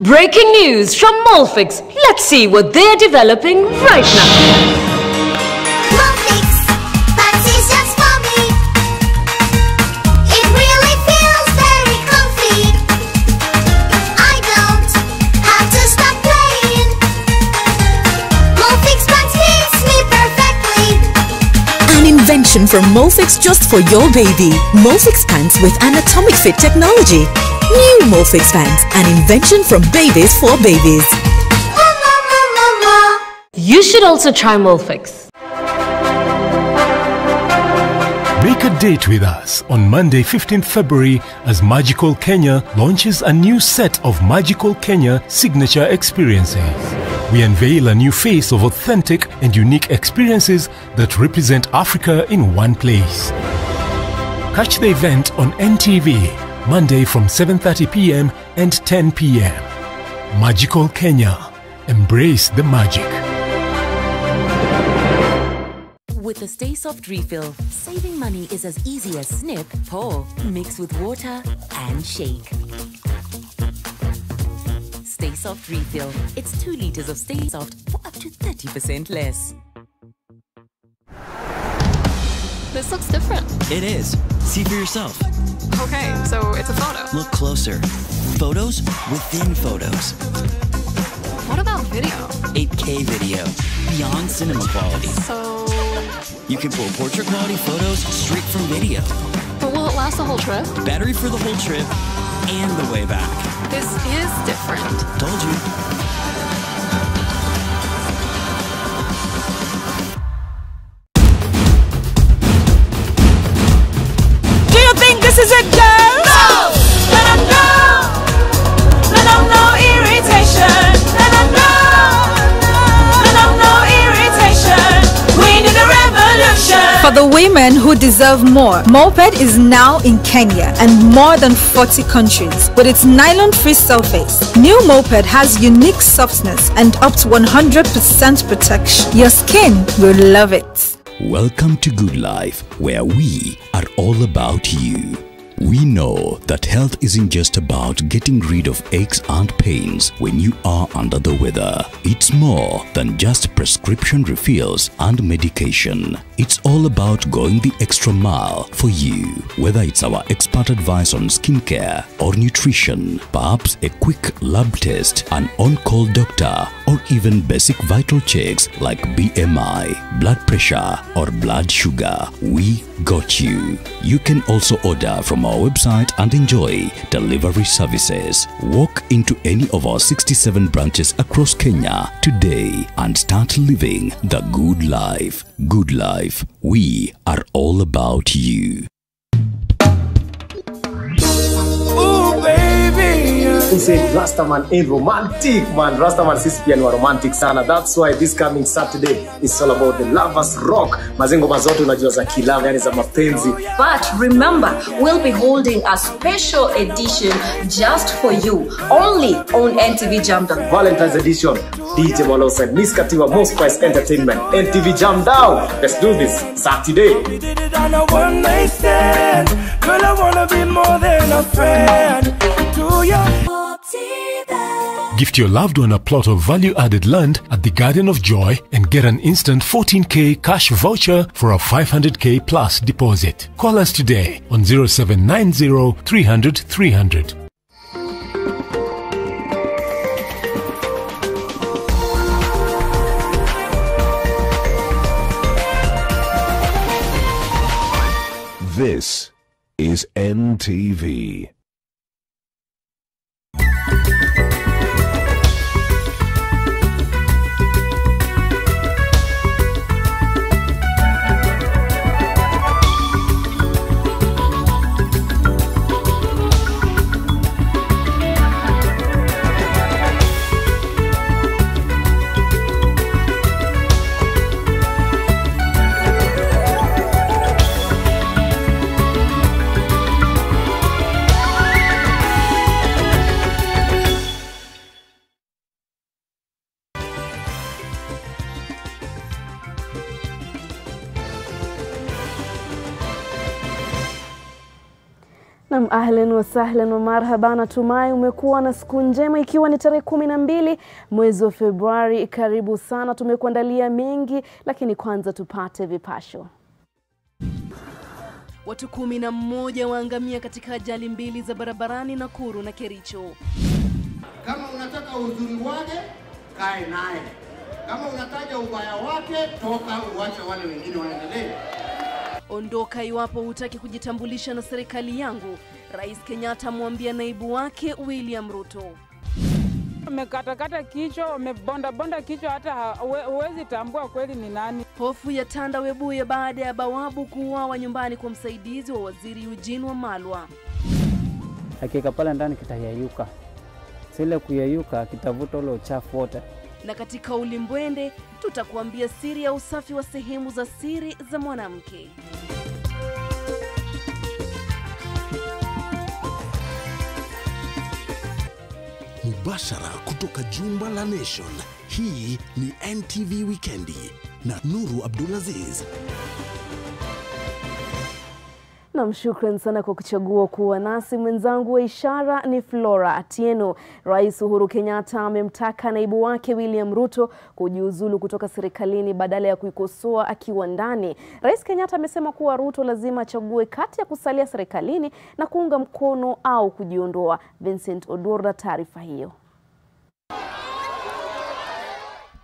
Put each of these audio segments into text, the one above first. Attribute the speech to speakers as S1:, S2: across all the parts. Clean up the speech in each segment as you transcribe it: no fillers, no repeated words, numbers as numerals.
S1: Breaking news from Molfix. Let's see what they're developing right now.
S2: Molfix, fancy's just for me. It really feels very comfy. I don't have to stop playing. Molfix pants fits me perfectly.
S3: An invention from Molfix just for your baby. Molfix pants with anatomic fit technology. New Molfix pants, an invention from babies for babies.
S1: You should also try Molfix.
S4: Make a date with us on Monday 15th February as Magical Kenya launches a new set of Magical Kenya signature experiences. We unveil a new face of authentic and unique experiences that represent Africa in one place. Catch the event on NTV Monday from 7:30 p.m. and 10 p.m. Magical Kenya. Embrace the magic.
S3: With the Stay Soft refill, saving money is as easy as snip, pour, mix with water and shake. Stay Soft refill. It's 2 liters of Stay Soft for up to 30% less.
S5: This looks different.
S6: It is. See for yourself.
S5: Okay, so it's a photo.
S6: Look closer. Photos within photos.
S5: What about video?
S6: 8K video. Beyond cinema quality.
S5: So...
S6: You can pull portrait quality photos straight from video.
S5: But will it last the whole trip?
S6: Battery for the whole trip and the way back.
S5: This is different.
S6: Told you.
S3: This is a girl. No! Let them know. Let them know irritation. Let them know. Let them know irritation. We need a revolution.
S7: For the women who deserve more, Moped is now in Kenya and more than 40 countries. With its nylon-free surface, new Moped has unique softness and up to 100% protection. Your skin will love it.
S8: Welcome to Good Life, where we are all about you. We know that health isn't just about getting rid of aches and pains when you are under the weather. It's more than just prescription refills and medication. It's all about going the extra mile for you. Whether it's our expert advice on skincare or nutrition, perhaps a quick lab test, an on-call doctor, or even basic vital checks like BMI, blood pressure, or blood sugar, we got you. You can also order from our website and enjoy delivery services. Walk into any of our 67 branches across Kenya today and start living the good life. Good Life, we are all about you.
S9: Who said Rastaman ain't romantic, man? Rastaman sisi pia ni wa romantic sana. That's why this coming Saturday is all about the lovers rock. Mazengo mazote unajua za kilava, yani za mapenzi.
S1: But remember, we'll be holding a special edition just for you, only on NTV Jam Down.
S9: Valentine's edition. DJ Malosa and Miss Katiwa Most Price Entertainment. NTV Jam Down. Let's do this Saturday.
S10: We did it on a one-night stand. Girl, I wanna be more than a friend to you.
S4: Gift your loved one a plot of value-added land at the Garden of Joy and get an instant 14K cash voucher for a 500K plus deposit. Call us today on 0790 300 300.
S11: This is NTV.
S12: Naam, ahlan wa sahlan wa marhaba, natumai umekuwa na siku njema ikiwa ni tarehe 12 mwezi wa Februari. Karibu sana, tumekuandalia mengi, lakini kwanza tupate vipasho. Watu 11 waangamia katika ajali mbili za barabarani Nakuru na Kericho.
S13: Kama unataka uzuri wake, kae naye. Kama unataja ubaya wake, toka uache wale wengine waendelee.
S12: Ondoka iwapo hutaki kujitambulisha na serikali yangu, Rais Kenyatta amwambia naibu wake William Ruto.
S14: Umekatakata kichwa, umebonda kichwa, hata huwezi tambua kweli ni nani.
S12: Hofu ya tanda Webuye baada ya bawabu kuuawa nyumbani kwa msaidizi wa waziri Eugene Wamalwa.
S15: Hakika pale ndani kitayayuka. Sile kuyayuka kitavuta ule uchafu wote.
S12: Na katika ulimbwende tutakuambia siri ya usafi wa sehemu za siri za mwanamke.
S16: Mubashara kutoka jumba la Nation. Hii ni NTV Weekendi na Nuru Abdulaziz.
S12: Na mshukran sana kwa kuchagua kuwa nasi. Mwenzangu wa ishara ni Flora Atieno. Rais Uhuru Kenyatta amemtaka naibu wake William Ruto kujiuzulu kutoka serikalini badala ya kuikosoa akiwa ndani. Rais Kenyatta amesema kuwa Ruto lazima achague kati ya kusalia serikalini na kuunga mkono au kujiondoa. Vincent Odorda taarifa hiyo.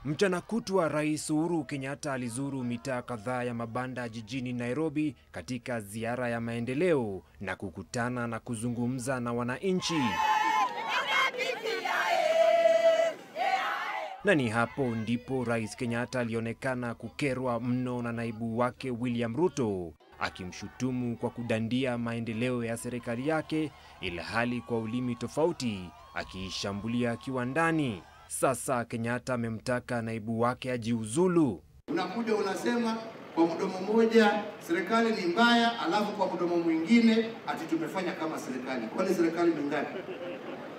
S17: Mchana kutwa Rais Uhuru Kenyatta alizuru mitaa kadhaa ya mabanda jijini Nairobi katika ziara ya maendeleo na kukutana na kuzungumza na wananchi. Na ni hapo ndipo Rais Kenyatta alionekana kukerwa mno na naibu wake William Ruto, akimshutumu kwa kudandia maendeleo ya serikali yake ilhali kwa ulimi tofauti akiishambulia akiwa ndani. Sasa Kenyatta amemtaka naibu wake ajiuzulu.
S13: Unakuja unasema kwa mdomo mmoja serikali ni mbaya, alafu kwa mdomo mwingine ati tumefanya kama serikali. Kwani serikali ni ngapi?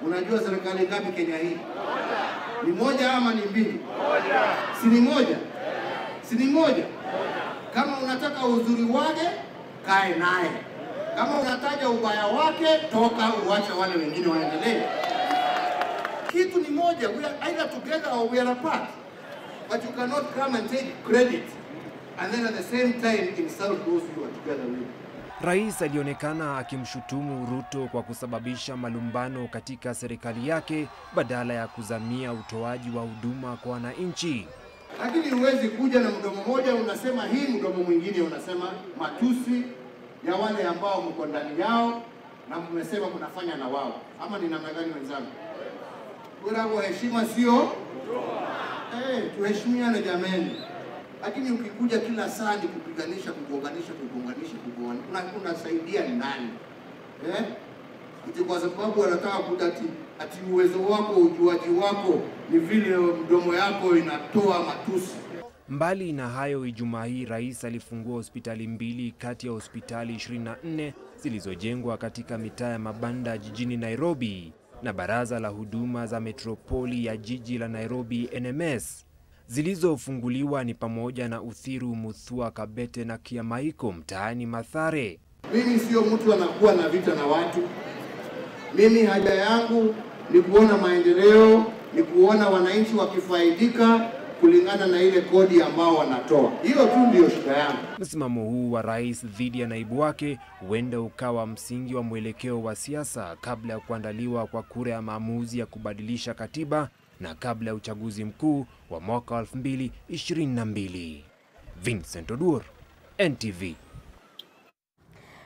S13: Unajua serikali ngapi Kenya hii? Ni moja ama ni mbili? Si ni moja? Si ni moja? Kama unataka uzuri wake, kae naye. Kama unataja ubaya wake, toka uache wale wengine waendelee. Kitu ni moja, we are either together or we are apart. But you cannot come and take credit and then at the same time insult those you are together with.
S17: Rais alionekana akimshutumu Ruto kwa kusababisha malumbano katika serikali yake badala ya kuzamia utoaji wa huduma kwa wananchi.
S13: Lakini huwezi kuja na mdomo mmoja unasema hii, mdomo mwingine unasema matusi ya wale ambao mko ndani yao na mmesema mnafanya na wao. Ama ni namna gani wenzangu? Kwa heshima sio? Tuheshimiane jameni. Lakini ukikuja kila saa ni kupiganisha, kugonganisha, unasaidia ni nani? Ati kwa sababu wanataka kudati ati uwezo wako, ujuaji wako ni vile mdomo yako inatoa matusi.
S17: Mbali na hayo, Ijumaa hii Rais alifungua hospitali mbili kati ya hospitali 24 zilizojengwa katika mitaa ya mabanda jijini Nairobi na baraza la huduma za metropoli ya jiji la Nairobi NMS. Zilizofunguliwa ni pamoja na Uthiru, Muthua, Kabete na Kiamaiko mtaani Mathare.
S13: Mimi sio mtu anakuwa na vita na watu. Mimi haja yangu ni kuona maendeleo, ni kuona wananchi wakifaidika kulingana na ile kodi ambao wanatoa. Hiyo tu ndio shida yangu.
S17: Msimamo huu wa rais dhidi ya naibu wake huenda ukawa msingi wa mwelekeo wa siasa kabla ya kuandaliwa kwa kura ya maamuzi ya kubadilisha katiba na kabla ya uchaguzi mkuu wa mwaka 2022. Vincent Odur, NTV.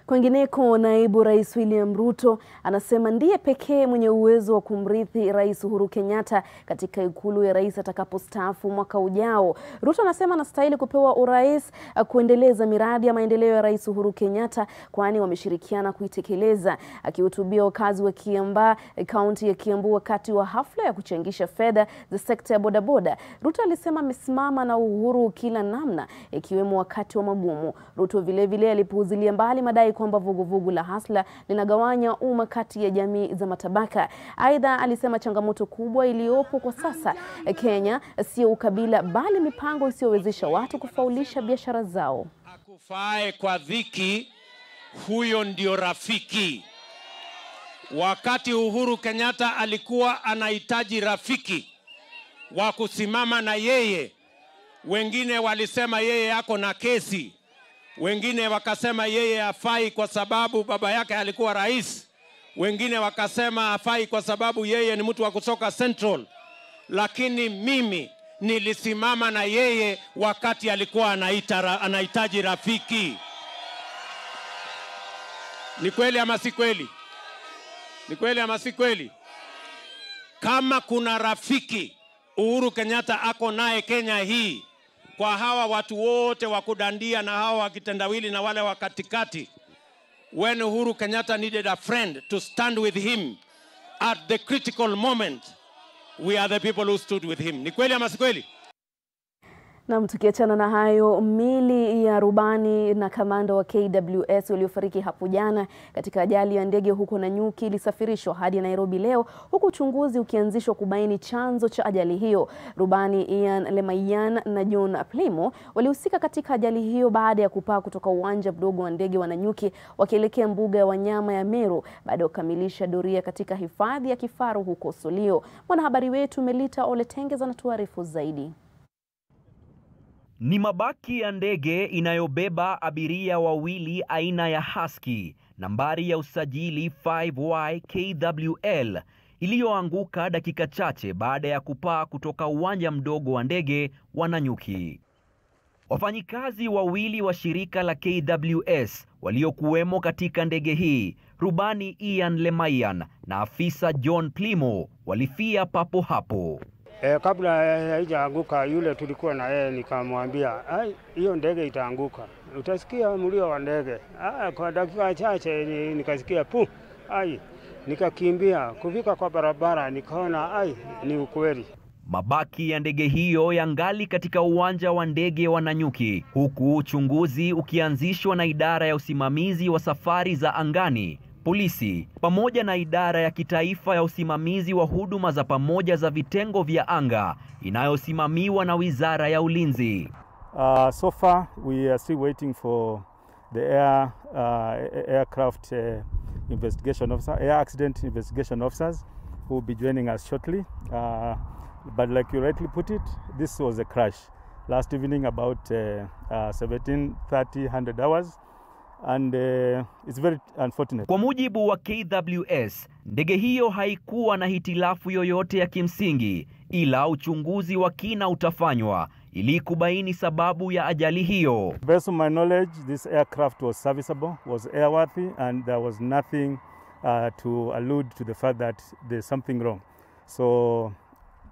S12: Kwingineko, naibu rais William Ruto anasema ndiye pekee mwenye uwezo wa kumrithi Rais Uhuru Kenyatta katika ikulu ya rais atakapostaafu mwaka ujao. Ruto anasema anastahili kupewa urais kuendeleza miradi ya maendeleo ya Rais Uhuru Kenyatta, kwani wameshirikiana kuitekeleza. Akihutubia wakazi wa Kiambaa, kaunti ya Kiambu, wakati wa hafla ya kuchangisha fedha za sekta ya bodaboda, Ruto alisema amesimama na Uhuru kila namna, ikiwemo wakati wa magumu. Ruto vile alipuuzilia mbali madai kwamba vuguvugu la Hasla linagawanya umma kati ya jamii za matabaka. Aidha alisema changamoto kubwa iliyopo kwa sasa Kenya sio ukabila bali mipango isiyowezesha watu kufaulisha biashara zao.
S18: Akufae kwa dhiki, huyo ndio rafiki. wakati Uhuru Kenyatta alikuwa anahitaji rafiki wa kusimama na yeye. Wengine walisema yeye yako na kesi, wengine wakasema yeye hafai kwa sababu baba yake alikuwa rais, wengine wakasema hafai kwa sababu yeye ni mtu wa kutoka Central. Lakini mimi nilisimama na yeye wakati alikuwa anahitaji rafiki. Ni kweli ama si kweli? Ni kweli ama si kweli? Kama kuna rafiki Uhuru Kenyatta ako naye Kenya hii, kwa hawa watu wote wa kudandia na hawa wa kitendawili na wale wa katikati, when Uhuru Kenyatta needed a friend to stand with him at the critical moment, we are the people who stood with him. Ni kweli ama si kweli?
S12: Na tukiachana na hayo, mili ya rubani na kamanda wa KWS waliofariki hapo jana katika ajali ya ndege huko Nanyuki ilisafirishwa hadi Nairobi leo, huku uchunguzi ukianzishwa kubaini chanzo cha ajali hiyo. Rubani Ian Lemayan na John Plimo walihusika katika ajali hiyo baada ya kupaa kutoka uwanja mdogo wa ndege wa Nanyuki wakielekea mbuga ya wanyama ya Meru baada ya kukamilisha doria katika hifadhi ya kifaru huko Solio. Mwanahabari wetu Melita Oletengeza anatuarifu zaidi.
S19: Ni mabaki ya ndege inayobeba abiria wawili aina ya Husky, nambari ya usajili 5YKWL, iliyoanguka dakika chache baada ya kupaa kutoka uwanja mdogo wa ndege wa Nanyuki. Wafanyikazi wawili wa shirika la KWS waliokuwemo katika ndege hii, rubani Ian Lemayan na afisa John Plimo, walifia papo hapo.
S20: Kabla haijaanguka yule tulikuwa na yeye, nikamwambia hiyo ndege itaanguka, utasikia mlio wa ndege. Kwa dakika chache nikasikia pu, nikakimbia kufika kwa barabara, nikaona ni ukweli.
S19: Mabaki ya ndege hiyo yangali katika uwanja wa ndege wa Nanyuki, huku uchunguzi ukianzishwa na idara ya usimamizi wa safari za angani, polisi, pamoja na idara ya kitaifa ya usimamizi wa huduma za pamoja za vitengo vya anga inayosimamiwa na Wizara ya Ulinzi.
S21: So far we are still waiting for the aircraft investigation officer, air accident investigation officers who will be joining us shortly. But like you rightly put it, this was a crash last evening about 17:30 hours. And it's very unfortunate.
S19: Kwa mujibu wa KWS, ndege hiyo haikuwa na hitilafu yoyote ya kimsingi, ila uchunguzi wa kina utafanywa ili kubaini sababu ya ajali hiyo.
S21: Based on my knowledge, this aircraft was serviceable, was airworthy, and there was nothing to allude to the fact that there's something wrong. So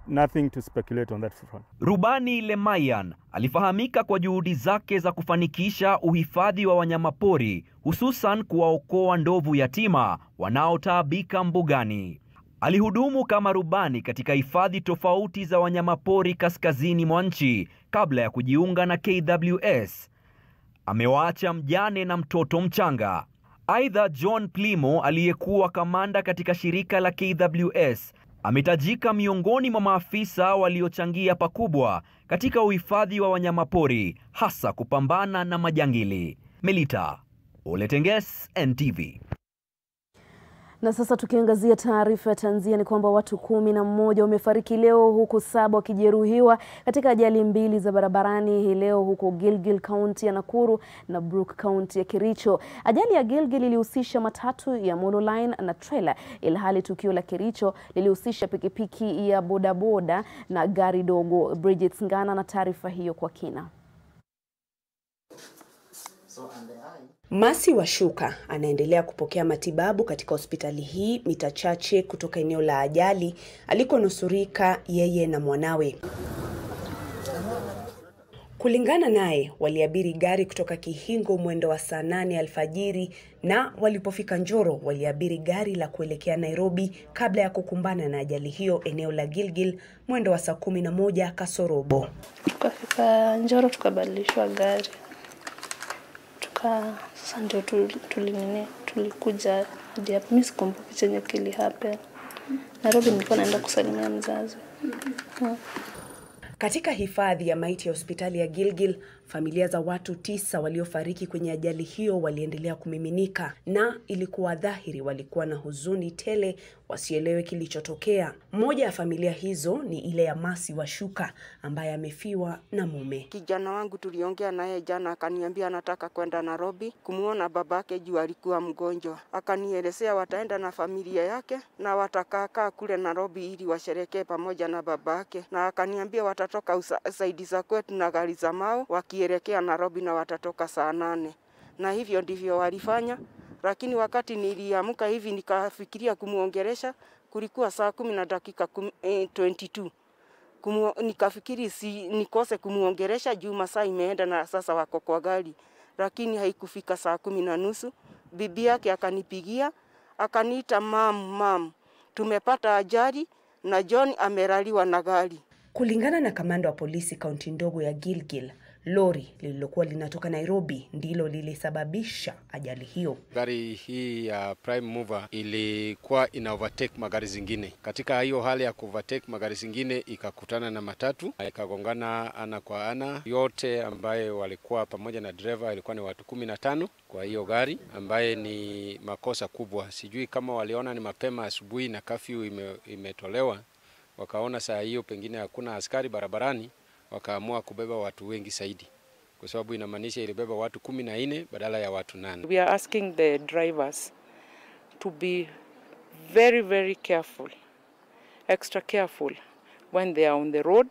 S21: nothing to speculate on that front.
S19: Rubani Lemayan alifahamika kwa juhudi zake za kufanikisha uhifadhi wa wanyamapori, hususan kuwaokoa ndovu yatima wanaotaabika mbugani. Alihudumu kama rubani katika hifadhi tofauti za wanyamapori kaskazini mwa nchi kabla ya kujiunga na KWS. Amewaacha mjane na mtoto mchanga. Aidha, John Plimo aliyekuwa kamanda katika shirika la KWS ametajika miongoni mwa maafisa waliochangia pakubwa katika uhifadhi wa wanyamapori, hasa kupambana na majangili. Melita Oletenges, NTV.
S12: Na sasa tukiangazia taarifa ya tanzia ni kwamba watu 11 wamefariki leo huku 7 wakijeruhiwa katika ajali mbili za barabarani hii leo huko Gilgil County ya Nakuru na Brook County ya Kericho. Ajali ya Gilgil ilihusisha matatu ya monoline na trailer, ilhali tukio la Kericho lilihusisha pikipiki ya bodaboda na gari dogo. Bridget Ngana na taarifa hiyo kwa kina.
S22: Masi Washuka anaendelea kupokea matibabu katika hospitali hii mita chache kutoka eneo la ajali alikonusurika yeye na mwanawe. Kulingana naye, waliabiri gari kutoka Kihingo mwendo wa saa 8 alfajiri na walipofika Njoro waliabiri gari la kuelekea Nairobi kabla ya kukumbana na ajali hiyo eneo la Gilgil mwendo wa saa 11 kasorobo.
S23: Tukafika Njoro tukabadilishwa gari. Sasa ndio tulikuja hadi hapa. Mimi sikumbuki chenye kili happen. Nairobi nilikuwa naenda kusalimia mzazi.
S22: Katika hifadhi ya maiti ya hospitali ya Gilgil, Familia za watu 9 waliofariki kwenye ajali hiyo waliendelea kumiminika, na ilikuwa dhahiri walikuwa na huzuni tele, wasielewe kilichotokea. Moja ya familia hizo ni ile ya Masi Washuka ambaye amefiwa na mume.
S2: Kijana wangu tuliongea naye jana, akaniambia anataka kwenda Nairobi kumuona babake juu alikuwa mgonjwa. Akanielezea wataenda na familia yake na watakaa kule Nairobi ili washerekee pamoja na babake, na akaniambia watatoka saidi za kwetu na gari za Mau wakielekea Nairobi na watatoka saa 8. Na hivyo ndivyo walifanya, lakini wakati niliamka hivi nikafikiria kumuongelesha, kulikuwa saa 10 na dakika 22. Nikafikiri nikose kumuongelesha juu masaa imeenda na sasa wako kwa gari, lakini haikufika saa 10:30 bibi yake akanipigia, akaniita mam, tumepata ajali na John ameraliwa na gari.
S22: Kulingana na kamanda wa polisi kaunti ndogo ya Gilgil, lori lililokuwa linatoka Nairobi ndilo lilisababisha ajali hiyo.
S5: Gari hii ya Prime Mover ilikuwa ina overtake magari zingine. Katika hiyo hali ya overtake magari zingine ikakutana na matatu, ikagongana ana kwa ana. Yote ambaye walikuwa pamoja na driver ilikuwa ni watu 15 kwa hiyo gari, ambaye ni makosa kubwa. Sijui kama waliona ni mapema asubuhi na curfew imetolewa. Wakaona saa hiyo pengine hakuna askari barabarani, wakaamua kubeba watu wengi zaidi, kwa sababu inamaanisha ilibeba watu 14 badala ya watu 8.
S6: We are asking the drivers to be very, very careful, extra careful when they are on the road,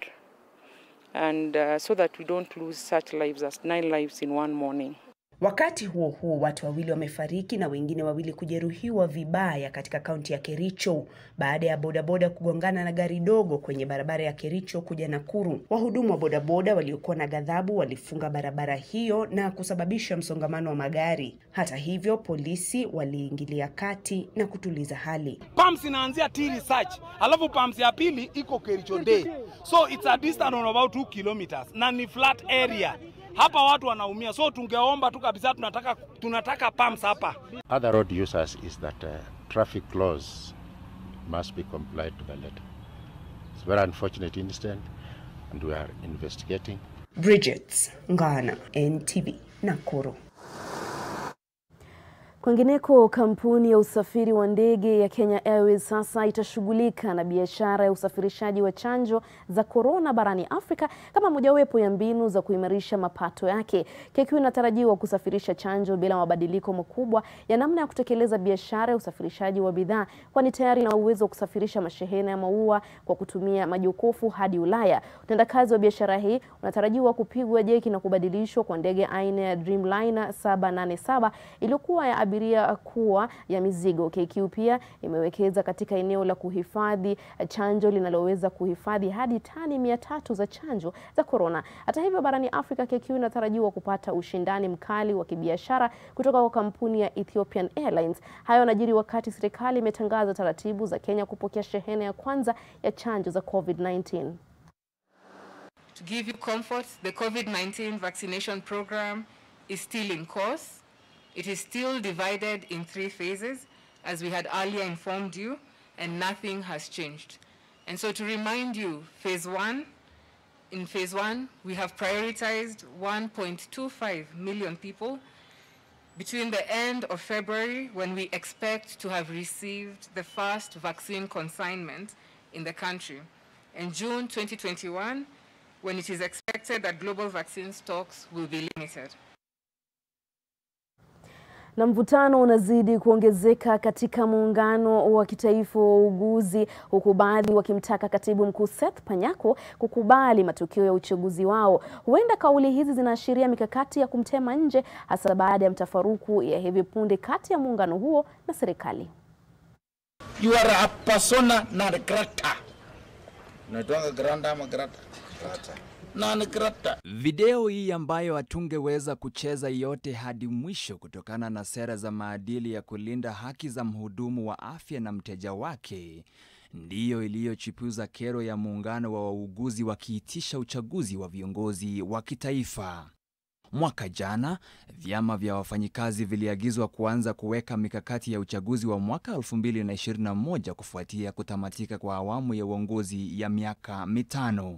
S6: and so that we don't lose such lives as 9 lives in one morning.
S22: Wakati huo watu 2 wamefariki na wengine 2 kujeruhiwa vibaya katika kaunti ya Kericho baada ya bodaboda kugongana na gari dogo kwenye barabara ya Kericho kuja Nakuru. Wahudumu wa bodaboda waliokuwa na ghadhabu walifunga barabara hiyo na kusababisha msongamano wa magari. Hata hivyo, polisi waliingilia kati na kutuliza hali.
S24: Pumps inaanzia T Research, alafu pumps ya pili iko Kericho Day. So it's a distance of about 2 kilometers na ni flat area. Hapa watu wanaumia, so tungeomba tu kabisa, tunataka pumps hapa.
S25: Other road users is that traffic laws must be complied to the letter. It's a very unfortunate incident and we are investigating.
S22: Bridget Ngana, NTV, Nakuru.
S12: Kwingineko, kampuni ya usafiri wa ndege ya Kenya Airways sasa itashughulika na biashara ya usafirishaji wa chanjo za corona barani Afrika kama mojawapo ya mbinu za kuimarisha mapato yake. KQ inatarajiwa kusafirisha chanjo bila mabadiliko makubwa ya namna ya kutekeleza biashara ya usafirishaji wa bidhaa, kwani tayari ina uwezo wa kusafirisha mashehena ya maua kwa kutumia majokofu hadi Ulaya. Utendakazi wa biashara hii unatarajiwa kupigwa jeki na kubadilishwa kwa ndege aina ya Dreamliner 787 iliyokuwa ya abiria kuwa ya mizigo. KQ pia imewekeza katika eneo la kuhifadhi chanjo linaloweza kuhifadhi hadi tani 300 za chanjo za corona. Hata hivyo, barani Afrika KQ inatarajiwa kupata ushindani mkali wa kibiashara kutoka kwa kampuni ya Ethiopian Airlines. Hayo yanajiri wakati serikali imetangaza taratibu za Kenya kupokea shehena ya kwanza ya chanjo za COVID-19.
S26: To give you comfort, the COVID-19 vaccination program is still in course. It is still divided in 3 phases, as we had earlier informed you, and nothing has changed. And so to remind you, in phase one, we have prioritized 1.25 million people between the end of February, when we expect to have received the first vaccine consignment in the country, and June 2021, when it is expected that global vaccine stocks will be limited.
S12: Na mvutano unazidi kuongezeka katika muungano wa kitaifa wa uuguzi, huku baadhi wakimtaka katibu mkuu Seth Panyako kukubali matokeo ya uchaguzi wao. Huenda kauli hizi zinaashiria mikakati ya kumtema nje, hasa baada ya mtafaruku ya hivi punde kati ya muungano huo na serikali.
S27: You are a persona non grata. Unaitwa granda ama grata?
S28: Video hii ambayo hatungeweza kucheza yote hadi mwisho kutokana na sera za maadili ya kulinda haki za mhudumu wa afya na mteja wake, ndiyo iliyochipuza kero ya muungano wa wauguzi wakiitisha uchaguzi wa viongozi wa kitaifa. Mwaka jana, vyama vya wafanyikazi viliagizwa kuanza kuweka mikakati ya uchaguzi wa mwaka 2021 kufuatia kutamatika kwa awamu ya uongozi ya miaka 5.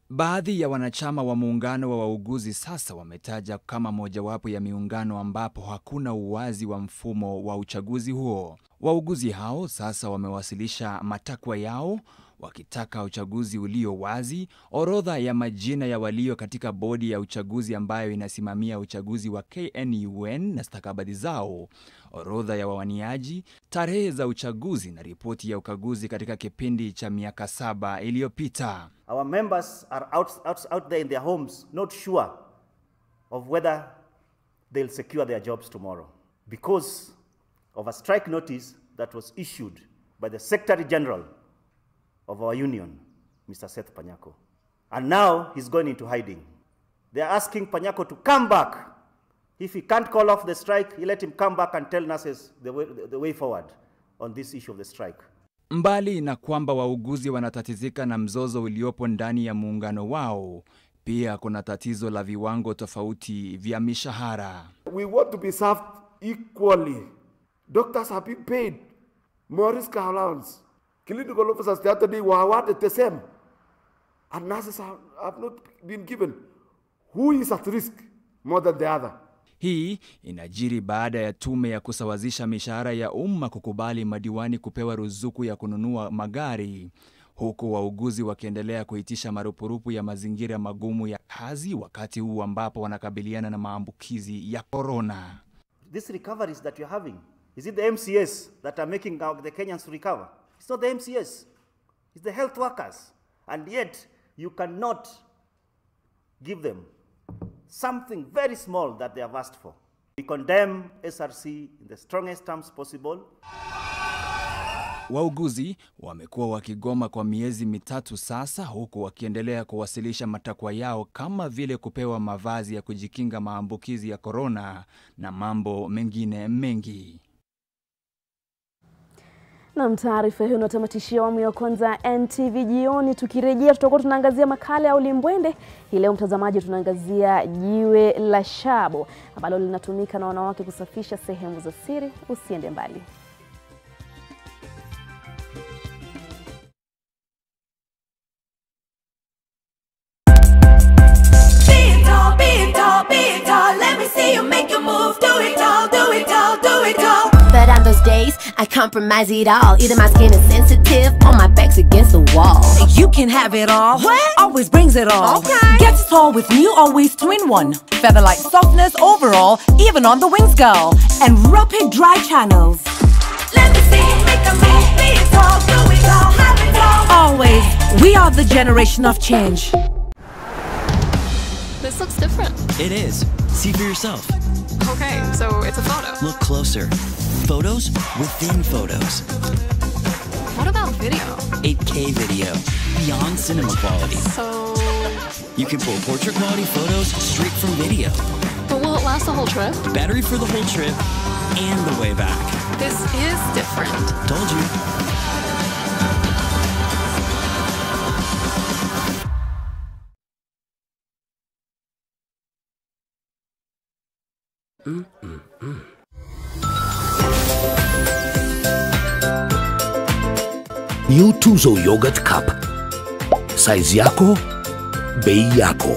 S28: Baadhi ya wanachama wa muungano wa wauguzi sasa wametaja kama mojawapo ya miungano ambapo hakuna uwazi wa mfumo wa uchaguzi huo. Wauguzi hao sasa wamewasilisha matakwa yao wakitaka uchaguzi ulio wazi, orodha ya majina ya walio katika bodi ya uchaguzi ambayo inasimamia uchaguzi wa KNUN na stakabadhi zao, orodha ya wawaniaji, tarehe za uchaguzi na ripoti ya ukaguzi katika kipindi cha miaka 7 iliyopita.
S1: Our members are out there in their homes, not sure of whether they'll secure their jobs tomorrow because of a strike notice that was issued by the Secretary General of our union, Mr. Seth Panyako. And now he's going into hiding. They are asking Panyako to come back. If he can't call off the strike, he let him come back and tell nurses the way forward on this issue of the strike.
S28: Mbali na kwamba wauguzi wanatatizika na mzozo uliopo ndani ya muungano wao, pia kuna tatizo la viwango tofauti vya mishahara.
S3: We want to be served equally. Doctors have been paid more risk allowance. Clinical officers the other day were awarded the same. And nurses have not been given. Who is at risk more than the other?
S28: Hii inajiri baada ya tume ya kusawazisha mishahara ya umma kukubali madiwani kupewa ruzuku ya kununua magari, huku wauguzi wakiendelea kuitisha marupurupu ya mazingira magumu ya kazi wakati huu ambapo wanakabiliana na maambukizi ya corona.
S1: These recoveries that you're having, is it the MCS that are making the Kenyans recover? It's not the MCS. It's the health workers. And yet, you cannot give them something very small that they have asked for. We condemn SRC in the strongest terms possible.
S28: Wauguzi wamekuwa wakigoma kwa miezi mitatu sasa, huku wakiendelea kuwasilisha matakwa yao kama vile kupewa mavazi ya kujikinga maambukizi ya corona na mambo mengine mengi.
S12: Na taarifa hiyo inatamatishia awamu ya kwanza NTV jioni. Tukirejea tutakuwa tunaangazia makala ya ulimbwende. Hii leo mtazamaji, tunaangazia jiwe la shabo ambalo linatumika na wanawake kusafisha sehemu za siri. Usiende mbali.
S4: Let me see you make your move. Do it all, do it all, do it all. But on those days, I compromise it all. Either my skin is sensitive or my back's against the wall.
S7: You can have it all. What? Always brings it all.
S4: Okay.
S7: Get it all with new Always 2-in-1. Feather-like softness overall, even on the wings, girl. And rapid dry channels.
S4: Let me see you make a move. Be it all, do it all, have it all.
S7: Always, we are the generation of change.
S8: This looks different.
S9: It is. See for yourself.
S8: Okay, so it's a photo.
S9: Look closer. Photos within photos.
S8: What about video?
S9: 8K video. Beyond cinema quality.
S8: So...
S9: You can pull portrait quality photos straight from video.
S8: But will it last the whole trip?
S9: Battery for the whole trip and the way back.
S8: This is different.
S9: Told you.
S16: New Tuzo Yogurt Cup. Size yako, bei yako.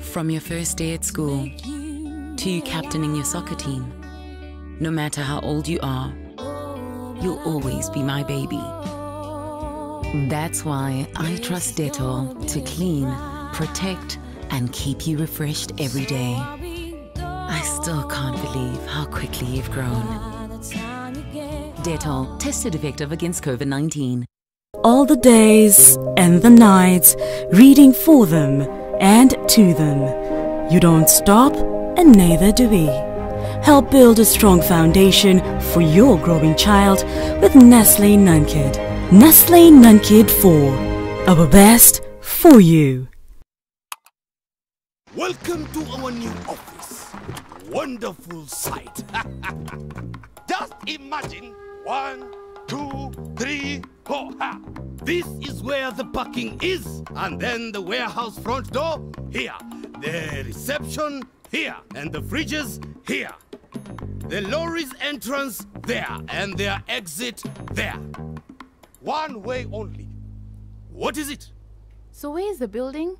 S10: From your first day at school to you captaining your soccer team, no matter how old you are, you'll always be my baby. That's why I trust Dettol to clean, protect, and keep you refreshed every day. I still can't believe how quickly you've grown. Dettol, tested effective against COVID-19.
S11: All the days and the nights, reading for them and to them. You don't stop, and neither do we. Help build a strong foundation for your growing child with Nestle Nunkid. Nestle Nunkid 4. Our best for you.
S29: Welcome to our new office. Wonderful sight. Just imagine 1, 2, 3, 4. This is where the parking is, and then the warehouse front door here, the reception here, and the fridges here. The lorry's entrance there and their exit there. One way only. What is it?
S8: So where is the building?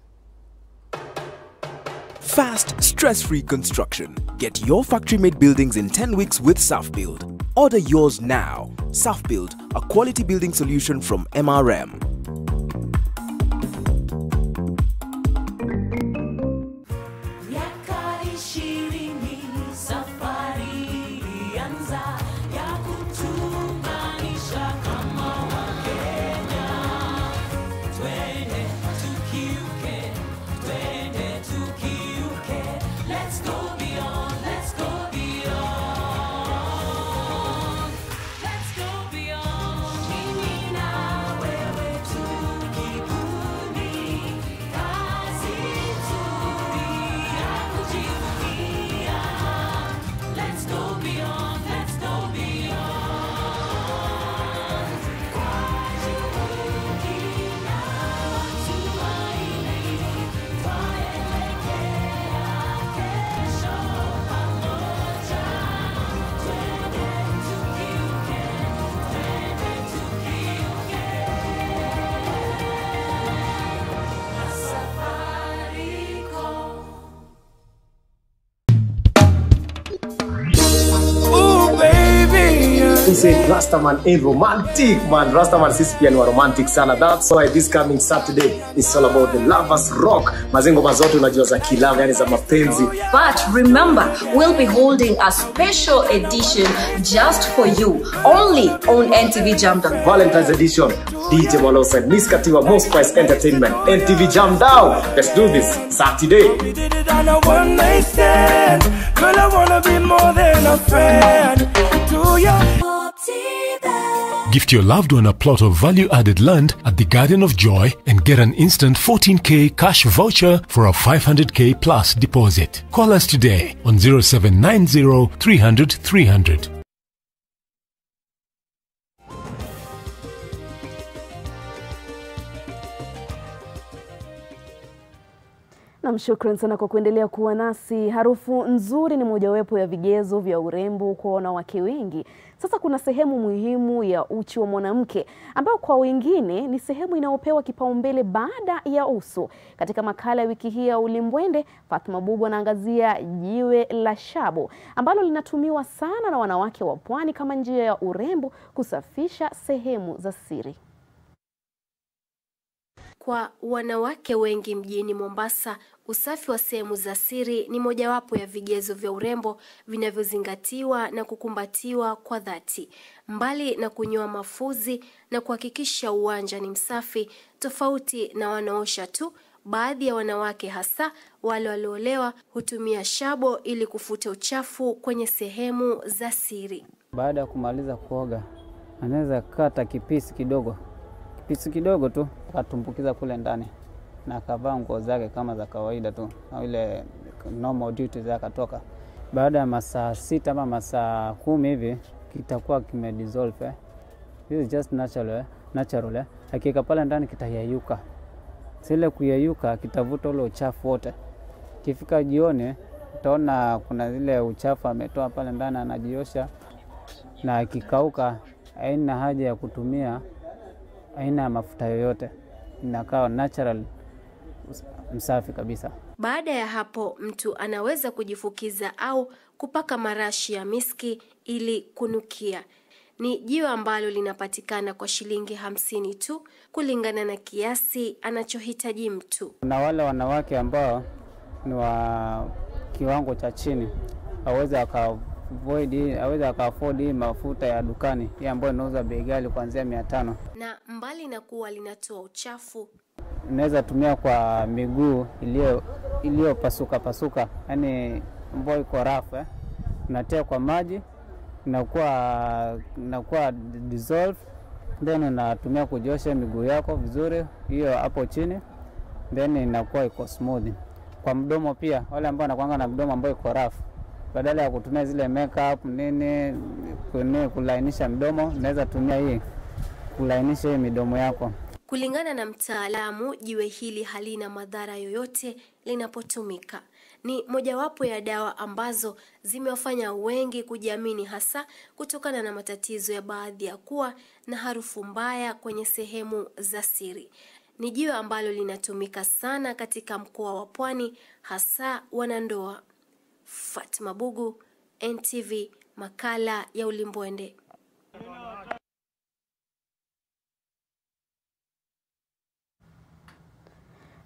S13: Fast, stress-free construction. Get your factory-made buildings in 10 weeks with SafeBuild. Order yours now. SafeBuild, a quality building solution from MRM.
S14: Say Rastaman ain't romantic, man. Rastaman sisi pia ni romantic sana. That's why this coming Saturday is all about the lovers rock. Mazengo mazote unajua za kilava, yani za mapenzi.
S15: But remember, we'll be holding a special edition just for you, only on NTV Jam Down.
S14: Valentine's edition. DJ Malosa, Miss Kativa, Most Price Entertainment. NTV Jam Down. Let's do this Saturday.
S17: We did it on a one night stand. Girl, I wanna be more than a friend to you.
S18: Gift your loved one a plot of value-added land at the Garden of Joy and get an instant 14K cash voucher for a 500K plus deposit. Call us today on 0790 300 300.
S12: Shukran sana kwa kuendelea kuwa nasi. Harufu nzuri ni mojawapo ya vigezo vya urembo kwa wanawake wengi. Sasa kuna sehemu muhimu ya uchi wa mwanamke ambayo kwa wengine ni sehemu inayopewa kipaumbele baada ya uso. Katika makala ya wiki hii ya Ulimbwende, Fatma Bubu anaangazia jiwe la shabo ambalo linatumiwa sana na wanawake wa pwani kama njia ya urembo kusafisha sehemu za siri.
S19: Kwa wanawake wengi mjini Mombasa, usafi wa sehemu za siri ni mojawapo ya vigezo vya urembo vinavyozingatiwa na kukumbatiwa kwa dhati. Mbali na kunyoa mafuzi na kuhakikisha uwanja ni msafi, tofauti na wanaosha tu, baadhi ya wanawake hasa wale waliolewa hutumia shabo ili kufuta uchafu kwenye sehemu za siri.
S20: Baada ya kumaliza kuoga, anaweza kata kipisi kidogo tu akatumbukiza kule ndani na akavaa nguo zake kama za kawaida tu na ile normal duty zake akatoka. Baada ya masaa 6 ama masaa 10 hivi kitakuwa kimedissolve. This is just natural. Hakika pale ndani kitayeyuka. Sile kuyeyuka kitavuta ule uchafu wote. Kifika jioni utaona kuna zile uchafu ametoa pale ndani anajiosha, na kikauka haina haja ya kutumia aina ya mafuta yoyote, inakaa natural msafi kabisa.
S19: Baada ya hapo mtu anaweza kujifukiza au kupaka marashi ya miski ili kunukia. Ni jiwe ambalo linapatikana kwa shilingi 50 tu kulingana na kiasi anachohitaji mtu.
S20: Na wale wanawake ambao ni wa kiwango cha chini aweze afford mafuta ya dukani ya ambayo inauza bei ghali kuanzia 500.
S19: Na mbali na kuwa linatoa uchafu,
S20: unaweza tumia kwa miguu iliyo pasuka, yani ambayo iko rafu, unatia kwa maji inakuwa dissolve, then unatumia kujiosha miguu yako vizuri hiyo hapo chini, then inakuwa iko smooth. Kwa mdomo pia, wale ambao wanakuanga na mdomo ambao iko rafu, badala ya kutumia zile makeup kulainisha mdomo, unaweza tumia hii kulainisha hii midomo yako.
S19: Kulingana na mtaalamu, jiwe hili halina madhara yoyote linapotumika. ni mojawapo ya dawa ambazo zimewafanya wengi kujiamini, hasa kutokana na matatizo ya baadhi ya kuwa na harufu mbaya kwenye sehemu za siri. Ni jiwe ambalo linatumika sana katika mkoa wa Pwani, hasa wanandoa. Fatma Bugu, NTV, makala ya Ulimbwende.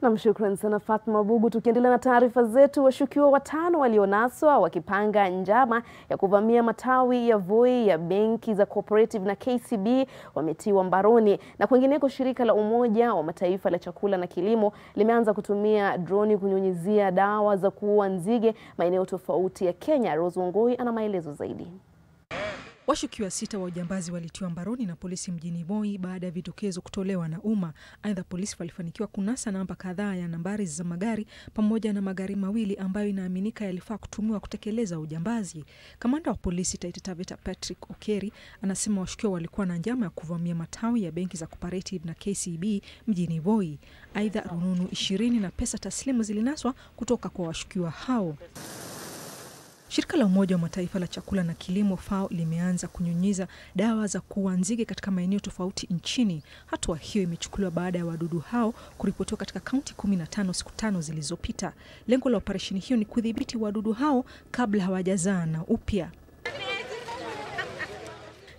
S12: Namshukran sana Fatma Bugu. Tukiendelea na taarifa zetu, washukiwa 5 walionaswa wakipanga njama ya kuvamia matawi ya Voi ya benki za Cooperative na KCB wametiwa mbaroni. Na kwingineko, shirika la Umoja wa Mataifa la chakula na kilimo limeanza kutumia droni kunyunyizia dawa za kuua nzige maeneo tofauti ya Kenya. Rose Wongoi ana maelezo zaidi.
S2: Washukiwa 6 wa ujambazi walitiwa mbaroni na polisi mjini Voi baada ya vidokezo kutolewa na umma. Aidha, polisi walifanikiwa kunasa namba kadhaa ya nambari za magari pamoja na magari mawili ambayo inaaminika yalifaa kutumiwa kutekeleza ujambazi. Kamanda wa polisi Taita Taveta Patrick Okeri anasema washukiwa walikuwa na njama ya kuvamia matawi ya benki za Cooperative na KCB mjini Voi. Aidha, rununu 20 na pesa taslimu zilinaswa kutoka kwa washukiwa hao. Shirika la Umoja wa Mataifa la chakula na kilimo FAO limeanza kunyunyiza dawa za kuua nzige katika maeneo tofauti nchini. Hatua hiyo imechukuliwa baada ya wadudu hao kuripotiwa katika kaunti 15 siku 5 zilizopita. Lengo la operesheni hiyo ni kudhibiti wadudu hao kabla hawajazaana upya.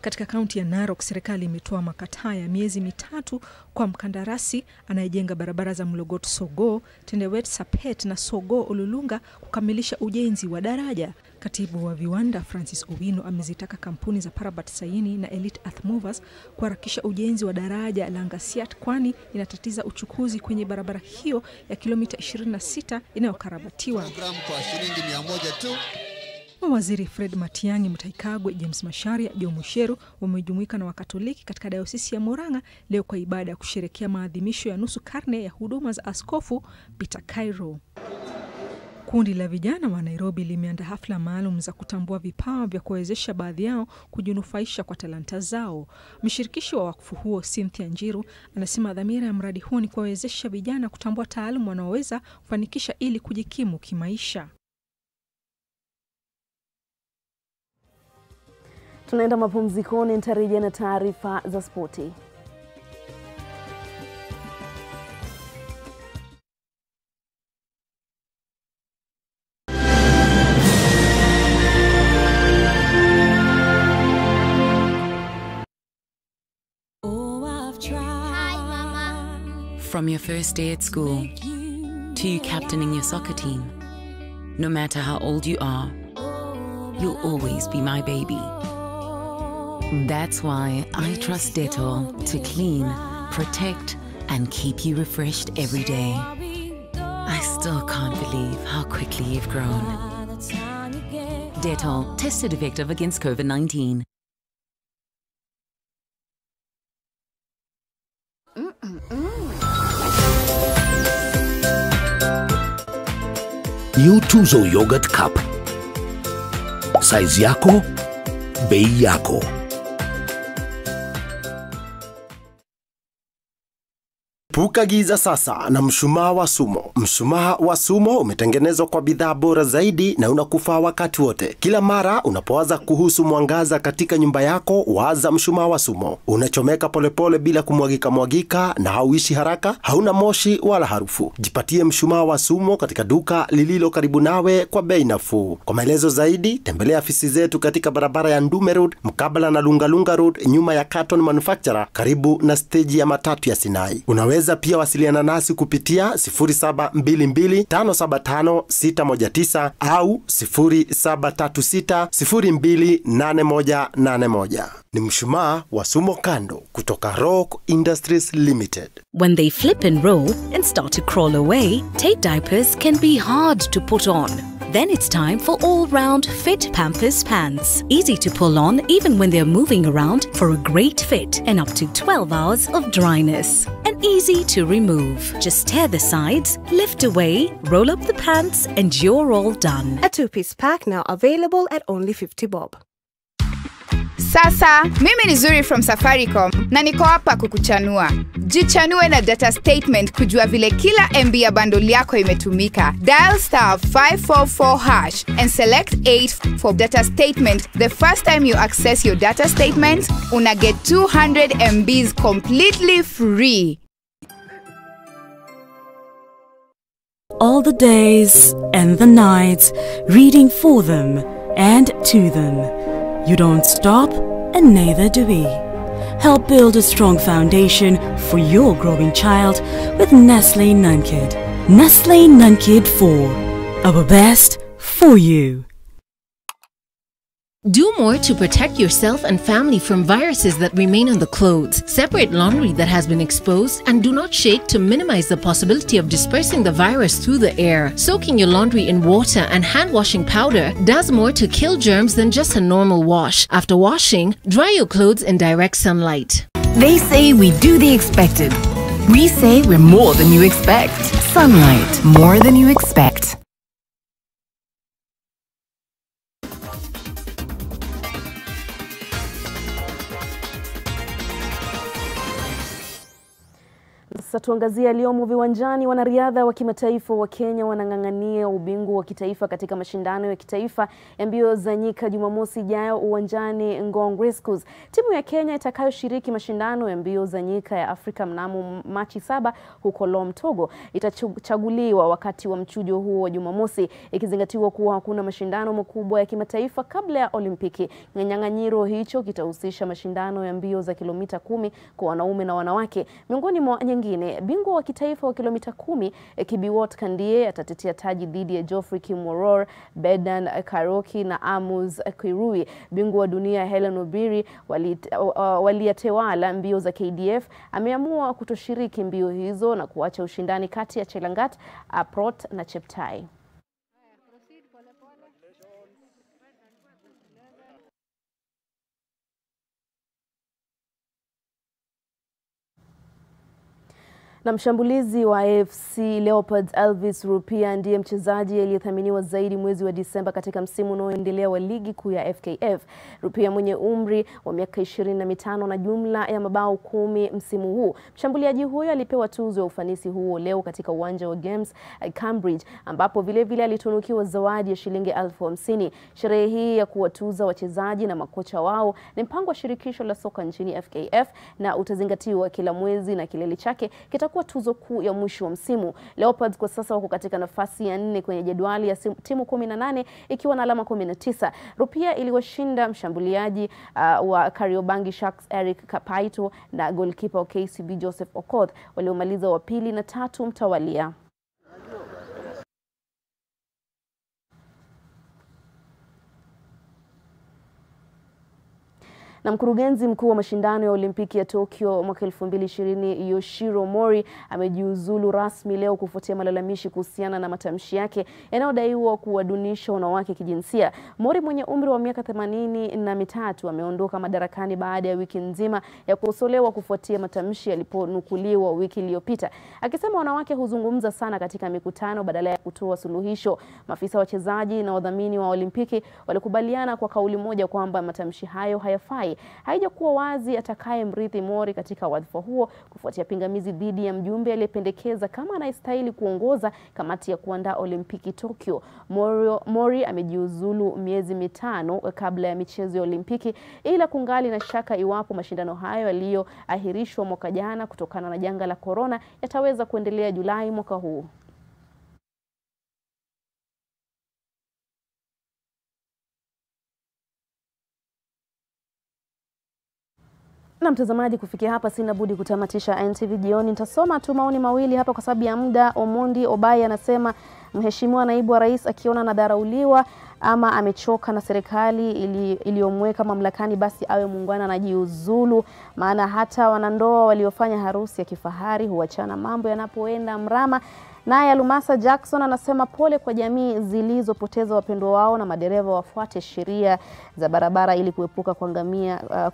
S2: Katika kaunti ya Narok, serikali imetoa makataa ya miezi 3 kwa mkandarasi anayejenga barabara za Mlogot Sogo, Tendewet Sapet na Sogo Olulunga kukamilisha ujenzi wa daraja. Katibu wa viwanda Francis Owino amezitaka kampuni za Parabat Saini na Elite Earth Movers kuharakisha ujenzi wa daraja la Ngasiat, kwani inatatiza uchukuzi kwenye barabara hiyo ya kilomita 26 inayokarabatiwa.
S5: Kwa shilingi 100 tu.
S2: Mawaziri Fred Matiang'i, Mutahi Kagwe, James Macharia, Joe Musheru wamejumuika na Wakatoliki katika dayosisi ya Murang'a leo kwa ibada ya kusherehekea maadhimisho ya nusu karne ya huduma za Askofu Peter Kairo. Kundi la vijana wa Nairobi limeandaa hafla maalum za kutambua vipawa vya kuwezesha baadhi yao kujinufaisha kwa talanta zao. Mshirikishi wa wakfu huo Cynthia Njiru anasema dhamira ya mradi huo ni kuwezesha vijana kutambua taaluma wanaoweza kufanikisha ili kujikimu kimaisha.
S12: Tunaenda mapumzikoni, nitarejea na taarifa za spoti.
S10: From your first day at school to captaining your soccer team, no matter how old you are, you'll always be my baby. That's why I trust Dettol to clean, protect, and keep you refreshed every day. I still can't believe how quickly you've grown. Dettol, tested effective against COVID-19.
S16: New Tuzo Yogurt Cup. Size yako, bei yako. Puka giza sasa na mshumaa wa Sumo. Mshumaa wa Sumo umetengenezwa kwa bidhaa bora zaidi na unakufaa wakati wote. Kila mara unapowaza kuhusu mwangaza katika nyumba yako, waza mshumaa wa Sumo. Unachomeka polepole bila kumwagika na hauishi haraka, hauna moshi wala harufu. Jipatie mshumaa wa Sumo katika duka lililo karibu nawe kwa bei nafuu. Kwa maelezo zaidi, tembelea afisi zetu katika barabara ya Ndume Road, mkabala na Lungalunga Road, nyuma ya Carton Manufacturer, karibu na stage ya matatu ya Sinai. Unaweza pia wasiliana nasi kupitia 0722575619 au 0736028181. Ni mshumaa wa Sumo Kando kutoka Rock Industries Limited.
S11: When they flip and roll and start to crawl away, tape diapers can be hard to put on. Then it's time for all-round fit Pampers pants. Easy to pull on even when they're moving around for a great fit and up to 12 hours of dryness. And easy to remove. Just tear the sides, lift away, roll up the pants, and you're all done.
S6: A 2-piece pack now available at only 50 bob.
S3: Sasa, mimi ni Zuri from Safaricom na niko hapa kukuchanua. Jichanue na data statement kujua vile kila MB ya bundle yako imetumika. Dial *544# and select 8 for data statement. The first time you access your data statement, una get 200 MBs completely free.
S11: All the days and the nights, reading for them and to them. You don't stop, and neither do we. Help build a strong foundation for your growing child with Nestle Nunkid. Nestle Nunkid 4. Our best for you.
S6: Do more to protect yourself and family from viruses that remain on the clothes. Separate laundry that has been exposed and do not shake to minimize the possibility of dispersing the virus through the air. Soaking your laundry in water and hand washing powder does more to kill germs than just a normal wash. After washing, dry your clothes in direct sunlight.
S21: They say we do the expected. We say we're more than you expect. Sunlight, more than you expect.
S12: Sasa tuangazie yaliyomo viwanjani. Wanariadha wa kimataifa wa Kenya wanang'ang'ania ubingwa wa kitaifa katika mashindano ya kitaifa ya mbio za nyika Jumamosi ijayo uwanjani Ngong Rescues. Timu ya Kenya itakayoshiriki mashindano ya mbio za nyika ya Afrika mnamo Machi 7 huko Lom, Togo itachaguliwa wakati wa mchujo huo wa Jumamosi, ikizingatiwa kuwa hakuna mashindano makubwa ya kimataifa kabla ya Olimpiki. Kinyang'anyiro hicho kitahusisha mashindano ya mbio za kilomita 10 kwa wanaume na wanawake. Miongoni mwa nyingine, bingwa wa kitaifa wa kilomita 10 Kibiwot Kandie atatetea taji dhidi ya Geoffrey Kimworor, Bedan Karoki na Amos Kirui. Bingwa wa dunia Helen Obiri waliyatewala mbio za KDF ameamua kutoshiriki mbio hizo na kuacha ushindani kati ya Chelangat, Aprot na Cheptai. Na mshambulizi wa AFC Leopards Elvis Rupia ndiye mchezaji aliyethaminiwa zaidi mwezi wa Disemba katika msimu unaoendelea wa ligi kuu ya FKF. Rupia mwenye umri wa miaka 25 na jumla ya mabao 10 msimu huu. Mshambuliaji huyo alipewa tuzo ya ufanisi huo leo katika uwanja wa Games Cambridge, ambapo vile alitunukiwa zawadi ya shilingi 50,000. Sherehe hii ya kuwatuza wachezaji na makocha wao ni mpango wa shirikisho la soka nchini FKF na utazingatiwa kila mwezi, na kilele chake kwa tuzo kuu ya mwisho wa msimu. Leopards kwa sasa wako katika nafasi ya 4 kwenye jedwali ya timu 18 ikiwa na alama 19. Rupia iliwashinda mshambuliaji wa Kariobangi Sharks Eric Kapaito na goalkeeper wa KCB Joseph Okoth waliomaliza wa 2 na 3 mtawalia. Na mkurugenzi mkuu wa mashindano ya Olimpiki ya Tokyo mwaka 2020 Yoshiro Mori amejiuzulu rasmi leo kufuatia malalamishi kuhusiana na matamshi yake yanayodaiwa kuwadunisha wanawake kijinsia. Mori mwenye umri wa miaka 83 ameondoka madarakani baada ya wiki nzima ya kukosolewa kufuatia matamshi yaliponukuliwa wiki iliyopita, akisema wanawake huzungumza sana katika mikutano badala ya kutoa suluhisho. Maafisa wachezaji na wadhamini wa Olimpiki walikubaliana kwa kauli moja kwamba matamshi hayo hayafai. Haijakuwa wazi atakaye mrithi Mori katika wadhifa huo kufuatia pingamizi dhidi ya mjumbe aliyependekeza kama anastahili kuongoza kamati ya kuandaa Olimpiki Tokyo. Mori amejiuzulu miezi 5 kabla ya michezo ya Olimpiki, ila kungali na shaka iwapo mashindano hayo yaliyoahirishwa mwaka jana kutokana na janga la corona yataweza kuendelea Julai mwaka huu. Na mtazamaji, kufikia hapa sina budi kutamatisha NTV jioni. Nitasoma tu maoni mawili hapa kwa sababu ya muda. Omondi Obai anasema Mheshimiwa naibu wa rais akiona nadharauliwa ama amechoka na serikali iliyomweka mamlakani, basi awe muungwana na jiuzulu, maana hata wanandoa waliofanya harusi ya kifahari huachana mambo yanapoenda mrama. Naye Alumasa Jackson anasema pole kwa jamii zilizopoteza wapendwa wao na madereva wafuate sheria za barabara ili kuepuka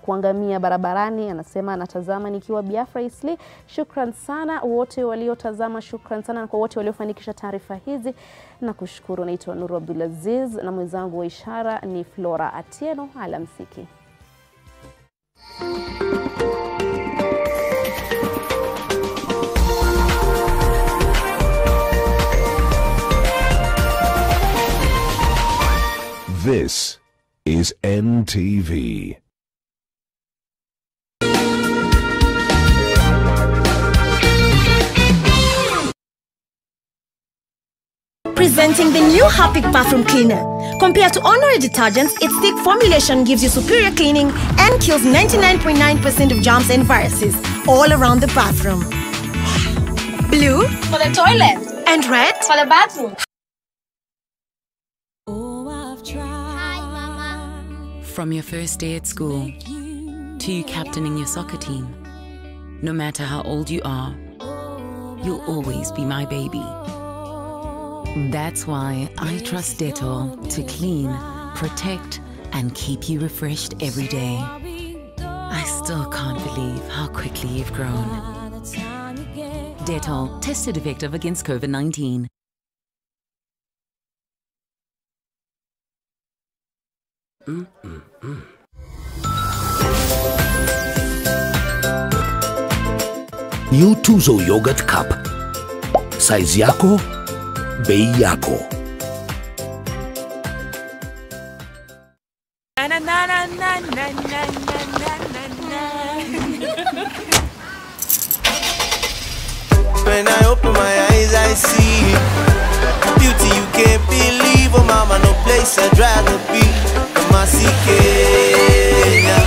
S12: kuangamia barabarani. Anasema anatazama nikiwa Biafra Isli. Shukran sana wote waliotazama, shukran sana kwa wote waliofanikisha taarifa hizi na kushukuru. Naitwa Nuru Abdulaziz na mwenzangu wa ishara ni Flora Atieno. Alamsiki.
S18: This is NTV.
S1: Presenting the new Harpic bathroom cleaner. Compared to ordinary detergents, its thick formulation gives you superior cleaning and kills 99.9% of germs and viruses all around the bathroom. Blue for the toilet and red for the bathroom.
S10: From your first day at school to captaining your soccer team, no matter how old you are, you'll always be my baby. That's why I trust Dettol to clean, protect, and keep you refreshed every day. I still can't believe how quickly you've grown. Dettol, tested effective against COVID-19.
S4: New Tuzo Yogurt Cup. Size yako, bei yako.
S22: When I open my eyes, I see beauty you can't believe. Oh mama, no place I'd rather be. Masikenya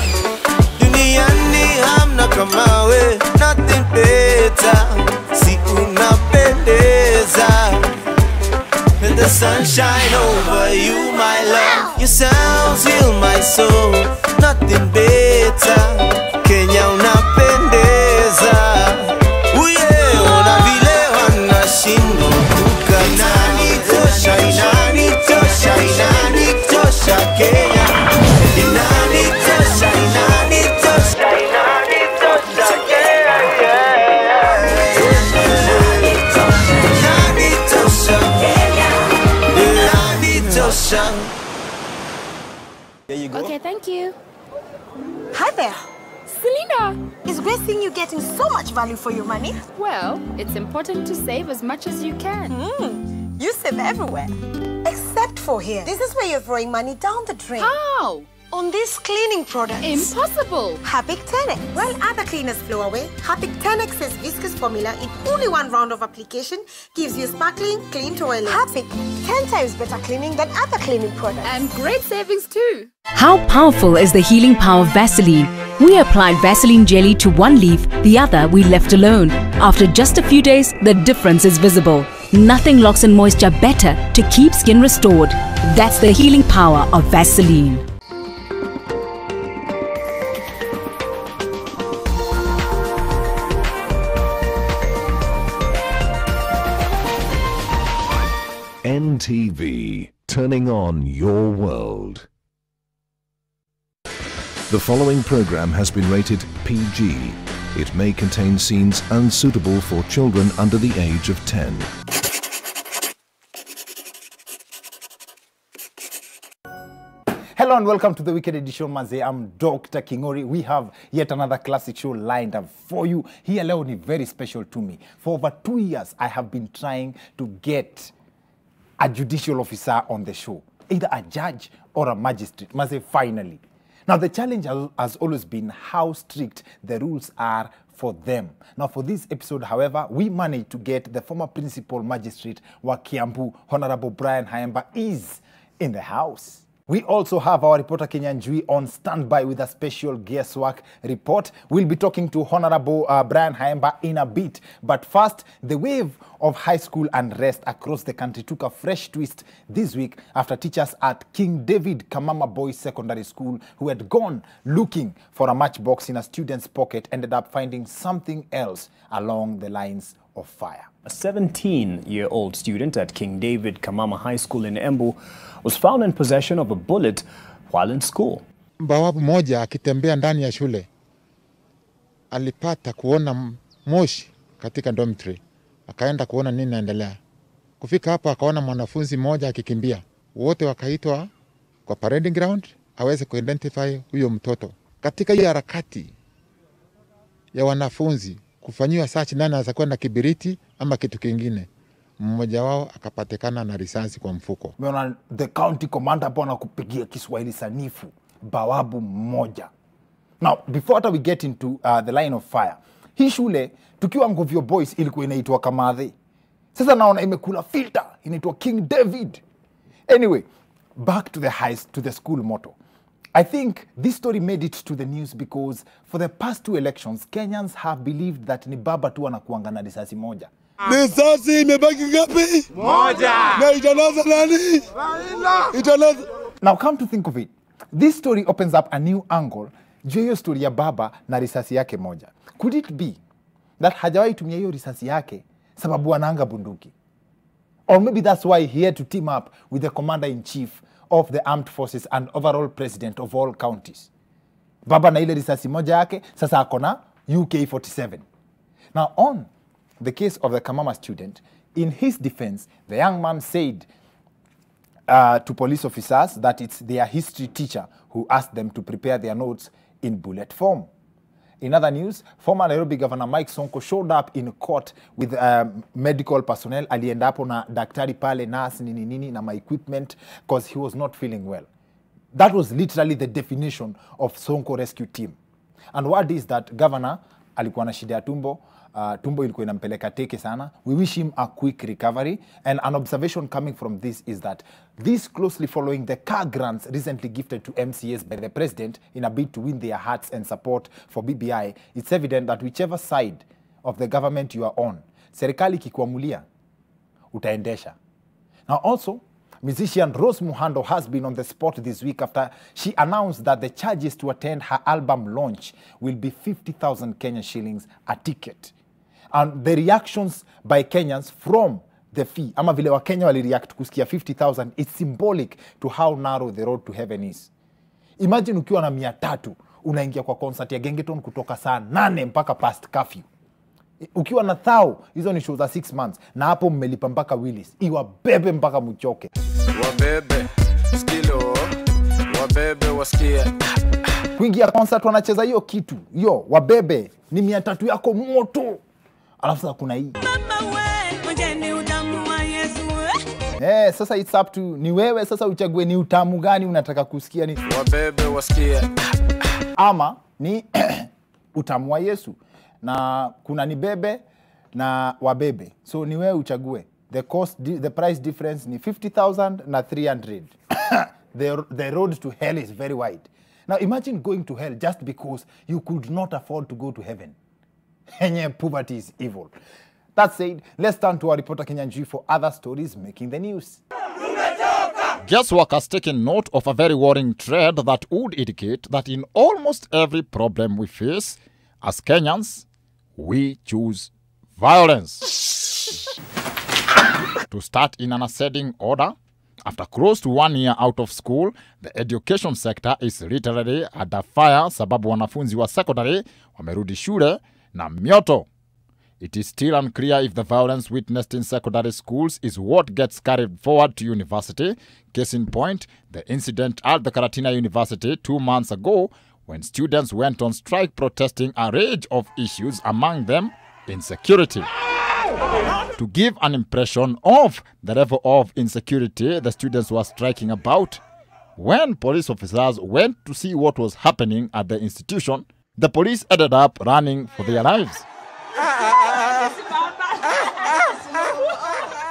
S22: duniani hamna kama we, nothing better. Si unapendeza, let the sunshine over you, my love. Your sounds heal my soul, nothing better. Kenya unapendeza, uye ona vile wanashindwa kukata. Inanitosha, inanitosha, inanitosha Kenya. Inanitosha, inanitosha, inanitosha Kenya. Inanitosha Kenya. Inanitosha.
S1: There you go.
S8: Okay, thank you.
S1: Hi there. Selena, it's great seeing you getting so much value for your money.
S8: Well, it's important to save as much as you can.
S1: You save everywhere. Except for here. This is where you're throwing money down the drain.
S8: How?
S1: On these cleaning products.
S8: Impossible.
S1: Harpic 10X. While other cleaners flow away, Harpic 10X's viscous formula in only one round of application gives you sparkling, clean toilet. Harpic, 10 times better cleaning than other cleaning products.
S8: And great savings too.
S23: How powerful is the healing power of Vaseline? We applied Vaseline jelly to one leaf, the other we left alone. After just a few days, the difference is visible. Nothing locks in moisture better to keep skin restored. That's the healing power of Vaseline.
S18: NTV, turning on your world. The following program has been rated PG. It may contain scenes unsuitable for children under the age of 10.
S24: Hello and welcome to the Weekend Edition, Maze. I'm Dr. Kingori. We have yet another classic show lined up for you. Here leo ni very special to me. For over 2 years, I have been trying to get a judicial officer on the show, either a judge or a magistrate. Maze, finally. Now, the challenge has always been how strict the rules are for them. Now, for this episode, however, we managed to get the former principal magistrate wa Kiambu, Honorable Brian Haemba, is in the house. We also have our reporter Kenyan Njui on standby with a special guesswork report. We'll be talking to Honorable Brian Haemba in a bit. But first, the wave of high school unrest across the country took a fresh twist this week after teachers at King David Kamama Boys Secondary School, who had gone looking for a matchbox in a student's pocket, ended up finding something else along the lines of fire.
S25: A 17-year-old student at King David Kamama High School in Embu was found in possession of a bullet while in school.
S26: Bawabu moja akitembea ndani ya shule alipata kuona moshi katika dormitory. Akaenda kuona nini naendelea. Kufika hapa akaona mwanafunzi mmoja akikimbia. Wote wakaitwa kwa parading ground aweze kuidentify huyo mtoto. katika hiyo harakati ya wanafunzi kufanyiwa search nani anaweza kuwa na kibiriti ama kitu kingine, mmoja wao akapatikana na risasi kwa mfuko.
S24: Umeona the county commander hapo anakupigia Kiswahili sanifu, bawabu mmoja. Now, before hata we get into the line of fire, hii shule tukiwa Nguvio Boys ilikuwa inaitwa Kamadhi. Sasa naona imekula filter, inaitwa King David. Anyway, back to the school motto. I think this story made it to the news because for the past 2 elections, Kenyans have believed that ni baba tu anakuanga na risasi moja.
S7: Risasi imebaki ngapi? Moja. Na itanaza nani? Itanaza.
S24: Now come to think of it, this story opens up a new angle juu hiyo story ya baba na risasi yake moja. Could it be that hajawahi tumia hiyo risasi yake sababu anaanga bunduki? Or maybe that's why he had to team up with the commander-in-chief of the armed forces and overall president of all counties. Baba na ile risasi moja yake, sasa akona UK-47. Now on the case of the Kamama student, in his defense, the young man said to police officers that it's their history teacher who asked them to prepare their notes in bullet form. In other news, former Nairobi Governor Mike Sonko showed up in court with medical personnel. Alienda hapo na daktari pale, nurse, nini na my equipment because he was not feeling well. That was literally the definition of Sonko rescue team. And what is that governor alikuwa na shida ya tumbo. Tumbo ilikuwa inampeleka teke sana. We wish him a quick recovery. And an observation coming from this is that this closely following the car grants recently gifted to MCAs by the president in a bid to win their hearts and support for BBI, it's evident that whichever side of the government you are on, serikali kikuamulia, utaendesha. Now also, musician Rose Muhando has been on the spot this week after she announced that the charges to attend her album launch will be 50,000 Kenyan shillings a ticket. And the reactions by Kenyans from the fee, ama vile wa Kenya wali react kusikia 50,000, it's symbolic to how narrow the road to heaven is. Imagine ukiwa na 300, unaingia kwa concert ya Gengeton kutoka saa 8 mpaka past curfew. Ukiwa na 1,000, hizo ni show za 6 months, na hapo mmelipa mpaka Willis. Iwabebe mpaka mchoke.
S9: Wabebe, skilo, wabebe wasikie.
S24: Kuingia concert wanacheza hiyo kitu. Yo, wabebe, ni 300 yako moto. Alafu sasa kuna hii. Sasa it's up to ni wewe sasa uchague ni utamu gani unataka kusikia ni
S9: wabebe wasikie.
S24: Ama ni utamu wa Yesu. Na kuna ni bebe na wabebe. So ni wewe uchague. The price difference ni 50,000 na 300. The road to hell is very wide. Now imagine going to hell just because you could not afford to go to heaven. Poverty is evil. That said, let's turn to our reporter Kenyan G for other stories making the news.
S13: Guess work has taken note of a very worrying trend that would indicate that in almost every problem we face, as Kenyans, we choose violence. To start in an ascending order, after close to 1 year out of school, the education sector is literally under fire sababu wanafunzi wa secondary wamerudi shule na mioto. It is still unclear if the violence witnessed in secondary schools is what gets carried forward to university. Case in point, the incident at the Karatina University 2 months ago when students went on strike protesting a range of issues, among them insecurity. To give an impression of the level of insecurity the students were striking about, when police officers went to see what was happening at the institution, the police ended up running for their lives.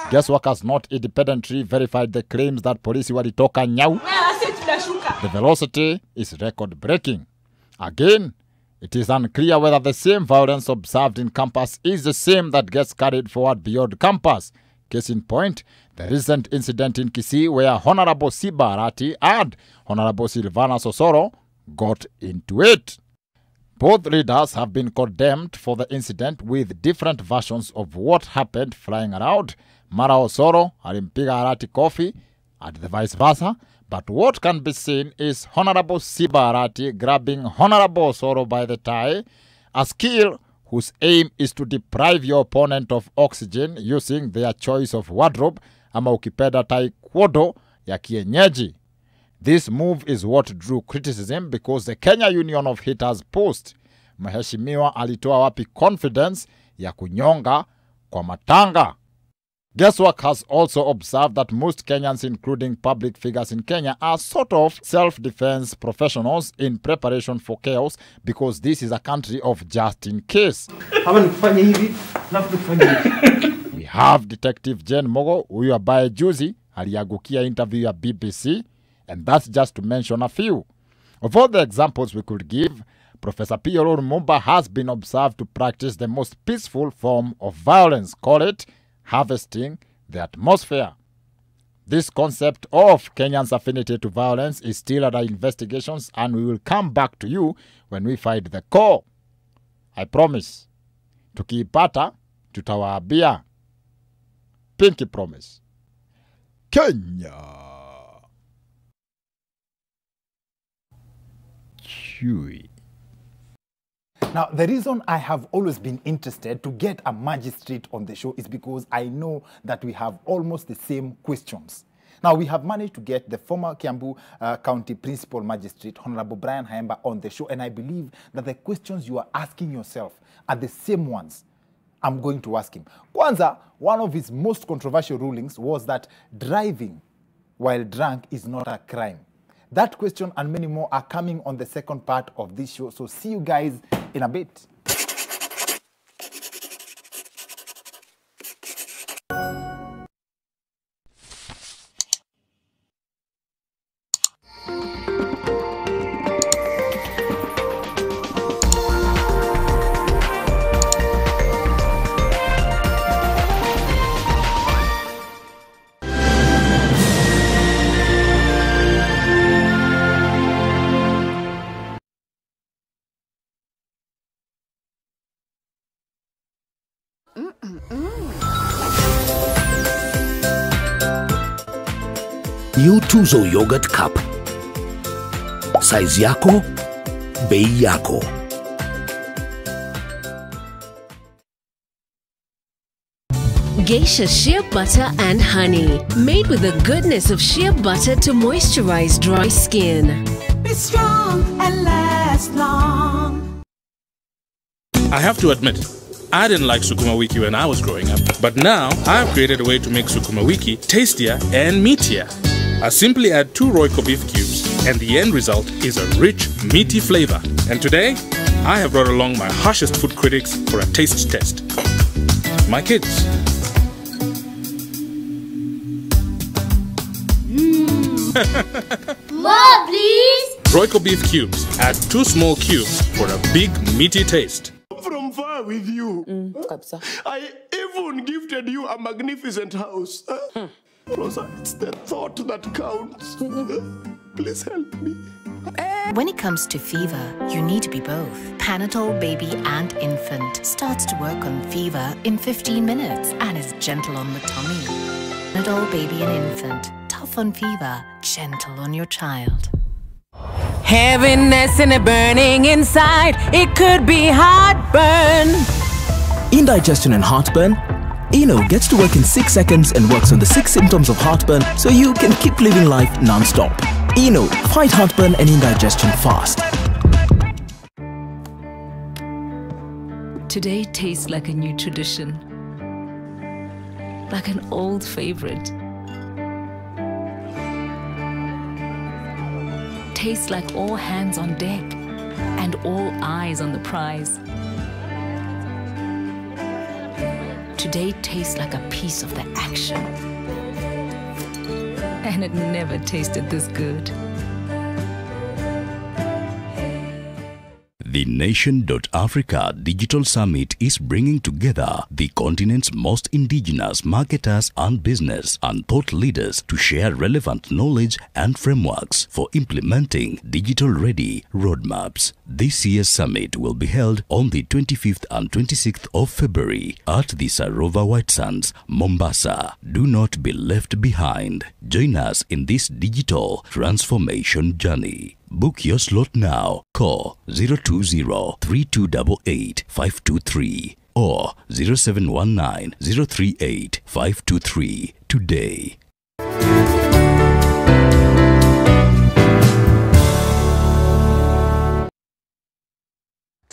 S13: Guest work has not independently verified the claims that police walitoka nyau. The velocity is record-breaking. Again, it is unclear whether the same violence observed in campus is the same that gets carried forward beyond campus. Case in point, the recent incident in Kisii where Honorable Siba Arati and Honorable Silvana Sosoro got into it. Both leaders have been condemned for the incident with different versions of what happened flying around. Mara Osoro alimpiga Arati kofi and the vice versa. But what can be seen is Honorable Siba Arati grabbing Honorable Osoro by the tie, a skill whose aim is to deprive your opponent of oxygen using their choice of wardrobe, ama ukipenda taekwondo ya kienyeji. This move is what drew criticism because the Kenya Union of Haters Post, Mheshimiwa alitoa wapi confidence ya kunyonga kwa matanga. Guesswork has also observed that most Kenyans, including public figures in Kenya, are sort of self-defense professionals in preparation for chaos because this is a country of just in case. We have Detective Jen Mogo, huyu ambaye juzi aliagukia interview ya BBC, and that's just to mention a few. Of all the examples we could give, Professor P.O. Lumumba has been observed to practice the most peaceful form of violence, call it harvesting the atmosphere. This concept of Kenyans' affinity to violence is still under investigations, and we will come back to you when we find the core. I promise. Tukiipata, tutawaambia. Pinky promise. Kenya. Chui.
S24: Now, the reason I have always been interested to get a magistrate on the show is because I know that we have almost the same questions. Now, we have managed to get the former Kiambu County Principal Magistrate, Honorable Brian Haemba, on the show, and I believe that the questions you are asking yourself are the same ones I'm going to ask him. Kwanza, one of his most controversial rulings was that driving while drunk is not a crime. That question and many more are coming on the second part of this show. So see you guys in a bit.
S4: New Tuzo Yogurt Cup. Size yako, bei yako.
S6: Geisha shea butter and honey, made with the goodness of shea butter to moisturize dry skin.
S5: Be strong and last long.
S14: I have to admit, I didn't like Sukuma Wiki when I was growing up, but now I have created a way to make Sukuma Wiki tastier and meatier. I simply add 2 Royco beef cubes, and the end result is a rich, meaty flavor. And today, I have brought along my harshest food critics for a taste test. My kids.
S5: More, please.
S14: Royco beef cubes. Add 2 small cubes for a big, meaty taste.
S15: From far with you. I even gifted you a magnificent house. Rosa, it's the thought that counts. Please help me.
S17: When it comes to fever, you need to be both. Panadol Baby and Infant starts to work on fever in 15 minutes and is gentle on the tummy. Panadol Baby and Infant, tough on fever, gentle on your child.
S19: Heaviness and a burning inside, it could be heartburn.
S20: Indigestion and heartburn? Eno gets to work in 6 seconds and works on the 6 symptoms of heartburn so you can keep living life non-stop. Eno, fight heartburn and indigestion fast.
S21: Today tastes like a new tradition, like an old favorite. Tastes like all hands on deck and all eyes on the prize. Today tastes like a piece of the action. And it never tasted this good.
S27: The Nation.Africa Digital Summit is bringing together the continent's most indigenous marketers and business and thought leaders to share relevant knowledge and frameworks for implementing digital-ready roadmaps. This year's summit will be held on the 25th and 26th of February at the Sarova White Sands, Mombasa. Do not be left behind. Join us in this digital transformation journey. Book your slot now. Call 020-3288-523 or 0719-038-523 today.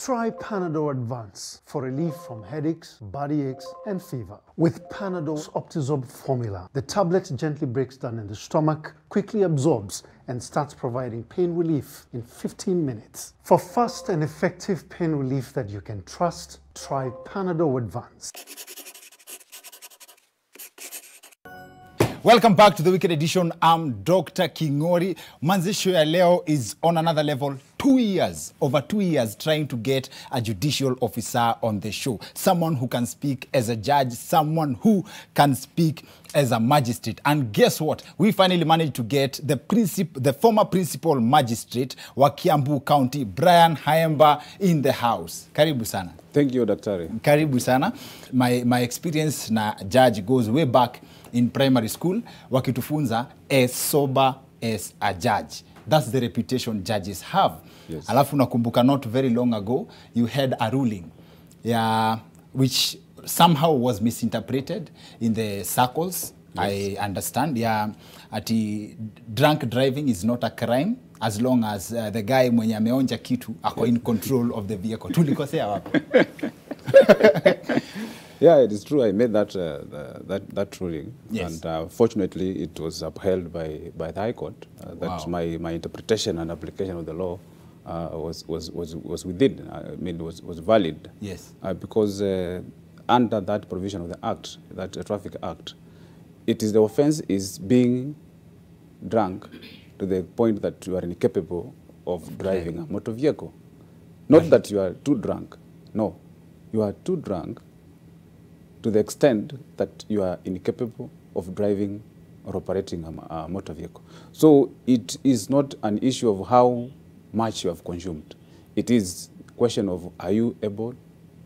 S2: Try Panadol Advance for relief from headaches, body aches, and fever. With Panadol's Optizorb formula, the tablet gently breaks down in the stomach, quickly absorbs, and starts providing pain relief in 15 minutes. For fast and effective pain relief that you can trust, try Panadol Advance.
S24: Welcome back to the Weekend Edition. I'm Dr. Kingori. Manze show ya leo is on another level. 2 years, over 2 years, trying to get a judicial officer on the show. Someone who can speak as a judge, someone who can speak as a magistrate. And guess what? We finally managed to get the former principal magistrate wa Kiambu County, Brian Haemba, in the house. Karibu sana.
S3: Thank you, Daktari.
S24: Karibu sana. My experience na judge goes way back in primary school, wakitufunza as sober as a judge. That's the reputation judges have. Yes. Alafu nakumbuka not very long ago, you had a ruling, which somehow was misinterpreted in the circles. Yes. I understand. Drunk driving is not a crime as long as the guy mwenye ameonja kitu ako in control of the vehicle. Tulikosea wapi?
S3: Yeah, it is true. I made that ruling,
S24: yes.
S3: And fortunately, it was upheld by the High Court. That my interpretation and application of the law was within. I mean, was valid.
S24: Yes.
S3: Because under that provision of the Act, that Traffic Act, it is the offence is being drunk to the point that you are incapable of driving a motor vehicle. Not that you are too drunk. No, you are too drunk to the extent that you are incapable of driving or operating a motor vehicle. So it is not an issue of how much you have consumed. It is a question of, are you able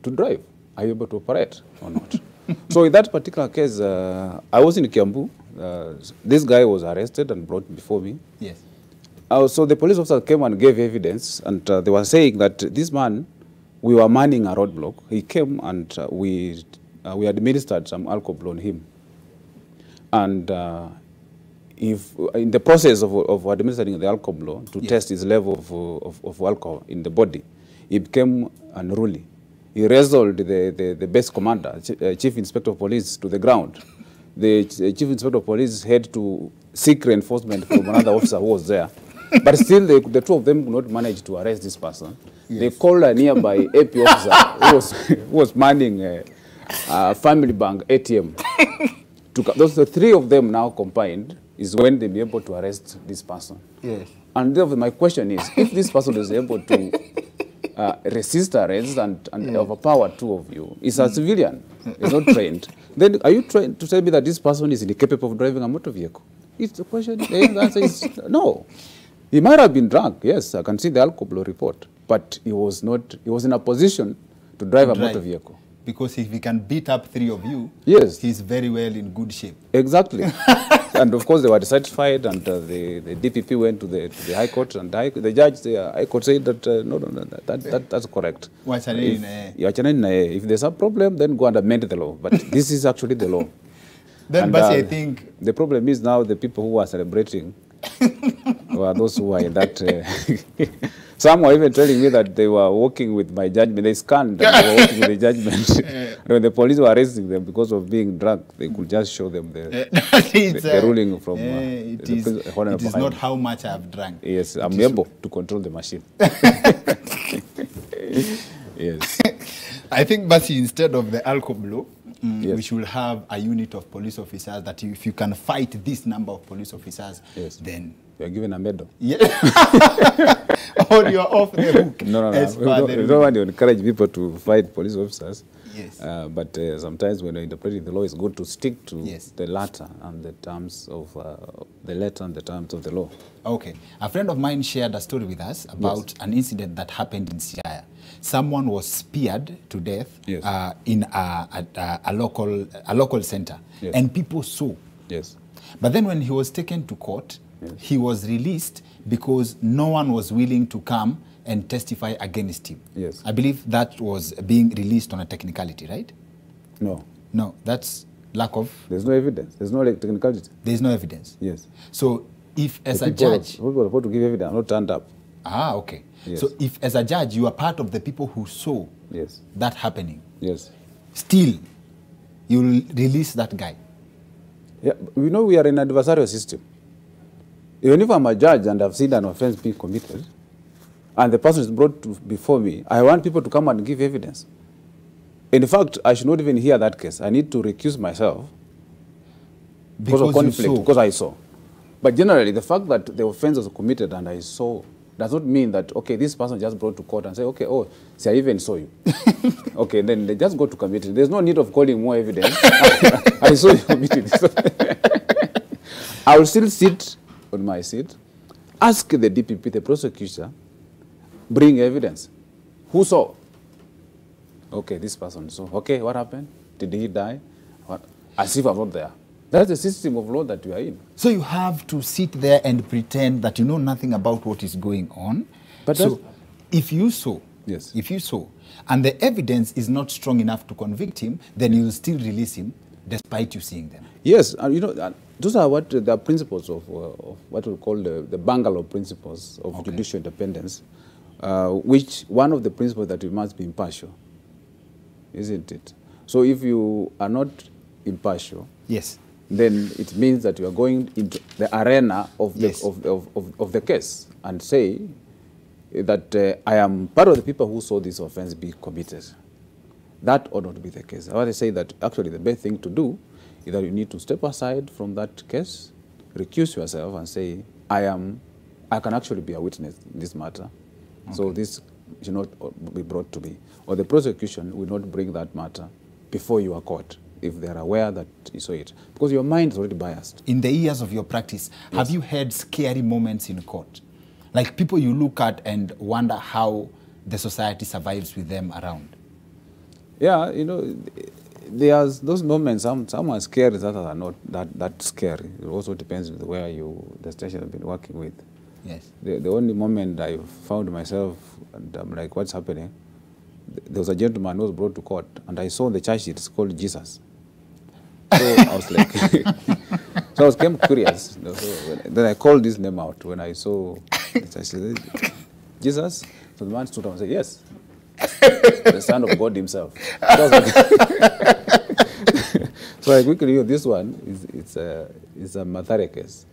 S3: to drive? Are you able to operate or not? So in that particular case, I was in Kiambu. This guy was arrested and brought before me.
S24: Yes.
S3: So the police officer came and gave evidence, and they were saying that this man, we were manning a roadblock. He came and we administered some alcohol on him. And if in the process of administering the alcohol to test his level of alcohol in the body, he became unruly. He wrestled the base commander, Chief Inspector of Police, to the ground. The Chief Inspector of Police had to seek reinforcement from another officer who was there. But still, the two of them could not manage to arrest this person. Yes. They called a nearby AP officer who was manning Family Bank ATM. Those the three of them now combined is when they be able to arrest this person.
S24: Yes.
S3: And therefore my question is, if this person is able to resist arrest and overpower two of you, is a civilian, is not trained, then are you trying to tell me that this person is incapable of driving a motor vehicle? It's the question. The answer is no. He might have been drunk. Yes, I can see the alcohol report, but he was not. He was in a position to drive a motor vehicle.
S24: Because if he can beat up three of you,
S3: yes,
S24: he's very well in good shape.
S3: Exactly. And of course they were dissatisfied, and the DPP went to the High Court, and the judge, the High Court said that no, that's correct. If there's a problem, then go and amend the law. But this is actually the law.
S24: Then, but I think
S3: the problem is now the people who are celebrating were those who are in that. Some were even telling me that they were working with my judgment. They scanned and they were working with the judgment. When the police were arresting them because of being drunk, they could just show them the ruling from
S24: it is not how much I have drank.
S3: Yes, I'm able to control the machine. Yes.
S24: I think, Basi, instead of the alcohol, yes, we should have a unit of police officers that if you can fight this number of police officers,
S3: yes,
S24: then
S3: you're given a medal.
S24: Yeah. Or you're off the hook.
S3: No. We don't want to encourage people to fight police officers.
S24: Yes.
S3: But sometimes when you're interpreting the law, it's good to stick to
S24: yes,
S3: the letter and the terms of the letter and the terms of the law.
S24: Okay. A friend of mine shared a story with us about an incident that happened in Siaya. Someone was speared to death
S3: yes,
S24: in a local center,
S3: yes,
S24: and people saw.
S3: Yes.
S24: But then when he was taken to court,
S3: yes,
S24: he was released because no one was willing to come and testify against him.
S3: Yes.
S24: I believe that was being released on a technicality, right?
S3: No.
S24: No, that's lack of...
S3: There's no evidence. There's no technicality.
S24: There's no evidence.
S3: Yes.
S24: So if as a
S3: people
S24: judge...
S3: People are supposed to give evidence, not turned up.
S24: Ah, okay. So if as a judge you are part of the people who saw that happening, still you will release that guy.
S3: Yeah, we know we are in an adversarial system. Even if I'm a judge and I've seen an offense being committed, and the person is brought before me, I want people to come and give evidence. In fact, I should not even hear that case. I need to recuse myself because of conflict, because I saw. But generally, the fact that the offense was committed and I saw does not mean that, okay, this person just brought to court and say, okay, oh, see, I even saw you. Okay, then they just go to committee. There's no need of calling more evidence. I saw you committed this. I will still sit on my seat, ask the DPP, the prosecutor, bring evidence. Who saw? Okay, this person saw. Okay, what happened? Did he die? What? As if I'm not there. That's the system of law that we are in.
S24: So you have to sit there and pretend that you know nothing about what is going on. But so if you saw, and the evidence is not strong enough to convict him, then you will still release him despite you seeing them.
S3: Yes, and you know, those are what the principles of what we call the Bangalore principles of judicial independence, which one of the principles that you must be impartial, isn't it? So if you are not impartial, then it means that you are going into the arena of the, of the case and say that I am part of the people who saw this offense be committed. That ought not be the case. I want to say that actually the best thing to do is that you need to step aside from that case, recuse yourself and say, I can actually be a witness in this matter. So this should not be brought to me. Or the prosecution will not bring that matter before you are caught, if they are aware that you saw it. Because your mind is already biased.
S24: In the years of your practice, have you had scary moments in court? Like people you look at and wonder how the society survives with them around?
S3: Yeah, you know, there's those moments, some are scary, others are not that scary. It also depends on where the station have been working with.
S24: Yes.
S3: The only moment I found myself, and I'm like, what's happening? There was a gentleman who was brought to court, and I saw on the charge sheet, it's called Jesus. So I was like, so I was curious. You know, so then I called this name out when I saw the charge sheet. Jesus? So the man stood up and said, yes, the Son of God himself. So I was like, so I quickly knew this one is a Mathare case.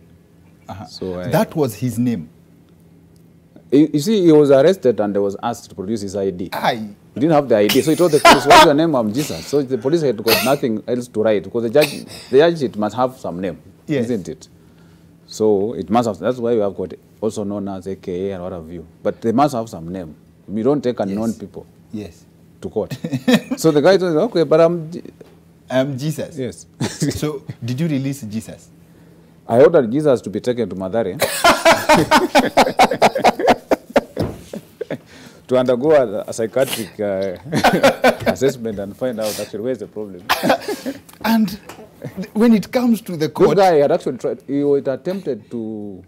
S3: So
S24: that was his name.
S3: You see, he was arrested and he was asked to produce his ID. He didn't have the ID, so he told the police, what's your name? I'm Jesus. So the police had got nothing else to write because the judge it must have some name, isn't it? So it must have, that's why we have got also known as AKA and what have you. But they must have some name. We don't take unknown people to court. So the guy told me, okay, but
S24: I'm Jesus.
S3: Yes.
S24: So did you release Jesus?
S3: I ordered Jesus to be taken to Mathare to undergo a psychiatric assessment and find out actually where's the problem.
S24: And when it comes to the court...
S3: This guy had actually tried, he had attempted to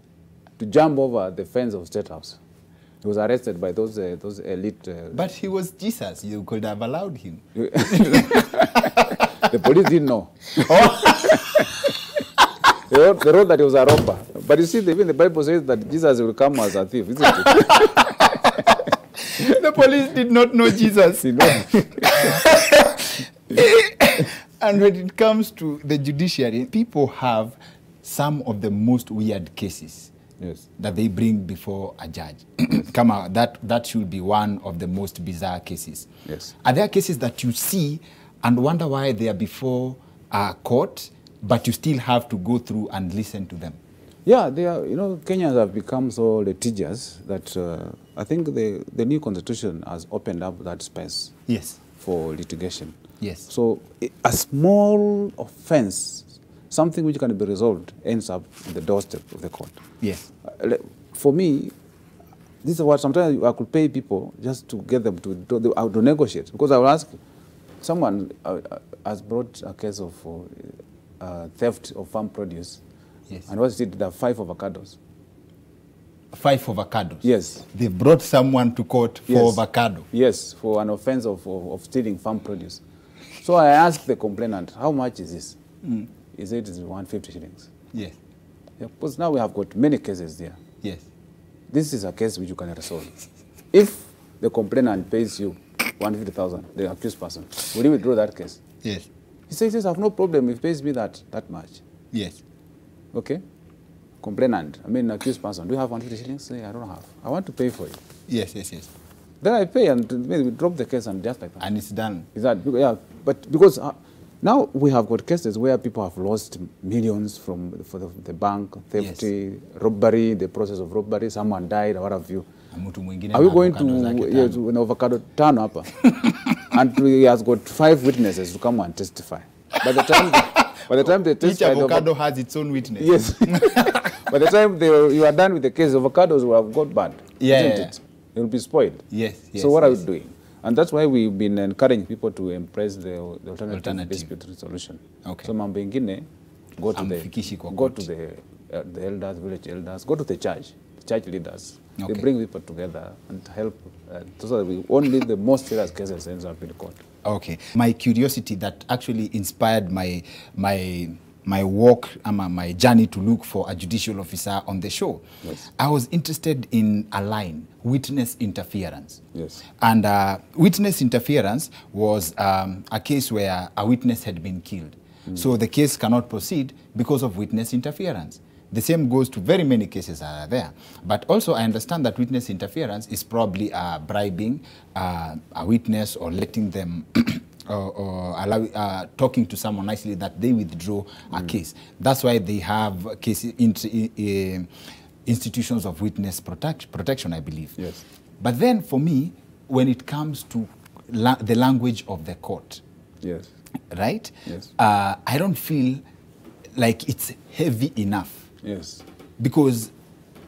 S3: jump over the fence of State House. He was arrested by those elite...
S24: But he was Jesus. You could have allowed him.
S3: The police didn't know. They wrote that he was a robber. But you see, even the Bible says that Jesus will come as a thief, isn't it?
S24: The police did not know Jesus.
S3: And
S24: when it comes to the judiciary, people have some of the most weird cases that they bring before a judge. Come on, that should be one of the most bizarre cases.
S3: Yes.
S24: Are there cases that you see and wonder why they are before a court, but you still have to go through and listen to them?
S3: Yeah, they are. You know, Kenyans have become so litigious that I think the new constitution has opened up that space. For litigation. So a small offense, something which can be resolved, ends up in the doorstep of the court. For me, this is what sometimes I could pay people just to get them to negotiate, because I will ask someone has brought a case of theft of farm produce. And what is it? There are 5 avocados.
S24: 5 avocados?
S3: Yes.
S24: They brought someone to court for avocado?
S3: Yes, for an offense of stealing farm produce. So I asked the complainant, how much is this? He said it's 150 shillings.
S24: Yes.
S3: Because now we have got many cases there.
S24: Yes.
S3: This is a case which you can resolve. If the complainant pays you 150,000, the accused person, will you withdraw that case?
S24: Yes.
S3: He says, I have no problem if he pays me that much.
S24: Yes.
S3: Okay? Complainant, accused person, do you have 150 shillings? Say, I don't have. I want to pay for it.
S24: Yes, yes, yes.
S3: Then I pay and we drop the case and just like that.
S24: And it's done.
S3: Is that, yeah, but because now we have got cases where people have lost millions for the bank, theft, robbery, the process of robbery, someone died, or what have you. Are we going to an avocado turn up? And he has got 5 witnesses to come and testify. By the time they testify,
S24: each avocado has its own witness.
S3: Yes. By the time you are done with the case, avocados will have got bad. Isn't it? It will be spoiled.
S24: Yes.
S3: So what are we doing? And that's why we've been encouraging people to embrace the alternative dispute resolution.
S24: Okay.
S3: So mambo ingine, go to the elders, village elders, go to the church leaders.
S24: Okay.
S3: They bring people together and help so that we only the most serious cases ends up in court.
S24: Okay. My curiosity that actually inspired my walk, my journey to look for a judicial officer on the show.
S3: Yes.
S24: I was interested in a line, witness interference.
S3: Yes.
S24: And witness interference was a case where a witness had been killed. So the case cannot proceed because of witness interference. The same goes to very many cases that are there. But also I understand that witness interference is probably bribing a witness or letting them or talking to someone nicely that they withdraw a case. That's why they have institutions of witness protection, I believe.
S3: Yes.
S24: But then for me, when it comes to the language of the court,
S3: yes,
S24: right?
S3: Yes.
S24: I don't feel like it's heavy enough.
S3: Yes.
S24: Because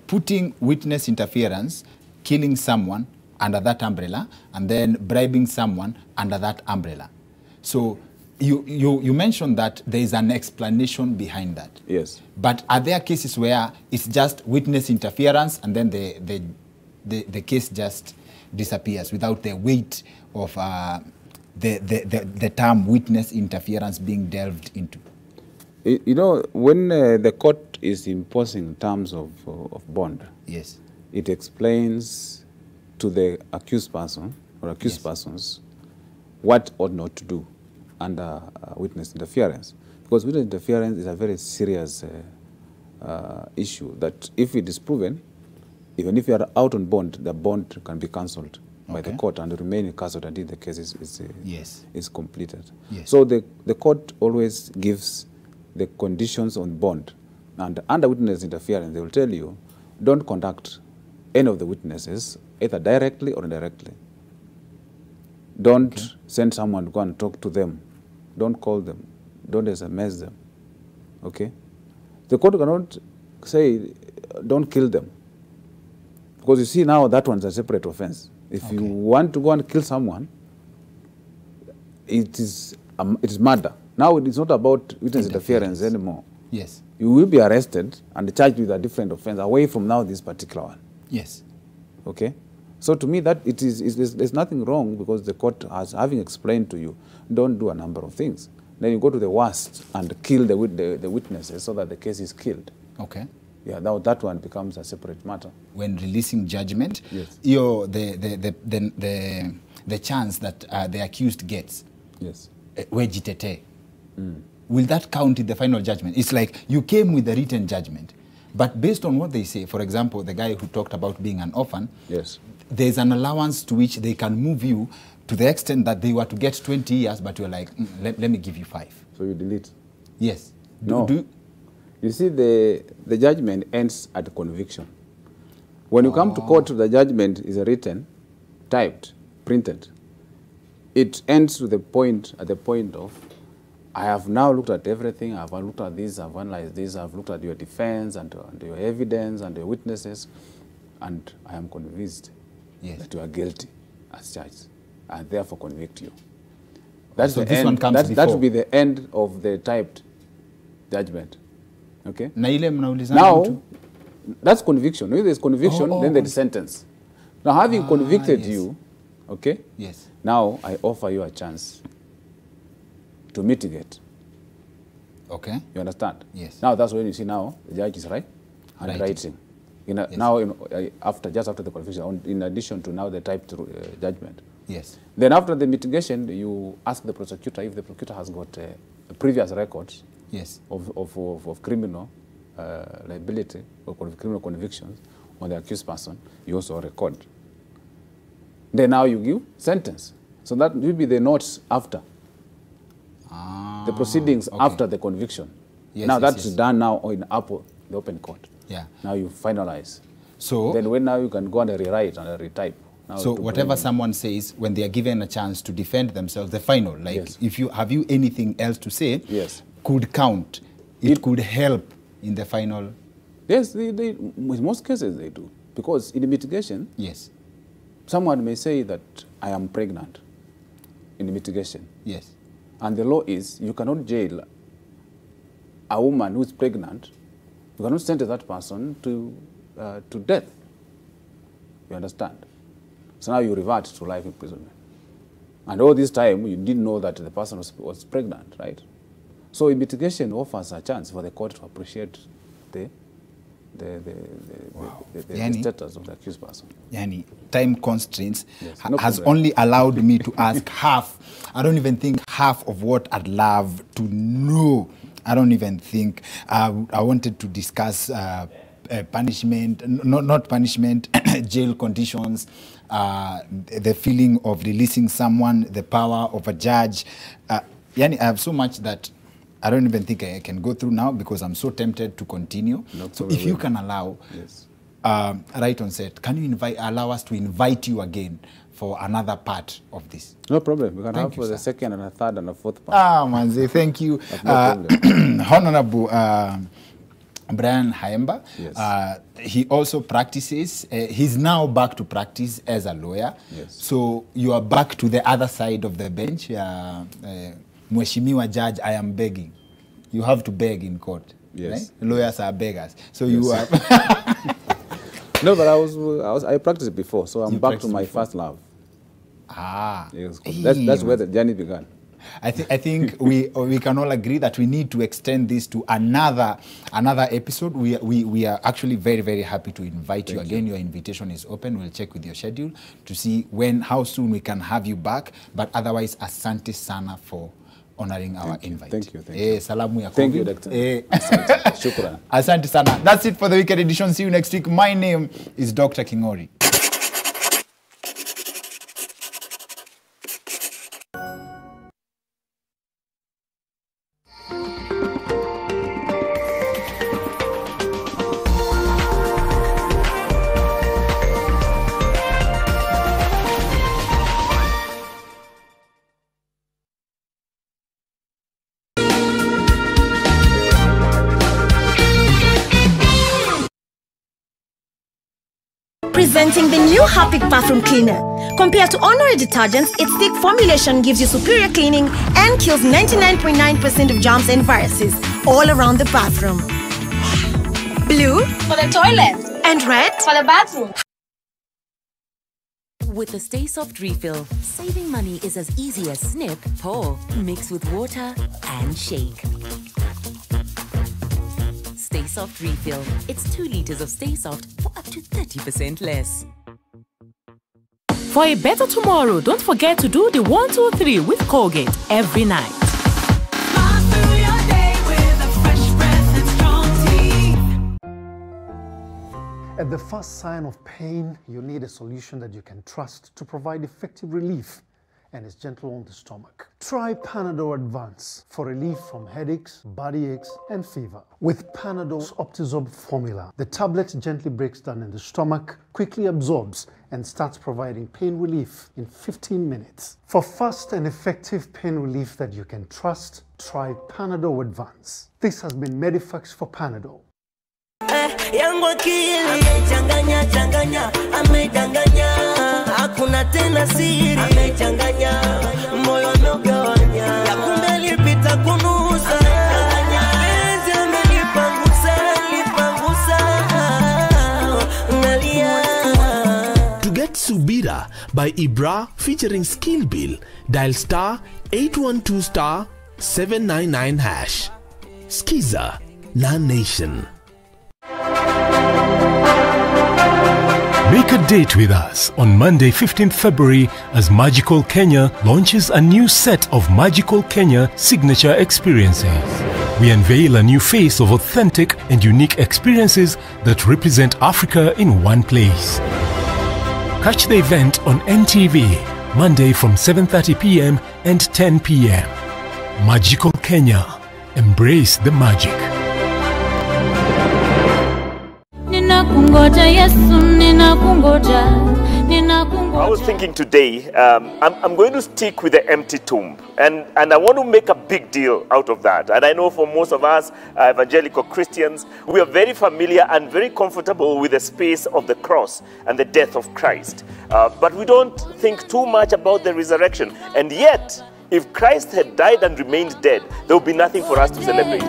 S24: putting witness interference, killing someone under that umbrella, and then bribing someone under that umbrella. So you mentioned that there is an explanation behind that.
S3: Yes.
S24: But are there cases where it's just witness interference and then the case just disappears without the weight of the term witness interference being delved into?
S3: You know, when the court is imposing terms of bond,
S24: yes,
S3: it explains to the accused person or accused persons what ought not to do under witness interference. Because witness interference is a very serious issue that if it is proven, even if you are out on bond, the bond can be cancelled by the court and remain in custody until the case is completed.
S24: Yes.
S3: So the court always gives the conditions on bond. And under witness interference, they will tell you, don't contact any of the witnesses, either directly or indirectly. Don't send someone to go and talk to them. Don't call them. Don't SMS them. Okay? The court cannot say, don't kill them. Because you see now that one's a separate offense. If you want to go and kill someone, it is murder. Now it is not about witness interference anymore.
S24: Yes.
S3: You will be arrested and charged with a different offense away from now this particular one.
S24: Yes.
S3: Okay? So to me that there's nothing wrong because the court has, having explained to you, don't do a number of things. Then you go to the worst and kill the witnesses so that the case is killed.
S24: Okay.
S3: Yeah, now that one becomes a separate matter.
S24: When releasing judgment,
S3: yes,
S24: the chance that the accused gets,
S3: yes,
S24: will that count in the final judgment? It's like you came with a written judgment, but based on what they say, for example, the guy who talked about being an orphan,
S3: yes,
S24: there's an allowance to which they can move you to the extent that they were to get 20 years, but you're like, let me give you 5.
S3: So you delete?
S24: Yes.
S3: You see, the judgment ends at conviction. When you come to court, the judgment is written, typed, printed. It ends to the point, at the point of, I have now looked at everything, I've looked at this, I've analyzed this, I've looked at your defense and your evidence and your witnesses, and I am convinced that you are guilty as charged, and therefore convict you. That's
S24: so
S3: the
S24: this
S3: end.
S24: One comes
S3: that will be the end of the typed judgment. Okay?
S24: Now,
S3: that's conviction. If there's conviction, then there's sentence. Now, having convicted you, okay?
S24: Yes.
S3: Now, I offer you a chance to mitigate.
S24: Okay.
S3: You understand?
S24: Yes.
S3: Now, that's when you see now, the judge is right.
S24: Writing.
S3: Writing. Now, just after the conviction, in addition to now the type 2 judgment.
S24: Yes.
S3: Then after the mitigation, you ask the prosecutor if the prosecutor has got previous records.
S24: Yes.
S3: Of criminal liability or criminal convictions on the accused person. You also record. Then now you give sentence. So that will be the notes after. The proceedings after the conviction.
S24: Yes,
S3: now that's done now in the open court.
S24: Yeah.
S3: Now you finalize.
S24: So
S3: then now you can go and rewrite and retype. Now
S24: so whatever someone says, when they are given a chance to defend themselves, the final, like if you have anything else to say, could count. It could help in the final.
S3: Yes, in most cases they do. Because in the mitigation, someone may say that I am pregnant in the mitigation.
S24: Yes.
S3: And the law is you cannot jail a woman who is pregnant. You cannot sentence that person to death. You understand? So now you revert to life imprisonment. And all this time, you didn't know that the person was pregnant, right? So mitigation offers a chance for the court to appreciate the status of the accused person.
S24: Yani, time constraints has only allowed me to ask half. I don't even think half of what I'd love to know. I don't even think. I wanted to discuss punishment, not punishment, jail conditions, the feeling of releasing someone, the power of a judge. Yani, I have so much that I don't even think I can go through now because I'm so tempted to continue. So if you can allow, right on set, can you allow us to invite you again for another part of this?
S3: No problem. We can have for the second and a third and a fourth part.
S24: Manze, thank you. Honorable Brian Haemba, he also practices, he's now back to practice as a lawyer. So you are back to the other side of the bench. Mheshimiwa Judge, I am begging. You have to beg in court. Right? Lawyers are beggars. So you are...
S3: No, but I practiced before, so I'm back to my first love. Yes, that's where the journey began.
S24: I think we can all agree that we need to extend this to another episode. We are actually very, very happy to invite you again. Your invitation is open. We'll check with your schedule to see how soon we can have you back. But otherwise, asante sana for honoring our invite.
S3: Thank you.
S24: Salamu ya
S3: thank you, Doctor. Shukran.
S24: Asante sana. That's it for the weekend edition. See you next week. My name is Dr. Kingori.
S1: Presenting the new Harpic bathroom cleaner. Compared to ordinary detergents, its thick formulation gives you superior cleaning and kills 99.9% of germs and viruses all around the bathroom. Blue
S8: for the toilet
S1: and red
S8: for the bathroom.
S10: With the Stay Soft refill, saving money is as easy as snip, pour, mix with water and shake. Stay Soft refill. It's 2 liters of Stay Soft for up to 30% less.
S19: For a better tomorrow, don't forget to do the 1, 2, 3 with Colgate every night.
S2: At the first sign of pain, you need a solution that you can trust to provide effective relief and is gentle on the stomach. Try Panadol Advance for relief from headaches, body aches, and fever. With Panadol's Optizorb formula, the tablet gently breaks down in the stomach, quickly absorbs, and starts providing pain relief in 15 minutes. For fast and effective pain relief that you can trust, try Panadol Advance. This has been Medifax for Panadol.
S11: Yangu akili amechanganya, amechanganya, hakuna tena siri, amechanganya, moyo umeugawanya, ya kumbe lipita kunusa, penzi amenipangusa, nalia.
S4: To get Subira by Ibra featuring Skill Bill, dial *812*799#. Skiza, La Nation.
S8: Make a date with us on Monday, 15th February, as Magical Kenya launches a new set of Magical Kenya signature experiences. We unveil a new face of authentic and unique experiences that represent Africa in one place. Catch the event on NTV, Monday from 7:30 p.m. and 10 p.m. Magical Kenya. Embrace the magic.
S12: I was thinking today, I'm going to stick with the empty tomb, and I want to make a big deal out of that. And I know for most of us evangelical Christians, we are very familiar and very comfortable with the space of the cross and the death of Christ. But we don't think too much about the resurrection. And yet, if Christ had died and remained dead, there would be nothing for us to celebrate.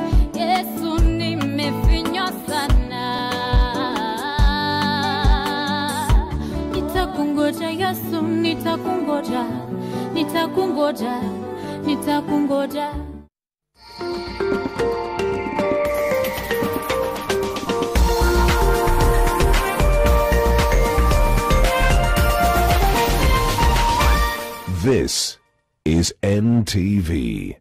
S16: This is NTV.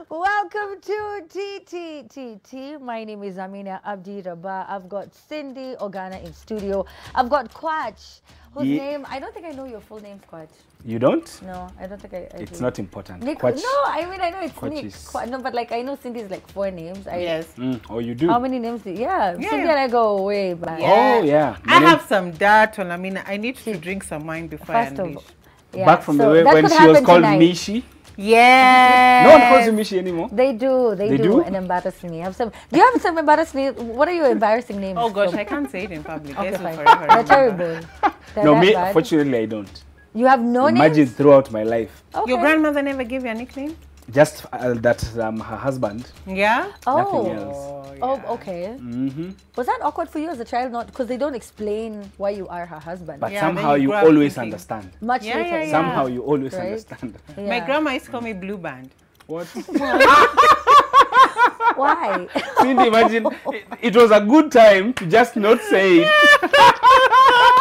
S18: Welcome to TTTT. My name is Amina Abdi Rabah. I've got Cindy Ogana in studio. I've got Kwach, whose name, I don't think I know your full name, Kwach.
S22: You don't?
S18: No, I don't think I
S22: It's
S18: do.
S22: not important.
S18: Nick,
S22: Kwach,
S18: no, I mean, I know it's
S22: Kwach
S18: Nick.
S22: is-
S18: No, but like, I know Cindy's like 4 names.
S22: Yes. Oh, you do?
S18: How many names do you? Yeah,
S23: Yeah.
S18: Cindy and I go way back.
S22: Oh, yeah.
S23: I have some dirt on. I mean, I need to drink some wine before
S18: First
S23: I
S18: of
S23: unleash.
S18: all, yeah,
S22: Back from
S18: so
S22: the way
S18: that
S22: when
S18: could
S22: she was
S18: happen
S22: called
S18: tonight.
S22: Mishi.
S18: Yes.
S22: No one calls you Mishi anymore.
S18: They do. They do. And embarrass me. Do you have some embarrassing names? What are your embarrassing names?
S23: Oh gosh, I can't say it in public.
S18: Okay,
S23: Yes,
S18: fine.
S23: forever
S18: They're
S23: remember.
S18: terrible. They're
S22: No,
S18: that
S22: me,
S18: bad.
S22: fortunately, I don't.
S18: You have no
S22: Imagine
S18: names?
S22: throughout my life.
S23: Your grandmother never gave you a nickname?
S22: Just that her husband.
S23: Yeah?
S22: Nothing else.
S18: Oh, okay.
S22: Mm-hmm.
S18: Was that awkward for you as a child? Not because they don't explain why you are her husband.
S22: But somehow you always understand.
S18: Much later.
S22: Somehow you always
S18: Right?
S22: understand.
S23: My grandma used to call me Blue Band.
S22: What?
S18: Why?
S22: Cindy, imagine, it was a good time to just not say it.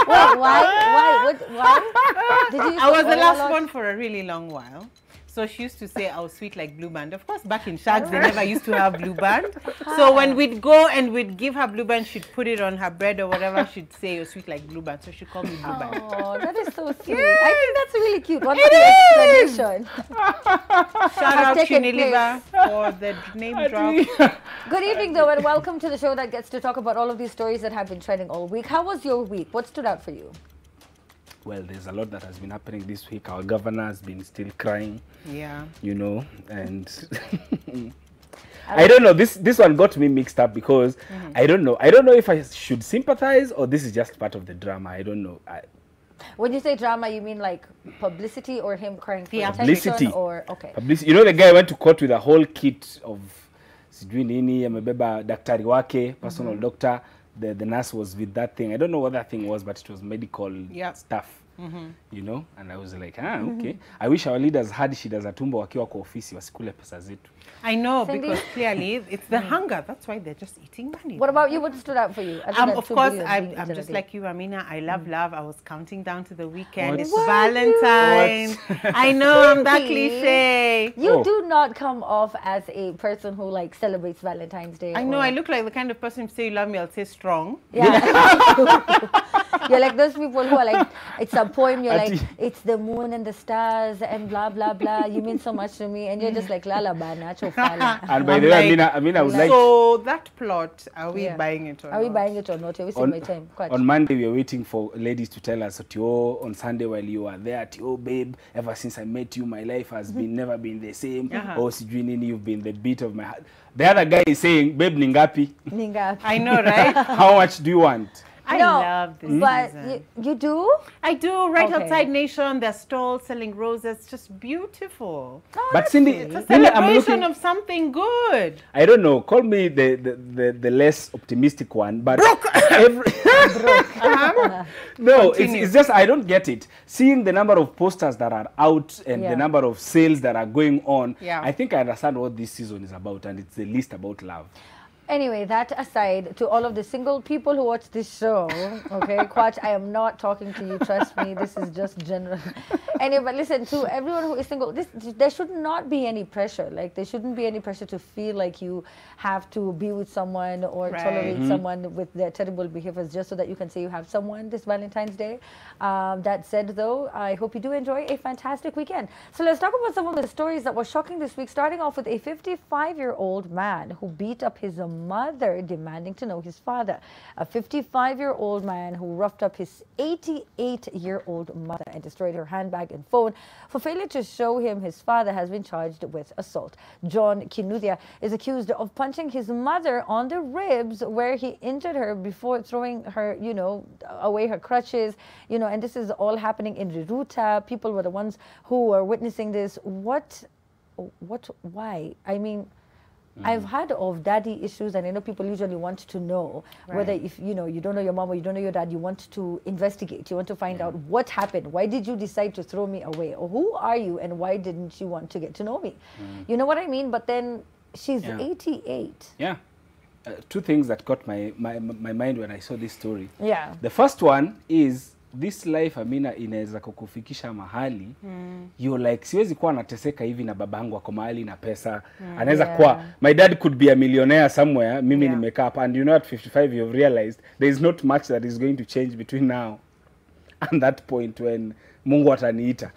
S18: Why? Why? Did you?
S23: I was the
S18: oil a
S23: last
S18: lot?
S23: one for a really long while. So she used to say I was sweet like Blue Band. Of course, back in Shags, they never used to have Blue Band. So when we'd go and we'd give her Blue Band, she'd put it on her bread or whatever. She'd say you're sweet like Blue Band. So she called me Blue Band.
S18: Oh, that is so sweet. I think that's really cute. What's the explanation?
S23: Shout out Chiniliva for the name drop.
S18: Good evening, though, and welcome to the show that gets to talk about all of these stories that have been trending all week. How was your week? What stood out for you?
S22: Well, there's a lot that has been happening this week. Our governor has been still crying.
S23: Yeah.
S22: You know, and I don't know. This one got me mixed up because I don't know. I don't know if I should sympathize or this is just part of the drama. I don't know.
S18: When you say drama, you mean like publicity or him crying for
S22: Publicity.
S18: attention or okay?
S22: Publicity. You know, the guy went to court with a whole kit of sijui nini, amebeba daktari wake, personal doctor. The nurse was with that thing. I don't know what that thing was, but it was medical stuff. You know, and I was like, okay. I wish our leaders had shida za tumbo wakiwa kwa ofisi wasikule pesa zetu.
S23: I know,
S18: Cindy?
S23: because clearly it's the hunger. That's why they're just eating money.
S18: What about you? What stood out for you?
S23: Of course, I'm just like you, Amina. I love love. I was counting down to the weekend.
S18: What?
S23: It's
S18: What?
S23: Valentine's. I know, I'm that
S18: Really?
S23: cliche.
S18: You do not come off as a person who like celebrates Valentine's Day.
S23: I know,
S18: or-
S23: I look like the kind of person who say you love me, I'll say strong.
S18: You're like those people who are like, it's a poem, you're like,
S22: Ati-
S18: it's the moon and the stars and blah, blah, blah. You mean so much to me. And you're just like, lala bana, chofala.
S22: And by the way, Amina would like...
S23: So that plot, are we buying it or
S18: Are we
S23: not?
S18: buying it or not? Are we wasting my time? Quite.
S22: On Monday, we were waiting for ladies to tell us, Tio, on Sunday while you were there, Tio, babe, ever since I met you, my life has been never been the same. Oh, sijui nini, you've been the beat of my heart. The other guy is saying, babe, ningapi?
S18: Ningapi.
S23: I know, right?
S22: How much do you want?
S23: I love this
S18: but
S23: season.
S18: you do?
S23: I do. Right
S18: Okay.
S23: outside Nation, their stalls selling roses. It's just beautiful.
S22: But Cindy,
S23: It's a
S22: Cindy, I'm
S23: celebration
S22: looking.
S23: of something good.
S22: I don't know. Call me the less optimistic one, but no, it's just I don't get it. Seeing the number of posters that are out and the number of sales that are going on, I think I understand what this season is about, and it's the least about love.
S18: Anyway, that aside, to all of the single people who watch this show, okay, Kwach, I am not talking to you, trust me, this is just general. Anyway, but listen, to everyone who is single, there should not be any pressure. Like, there shouldn't be any pressure to feel like you have to be with someone or tolerate someone with their terrible behaviors just so that you can say you have someone this Valentine's Day. That said, though, I hope you do enjoy a fantastic weekend. So let's talk about some of the stories that were shocking this week, starting off with a 55-year-old man who beat up his mother demanding to know his father. A 55-year-old man who roughed up his 88-year-old mother and destroyed her handbag and phone for failure to show him his father has been charged with assault. John Kinuthia is accused of punching his mother on the ribs where he injured her before throwing her, you know, away her crutches, you know, and this is all happening in Riruta. People were the ones who were witnessing this. Why? I mean, I've heard of daddy issues, and I know people usually want to know whether if, you know, you don't know your mom or you don't know your dad, you want to investigate, you want to find out what happened. Why did you decide to throw me away? Or who are you and why didn't you want to get to know me? You know what I mean? But then she's 88.
S22: Yeah. Two things that caught my mind when I saw this story.
S18: Yeah.
S22: The first one is this life, Amina, inaweza kukufikisha mahali you're like, siwezi kuwa nateseka hivi na babangu ako mahali na pesa. Anaweza kuwa, my dad could be a millionaire somewhere, mimi nimekaa hapa, and you know at 55 you've realized there is not much that is going to change between now and that point when Mungu ataniita.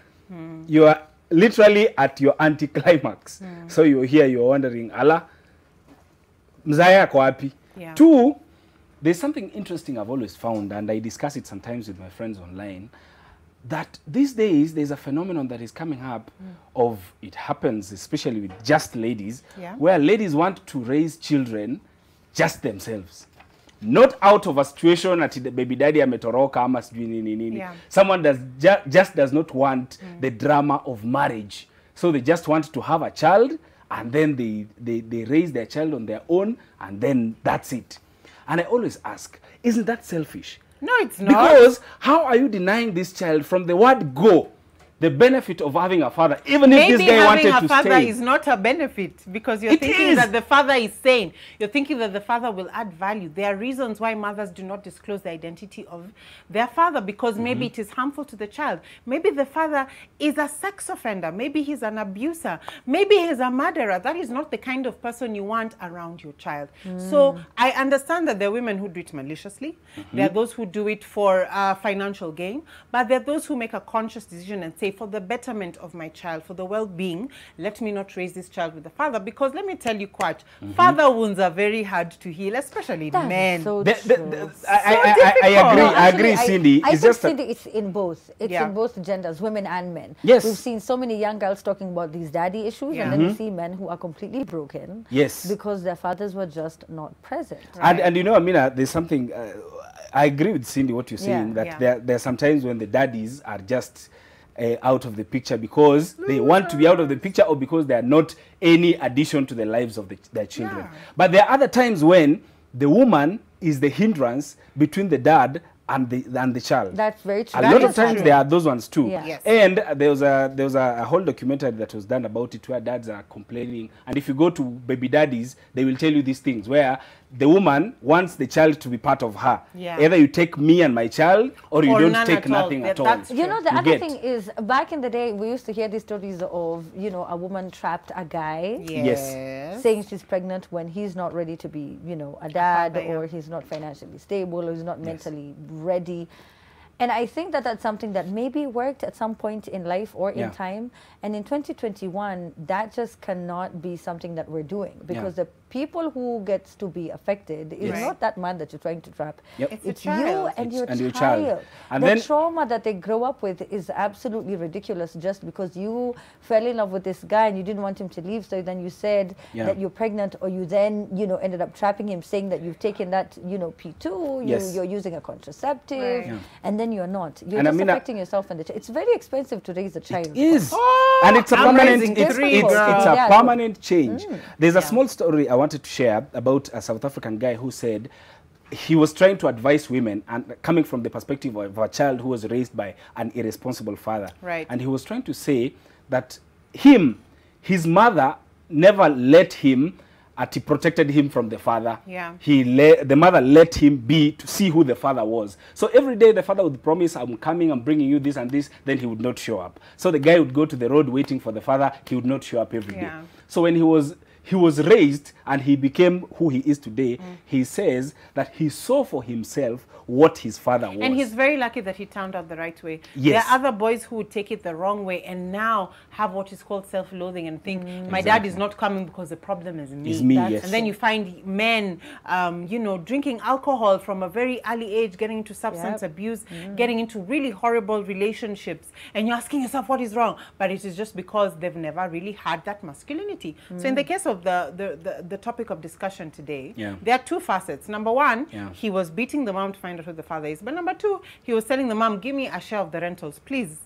S22: You are literally at your anticlimax. So you're here, you're wondering, Allah, mzaya ako wapi? Two, there's something interesting I've always found, and I discuss it sometimes with my friends online, that these days there's a phenomenon that is coming up of, it happens especially with just ladies, where ladies want to raise children just themselves. Not out of a situation that the baby daddy ametoroka ama sijui nini nini. Someone just does not want the drama of marriage. So they just want to have a child, and then they raise their child on their own, and then that's it. And I always ask, isn't that selfish?
S23: No, it's not.
S22: Because how are you denying this child from the word go the benefit of having a father, even if this guy wanted to stay?
S23: Maybe having a father is not a benefit, because you're thinking that the father is sane. You're thinking that the father will add value. There are reasons why mothers do not disclose the identity of their father, because maybe it is harmful to the child. Maybe the father is a sex offender. Maybe he's an abuser. Maybe he's a murderer. That is not the kind of person you want around your child. So I understand that there are women who do it maliciously. There are those who do it for financial gain. But there are those who make a conscious decision and say, for the betterment of my child, for the well-being, let me not raise this child with the father. Because let me tell you, Kwach, father wounds are very hard to heal, especially in men.
S18: So
S22: I agree, Cindy.
S18: I think, Cindy, it's in both. It's in both genders, women and men.
S22: Yes.
S18: We've seen so many young girls talking about these daddy issues, and then we see men who are completely broken.
S22: Yes.
S18: Because their fathers were just not present.
S22: And you know, Amina, there's something, I agree with Cindy, what you're saying, that there are some times when the daddies are just out of the picture because they want to be out of the picture, or because they are not any addition to the lives of their children. But there are other times when the woman is the hindrance between the dad and the child.
S18: That's very true.
S22: A lot of times there are those ones too.
S18: Yes.
S22: And there was a whole documentary that was done about it, where dads are complaining. And if you go to baby daddies, they will tell you these things, where the woman wants the child to be part of her. Either you take me and my child, or you don't take nothing at all.
S18: You know, the other thing is, back in the day, we used to hear these stories of, you know, a woman trapped a guy. Saying she's pregnant when he's not ready to be, you know, a dad, or he's not financially stable, or he's not mentally ready. And I think that that's something that maybe worked at some point in life or in time. And in 2021, that just cannot be something that we're doing, because the people who gets to be affected is not that man that you're trying to trap. It's you and your child.
S22: And
S18: the
S22: then
S18: trauma that they grow up with is absolutely ridiculous just because you fell in love with this guy and you didn't want him to leave, so then you said that you're pregnant, or you then, you know, ended up trapping him saying that you've taken that, you know, P2, you're using a contraceptive, and then you're not. You're just affecting yourself and the child. It's very expensive to raise a child.
S22: It is. And it's a permanent, it's a permanent change. There's a small story I wanted to share about a South African guy who said he was trying to advise women, and coming from the perspective of a child who was raised by an irresponsible father. And he was trying to say that his mother never let him, he protected him from the father. The mother let him be to see who the father was. So every day the father would promise, I'm coming, I'm bringing you this and this, then he would not show up. So the guy would go to the road waiting for the father, he would not show up every day. So when he was raised and he became who he is today, he says that he saw for himself what his father was.
S23: And he's very lucky that he turned out the right way. There are other boys who would take it the wrong way and now have what is called self-loathing and think, my dad is not coming because the problem is me. And then you find men, you know, drinking alcohol from a very early age, getting into substance abuse, getting into really horrible relationships. And you're asking yourself, what is wrong? But it is just because they've never really had that masculinity. So in the case of the topic of discussion today, there are two facets. Number one, he was beating the mom to find out who the father is. But number two, he was telling the mom, give me a share of the rentals, please.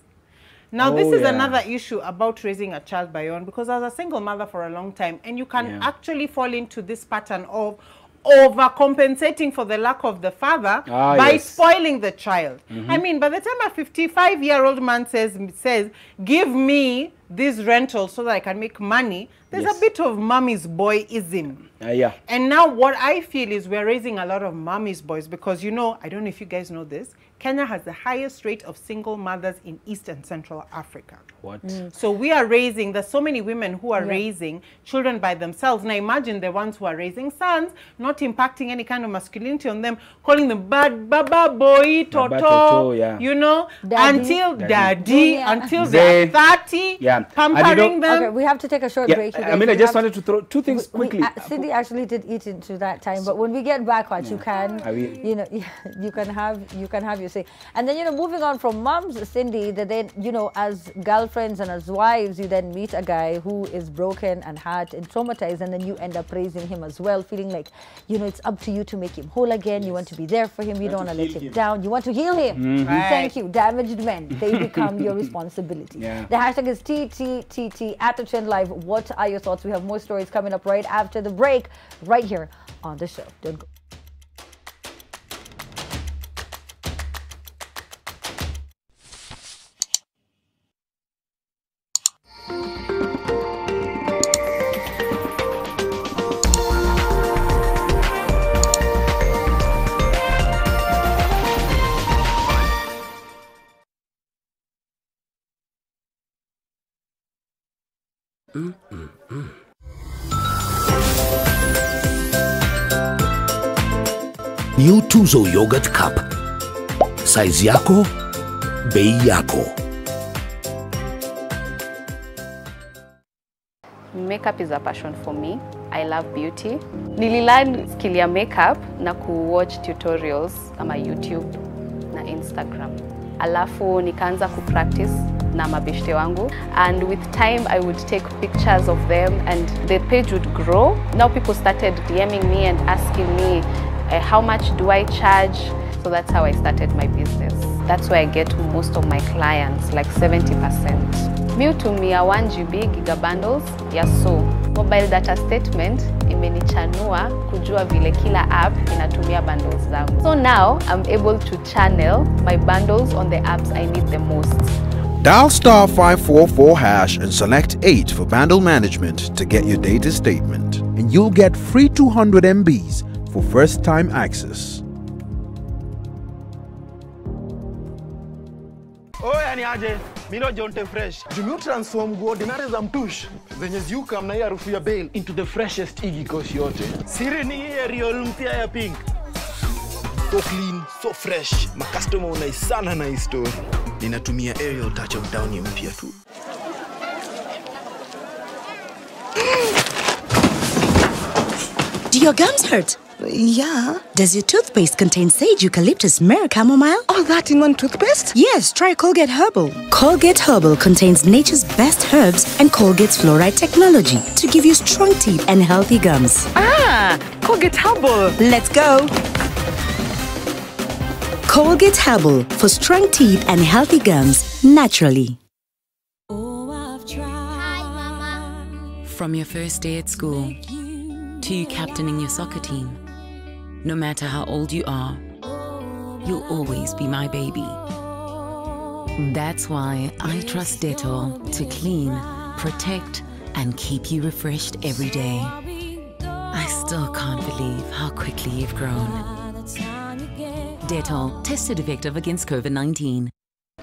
S23: Now, this is another issue about raising a child by your own, because I was a single mother for a long time, and you can actually fall into this pattern of overcompensating for the lack of the father by spoiling the child. I mean, by the time a 55-year-old man says, give me these rentals so that I can make money, there's a bit of mommy's boyism. And now what I feel is we're raising a lot of mommy's boys because, you know, I don't know if you guys know this, Kenya has the highest rate of single mothers in East and Central Africa. So we are raising, there's so many women who are raising children by themselves. Now imagine the ones who are raising sons, not impacting any kind of masculinity on them, calling them bad baba, boy, toto, you know, until daddy, until they're 30, pampering them.
S18: Okay, we have to take a short break.
S22: I mean, I just wanted to throw two things quickly.
S18: Cindy actually did eat into that time, but when we get back, you can, you know, you can have your say. And then, you know, moving on from moms, Cindy, that then, you know, as girlfriends and as wives, you then meet a guy who is broken and hurt and traumatized, and then you end up praising him as well, feeling like, you know, it's up to you to make him whole again. You want to be there for him. You don't want to let him down. You want to heal him. Thank you. Damaged men. They become your responsibility. The hashtag is TTTT at the Trend Live. What are your thoughts? We have more stories coming up right after the break, right here on the show. Don't go.
S5: New Tuzo Yogurt Cup. Size yako, bei yako.
S6: Makeup is a passion for me. I love beauty. Nililearn skill ya makeup na watch tutorials kama YouTube na Instagram. Alafu nikaanza practice na mabeshte wangu, and with time I would take pictures of them and the page would grow. Now people started DMing me and asking me how much do I charge. So that's how I started my business. That's where I get most of my clients, like 70%. Mi hutumia 1 GB giga bundles ya mobile data statement imenichanua kujua vile kila app inatumia bundles zangu. So now I'm able to channel my bundles on the apps I need the most.
S7: Dial *544# and select 8 for bundle management to get your data statement, and you'll get free 200 MBs for first-time access.
S15: Oya ni aje, mino jonte fresh. Jumi transform ordinary za mtush zenye ziuka na hii harufu ya bail into the freshest igi koshi yote. Siri ni hii Ariel mpya ya pink. So clean, so fresh. Ma customer unaisana na hii story. Ninatumia Ariel touch of down mpya tu.
S9: Do your gums hurt? Yeah. Does your toothpaste contain sage, eucalyptus, myrrh, chamomile? All that in one toothpaste? Yes, try Colgate Herbal. Colgate Herbal contains nature's best herbs and Colgate's fluoride technology to give you strong teeth and healthy gums. Ah, Colgate Herbal. Let's go. Colgate Herbal for strong teeth and healthy gums naturally.
S10: From your first day at school to you captaining your soccer team, no matter how old you are, you'll always be my baby. That's why I trust Dettol to clean, protect, and keep you refreshed every day. I still can't believe how quickly you've grown. Dettol, tested effective against COVID-19.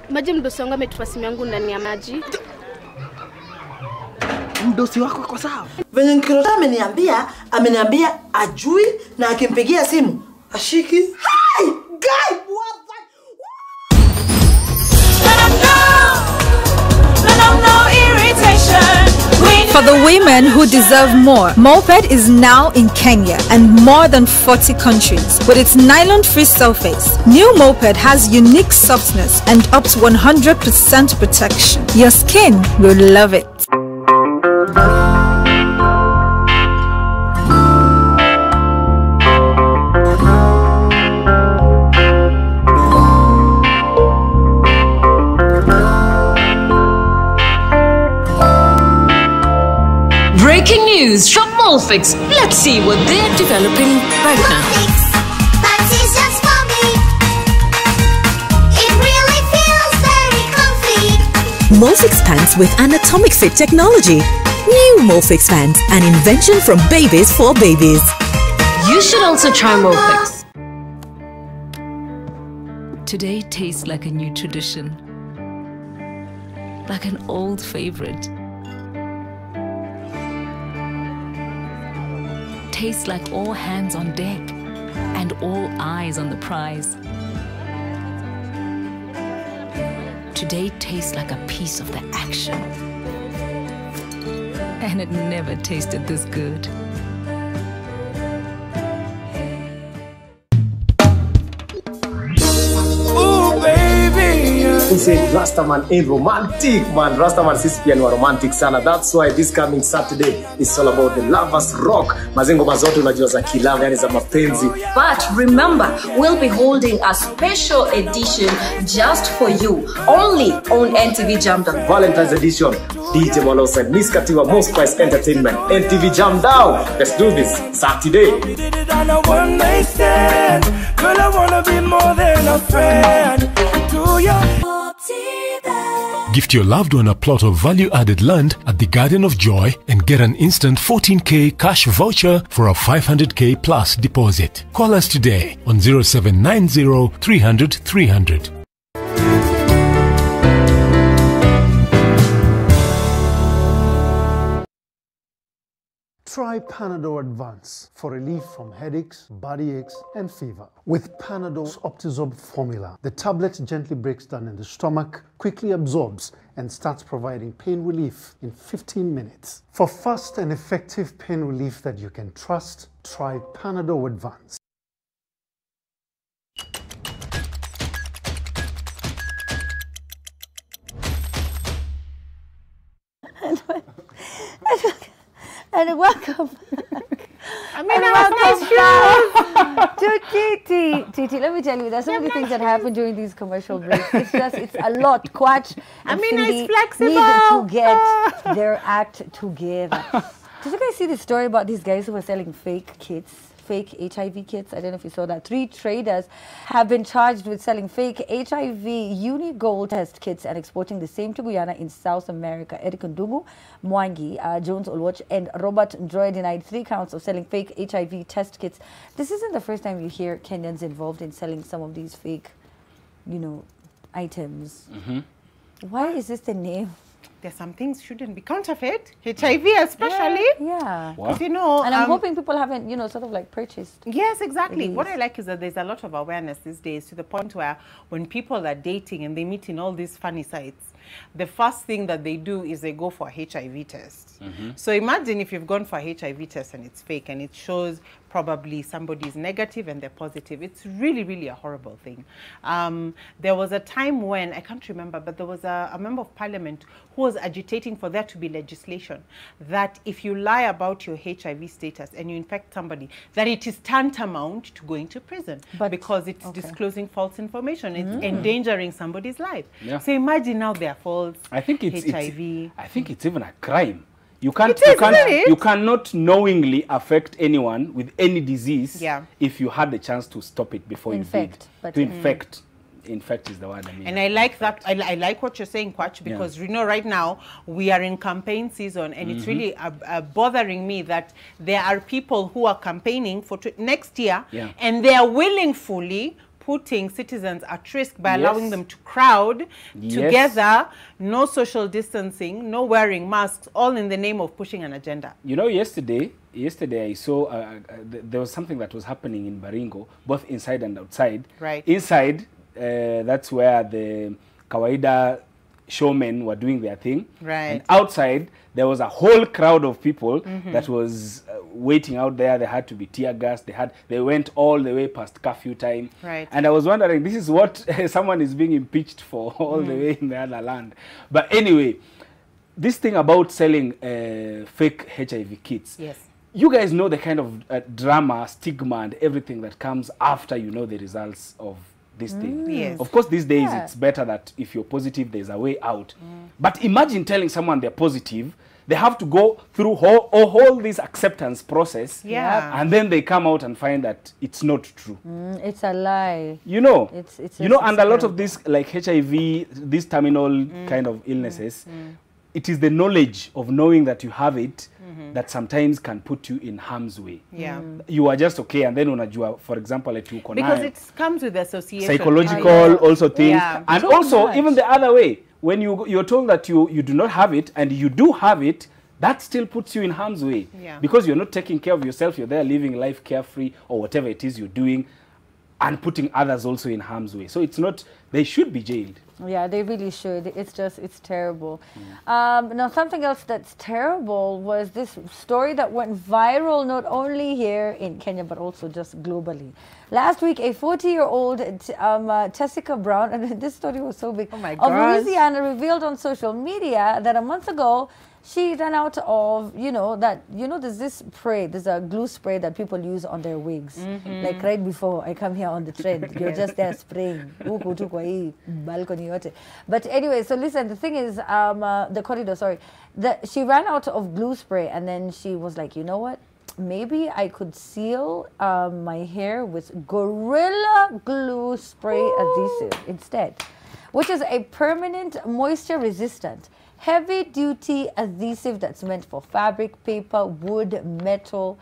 S13: Maji mdosi wangu ametupa simu yangu ndani ya maji.
S1: Mdosi wako kwa sawa. Venye Nkirota ameniambia ajui na akimpigia simu ashiki. Hi, guy, what the?
S14: For the women who deserve more, Moped is now in Kenya and more than 40 countries. With its nylon-free surface, new Moped has unique softness and up to 100% protection. Your skin will love it.
S17: Breaking news from Molfix. Let's see what they're developing right now.
S11: That is just for me. It really feels very comfy.
S20: Molfix pants with anatomic fit technology. New Molfix pants, an invention from babies for babies.
S17: You should also try Molfix.
S10: Today tastes like a new tradition, like an old favorite. Tastes like all hands on deck and all eyes on the prize. Today tastes like a piece of the action. And it never tasted this good.
S25: Who said Rastaman ain't romantic, man. Rastaman sisi pia ni wa romantic sana. That's why this coming Saturday is all about the lovers rock. Mazengo mazote unajua za kilava, yani za mapenzi.
S26: But remember, we'll be holding a special edition just for you, only on NTV Jam Down.
S25: Valentine's edition. DJ Malosa and Miss Katiwa Most Price Entertainment. NTV Jam Down. Let's do this Saturday.
S11: Girl, I wanna be more than a friend to you.
S8: Gift your loved one a plot of value-added land at the Garden of Joy and get an instant 14K cash voucher for a 500K plus deposit. Call us today on 0790 300 300.
S2: Try Panadol Advance for relief from headaches, body aches, and fever. With Panadol's Optizorb formula, the tablet gently breaks down in the stomach, quickly absorbs, and starts providing pain relief in 15 minutes. For fast and effective pain relief that you can trust, try Panadol Advance.
S18: And welcome.
S23: I mean,
S18: welcome to Titi. Titi, let me tell you, there's so many things that happen during these commercial breaks. It's a lot. Quatch and Cindy
S23: it's flexible.
S18: need to get their act together. Did you guys see the story about these guys who were selling fake kits? Fake HIV kits. I don't know if you saw that. 3 traders have been charged with selling fake HIV Uni-Gold test kits and exporting the same to Guyana in South America. Eric Ndungu, Mwangi, Jones Olwach, and Robert Ndroy denied 3 counts of selling fake HIV test kits. This isn't the first time you hear Kenyans involved in selling some of these fake, items. Why is this the name?
S23: there's some things shouldn't be counterfeit, HIV especially.
S18: Yeah.
S23: Because, you know,
S18: and I'm hoping people haven't, you know, sort of like purchased.
S23: Yes, exactly. What I like is that there's a lot of awareness these days, to the point where when people are dating and they meet in all these funny sites, the first thing that they do is they go for a HIV test. So imagine if you've gone for a HIV test and it's fake and it shows probably somebody is negative and they're positive. It's really, really a horrible thing. There was a time when, I can't remember, but there was a member of parliament who was agitating for there to be legislation that if you lie about your HIV status and you infect somebody, that it is tantamount to going to prison, because it's disclosing false information. It's endangering somebody's life.
S22: Yeah.
S23: So imagine now they're false.
S22: I think
S23: HIV.
S22: I think it's even a crime. You cannot knowingly affect anyone with any disease if you had the chance to stop it before you did. To infect. Infect is the word I mean.
S23: And I like that. I like what you're saying, Kwach, because you know right now we are in campaign season, and it's really bothering me that there are people who are campaigning for next year, and they are willingly putting citizens at risk by allowing them to crowd together, no social distancing, no wearing masks, all in the name of pushing an agenda.
S22: You know, yesterday I saw there was something that was happening in Baringo, both inside and outside.
S23: Right.
S22: Inside, that's where the Kawaida showmen were doing their thing.
S23: Right.
S22: And outside, there was a whole crowd of people that was waiting out there. They had to be tear gassed. They went all the way past curfew time.
S23: Right.
S22: And I was wondering, this is what someone is being impeached for all the way in the other land. But anyway, this thing about selling fake HIV kits.
S23: Yes.
S22: You guys know the kind of drama, stigma, and everything that comes after you know the results of this thing.
S23: Yes.
S22: Of course, these days it's better that if you're positive, there's a way out. But imagine telling someone they're positive, they have to go through all this acceptance process, and then they come out and find that it's not true.
S18: It's a lie.
S22: You know,
S18: it's
S22: and a lot of this, like HIV, these terminal kind of illnesses, it is the knowledge of knowing that you have it that sometimes can put you in harm's way.
S23: Yeah.
S22: You are just okay, and then unajua, for example,
S23: because it comes with association.
S22: Psychological also things.
S23: Yeah.
S22: And also, even the other way, when you're told that you do not have it, and you do have it, that still puts you in harm's way.
S23: Yeah.
S22: Because you're not taking care of yourself, you're there living life carefree, or whatever it is you're doing, and putting others also in harm's way. So it's not, they should be jailed.
S18: Yeah, they really should. It's terrible. Now, something else that's terrible was this story that went viral not only here in Kenya, but also just globally. Last week, a 40-year-old Tessica Brown, and this story was so big, of Louisiana, revealed on social media that a month ago, she ran out of, there's this spray, there's a glue spray that people use on their wigs. Like right before I come here on the trend, you're just there spraying. But anyway, so listen, the thing is, the corridor, sorry, she ran out of glue spray, and then she was like, you know what? Maybe I could seal my hair with Gorilla Glue Spray adhesive instead, which is a permanent moisture resistant heavy-duty adhesive that's meant for fabric, paper, wood, metal,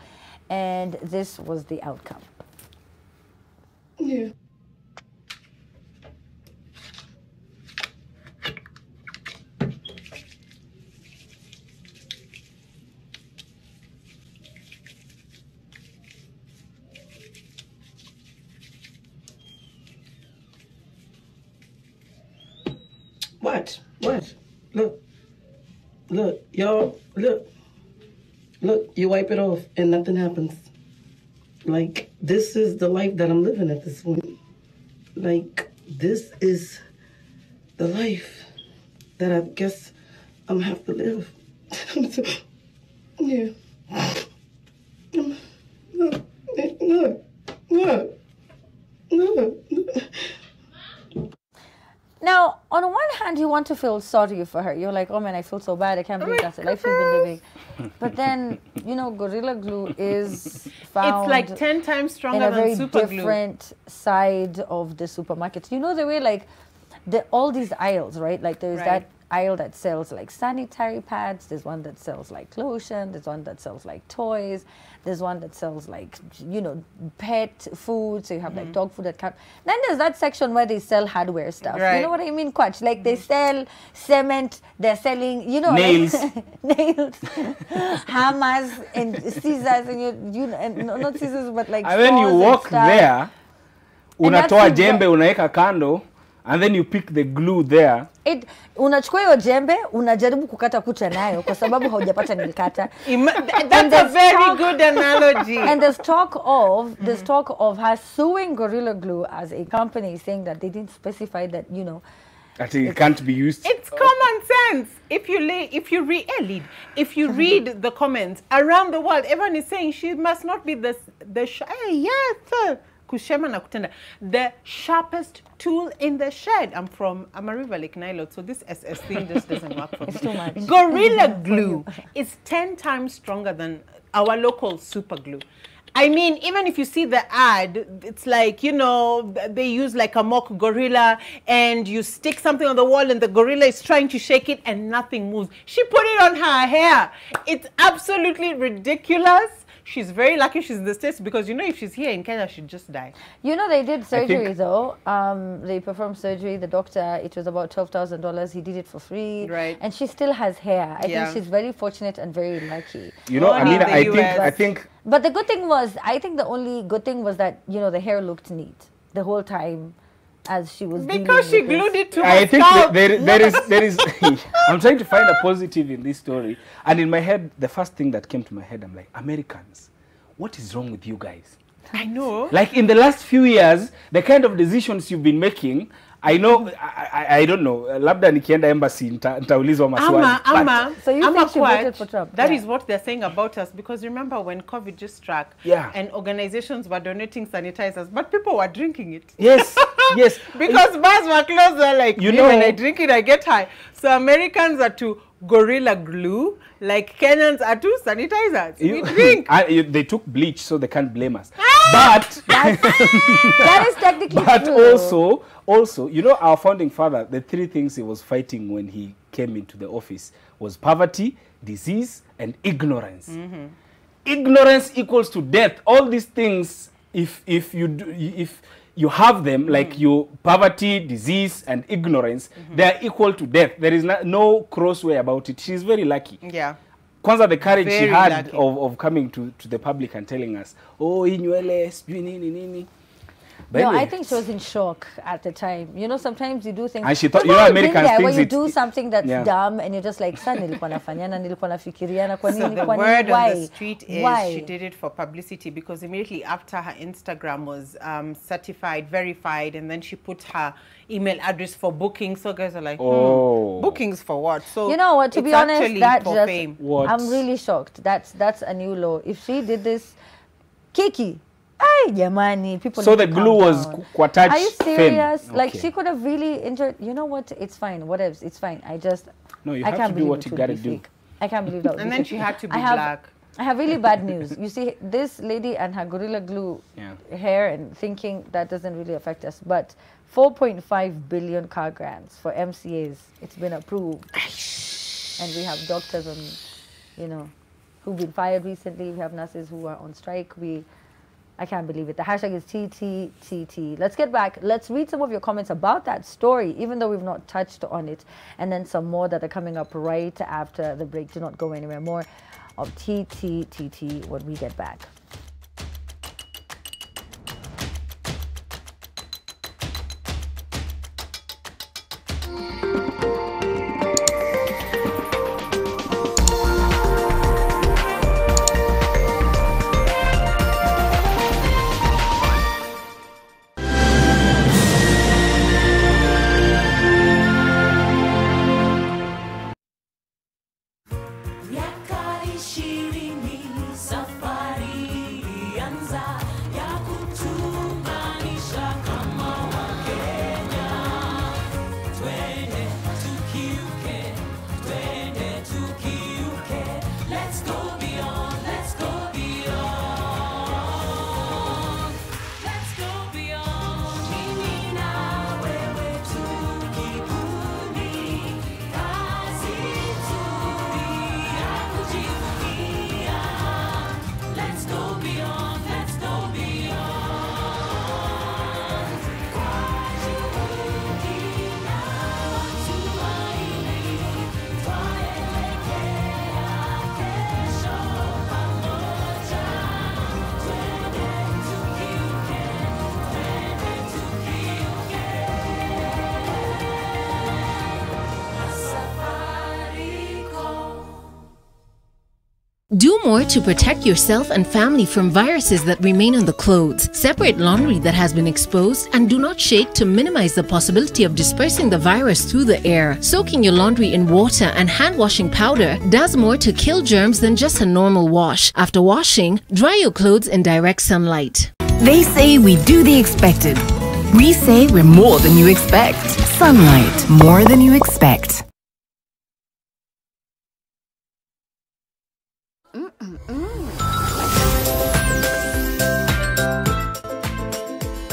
S18: and this was the outcome.
S3: Yeah. What? Look. Look, y'all, look. Look, you wipe it off and nothing happens. Like, this is the life that I'm living at this point. Like, this is the life that I guess I'm gonna have to live. Yeah. Look.
S18: Now, on one hand, you want to feel sorry for her. You're like, oh man, I feel so bad. I can't believe that's the life she's been living. But then, Gorilla Glue is found.
S23: It's like 10 times stronger than super glue.
S18: In a very different side of the supermarket. You know the way, like, all these aisles, right? Like, there's that aisle that sells like sanitary pads. There's one that sells like lotion. There's one that sells like toys. There's one that sells like, you know, pet food. So you have like dog food at camp. Then there's that section where they sell hardware stuff.
S23: Right.
S18: You know what I mean, Quatch? Like they sell cement. They're selling, you know,
S22: nails,
S18: like, nails, hammers, and scissors, and you and not scissors, but like.
S22: And when you walk there, unatoa jembe unaeka kando, and then you pick the glue there.
S18: Unachukua hiyo jembe, unajaribu kukata kucha nayo kwa sababu haujapata nilikata.
S23: That's a very good analogy.
S18: And there's talk of her suing Gorilla Glue as a company, saying that they didn't specify that, you know,
S22: that it can't be used.
S23: It's common sense. If you read the comments around the world, everyone is saying she must not be the kushema na kutenda, the sharpest tool in the shed. I'm a River Lake Nile, so this SS thing just doesn't work for me.
S18: It's too much.
S23: Gorilla Glue is 10 times stronger than our local super glue. I mean, even if you see the ad, it's like, you know, they use like a mock gorilla and you stick something on the wall and the gorilla is trying to shake it and nothing moves. She put it on her hair. It's absolutely ridiculous. She's very lucky she's in the States, because, you know, if she's here in Kenya, she'd just die.
S18: You know, they did surgery, though. They performed surgery. The doctor, it was about $12,000. He did it for free.
S23: Right.
S18: And she still has hair. I think she's very fortunate and very lucky.
S22: You know, I think...
S18: But the good thing was, I think the only good thing was that, you know, the hair looked neat the whole time as she was
S23: because she glued it to her
S22: I think
S23: scalp.
S22: there is I'm trying to find a positive in this story, and in my head the first thing that came to my head, I'm like, Americans, what is wrong with you guys?
S23: I know,
S22: like in the last few years, the kind of decisions you've been making, I know, I don't know, labda nikienda embassy nitaulizwa maswali.
S18: So you think she voted for Trump?
S23: That is what they're saying about us, because remember when COVID just struck, and organizations were donating sanitizers, but people were drinking it.
S22: Yes, yes.
S23: Because bars were closed, they're like,
S22: you know,
S23: when I drink it, I get high. So Americans are to Gorilla Glue, like Kenyans are to sanitizers. We drink.
S22: They took bleach, so they can't blame us. But
S18: that is technically
S22: true. Also, you know, our founding father, the three things he was fighting when he came into the office was poverty, disease, and ignorance. Ignorance equals to death. All these things, if you have them, like your poverty, disease, and ignorance, they are equal to death. There is no crossway about it. She's very lucky.
S23: Yeah.
S22: Kwanza, the courage
S23: Very
S22: she had
S23: lucky.
S22: of coming to the public and telling us, oh, inywele, sijui nini, nini. But
S18: no,
S22: anyway,
S18: I think she was in shock at the time. You know, sometimes you do things.
S22: And she thought, you know, Americans
S18: where
S22: think
S18: you do something that's dumb and you're just like, "Sa nilikuwa nafanyana, nilikuwa nafikiriana kwa
S23: So
S18: nini,
S23: the
S18: kwa nini,
S23: word
S18: why?
S23: on the street is
S18: Why?
S23: she did it for publicity, because immediately after her Instagram was certified, verified, and then she put her email address for booking. So guys are like, bookings for what? So
S18: You know what? To
S23: it's
S18: be honest,
S23: actually
S18: that
S23: for
S18: just
S23: fame.
S18: I'm really shocked. That's a new law. If she did this, Kiki. Ay, jamani, people.
S22: so
S18: need
S22: the
S18: to
S22: glue
S18: calm
S22: was
S18: down.
S22: quatach
S18: Are you serious?
S22: fame.
S18: Like
S22: Okay.
S18: she could have really injured. You know what? It's fine. Whatever. It's fine.
S22: No, you
S18: I
S22: have
S18: can't
S22: to do
S18: believe
S22: what
S18: it
S22: you
S18: would
S22: gotta
S18: be
S22: do.
S18: fake. I can't believe that. would
S23: And
S18: be
S23: then
S18: fake.
S23: she had to be
S18: I have,
S23: black.
S18: I have really bad news. You see, this lady and her Gorilla Glue hair and thinking that doesn't really affect us, but 4.5 billion car grants for MCAs. It's been approved, and we have doctors on, you know, who've been fired recently. We have nurses who are on strike. I can't believe it. The hashtag is TTTT. Let's get back. Let's read some of your comments about that story, even though we've not touched on it, and then some more that are coming up right after the break. Do not go anywhere. More of TTTT when we get back.
S4: Miaka 20 safari Do more to protect yourself and family from viruses that remain on the clothes. Separate laundry that has been exposed and do not shake to minimize the possibility of dispersing the virus through the air. Soaking your laundry in water and hand washing powder does more to kill germs than just a normal wash. After washing, dry your clothes in direct sunlight.
S12: They say we do the expected. We say we're more than you expect. Sunlight, more than you expect.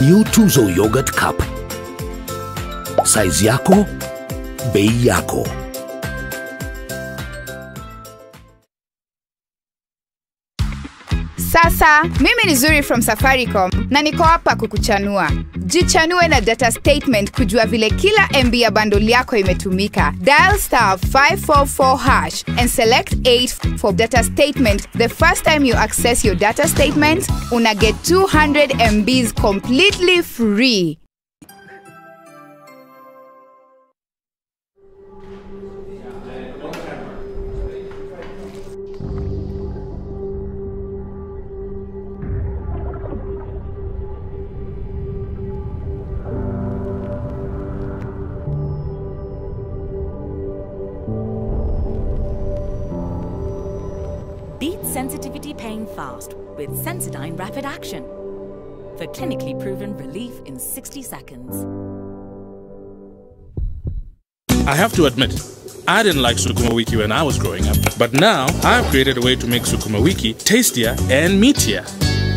S5: New Tuzo Yogurt Cup. Size yako, bei yako.
S16: Sasa, mimi ni Zuri from Safaricom na niko hapa kukuchanua. Jichanue na data statement kujua vile kila MB ya bundle yako imetumika. Dial *544# and select 8 for data statement. The first time you access your data statement, una get 200 MBs completely free.
S20: Beat sensitivity pain fast with Sensodyne Rapid Action for clinically proven relief in 60 seconds.
S19: I have to admit, I didn't like Sukuma Wiki when I was growing up, but now I've created a way to make Sukuma Wiki tastier and meatier.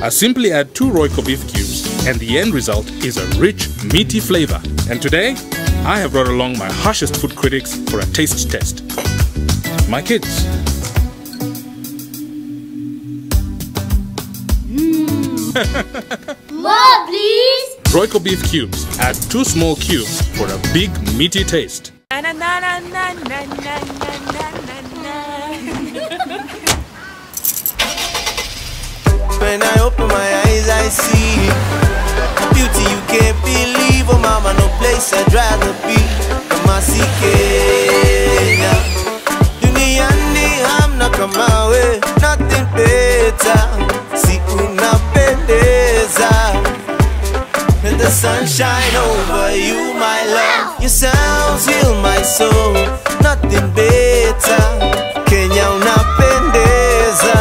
S19: I simply add 2 Royco beef cubes and the end result is a rich, meaty flavor. And today, I have brought along my harshest food critics for a taste test. My kids.
S21: More, please!
S19: Royco beef cubes. Add 2 small cubes for a big, meaty taste.
S11: When I open my eyes, I see beauty you can't believe. Oh, mama, no place I'd rather be. Kenya. Duniani hamna kama we, nothing better. Si unapendeza. Let the sun shine over you, my love. Your sounds heal my soul. Nothing better. Kenya unapendeza.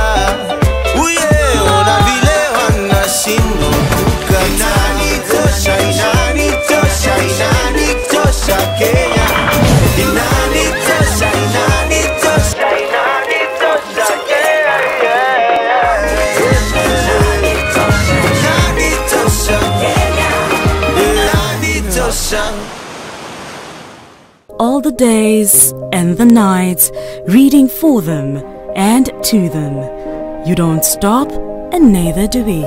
S11: Uye ona vile wanashindwa kukata. Inanitosha, inanitosha, inanitosha Kenya. Inanitosha, inanitosha, inanitosha Kenya. Inanitosha Kenya. Inanitosha.
S12: All the days and the nights, reading for them and to them. You don't stop, and neither do we.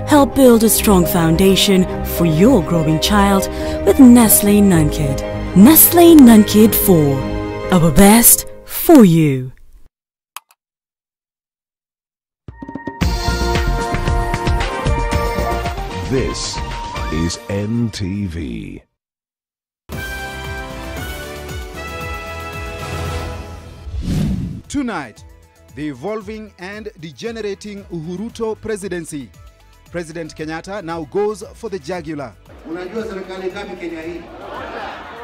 S12: Help build a strong foundation for your growing child with Nestle Nunkid. Nestle Nunkid 4. Our best for you.
S24: This is NTV.
S27: Tonight, the evolving and degenerating Uhuruto presidency. President Kenyatta now goes for the jugular.
S2: Unajua serikali ngapi Kenya hii?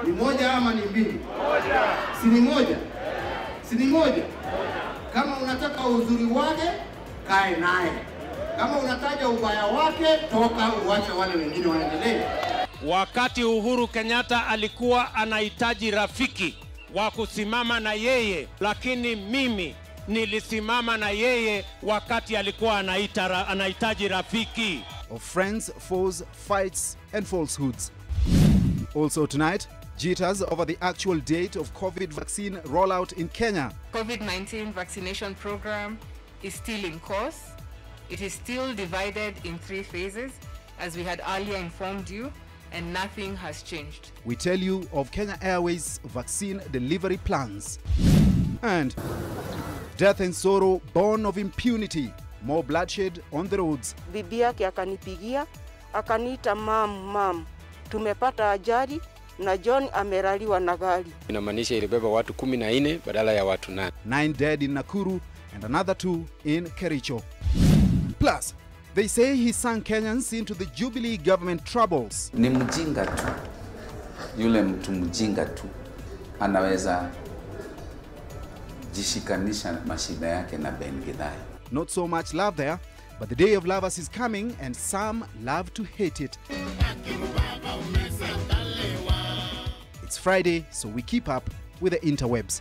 S2: Ni moja ama ni mbili? Moja. Si ni moja? Si ni moja? Kama unataka uzuri wake, kae naye. Kama unataja ubaya wake, toka uache wale wengine waendelee.
S28: Wakati Uhuru Kenyatta alikuwa anahitaji rafiki wa kusimama na yeye, lakini mimi nilisimama na yeye wakati alikuwa anahitaji rafiki.
S27: Of friends, foes, fights and falsehoods. Also tonight, jitters over the actual date of COVID vaccine rollout in Kenya.
S29: COVID-19 vaccination program is still in course. It is still divided in 3 phases, as we had earlier informed you, and nothing has changed.
S27: We tell you of Kenya Airways vaccine delivery plans. And death and sorrow born of impunity. More bloodshed on the roads.
S30: Bibi yake akanipigia, akaniita mam, tumepata ajali na John ameraliwa na gari.
S31: Inamaanisha ilibeba watu 14 badala ya watu 8.
S27: 9 dead in Nakuru and another 2 in Kericho. Plus, they say he sunk Kenyans into the Jubilee government troubles.
S1: Ni mjinga tu. Yule mtu mjinga tu anaweza jishikanisha mashida yake na Ben Gidai.
S27: Not so much love there, but the day of lovers is coming and some love to hate it. It's Friday, so we keep up with the interwebs.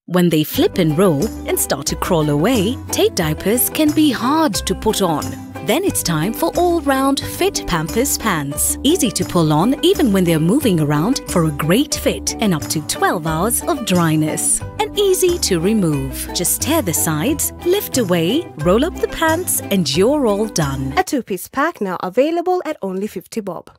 S6: When they flip and roll and start to crawl away, Tate diapers can be hard to put on. Then it's time for all-round fit Pampers pants. Easy to pull on even when they're moving around for a great fit and up to 12 hours of dryness. And easy to remove. Just tear the sides, lift away, roll up the pants, and you're all done.
S7: A 2-piece pack now available at only 50 bob.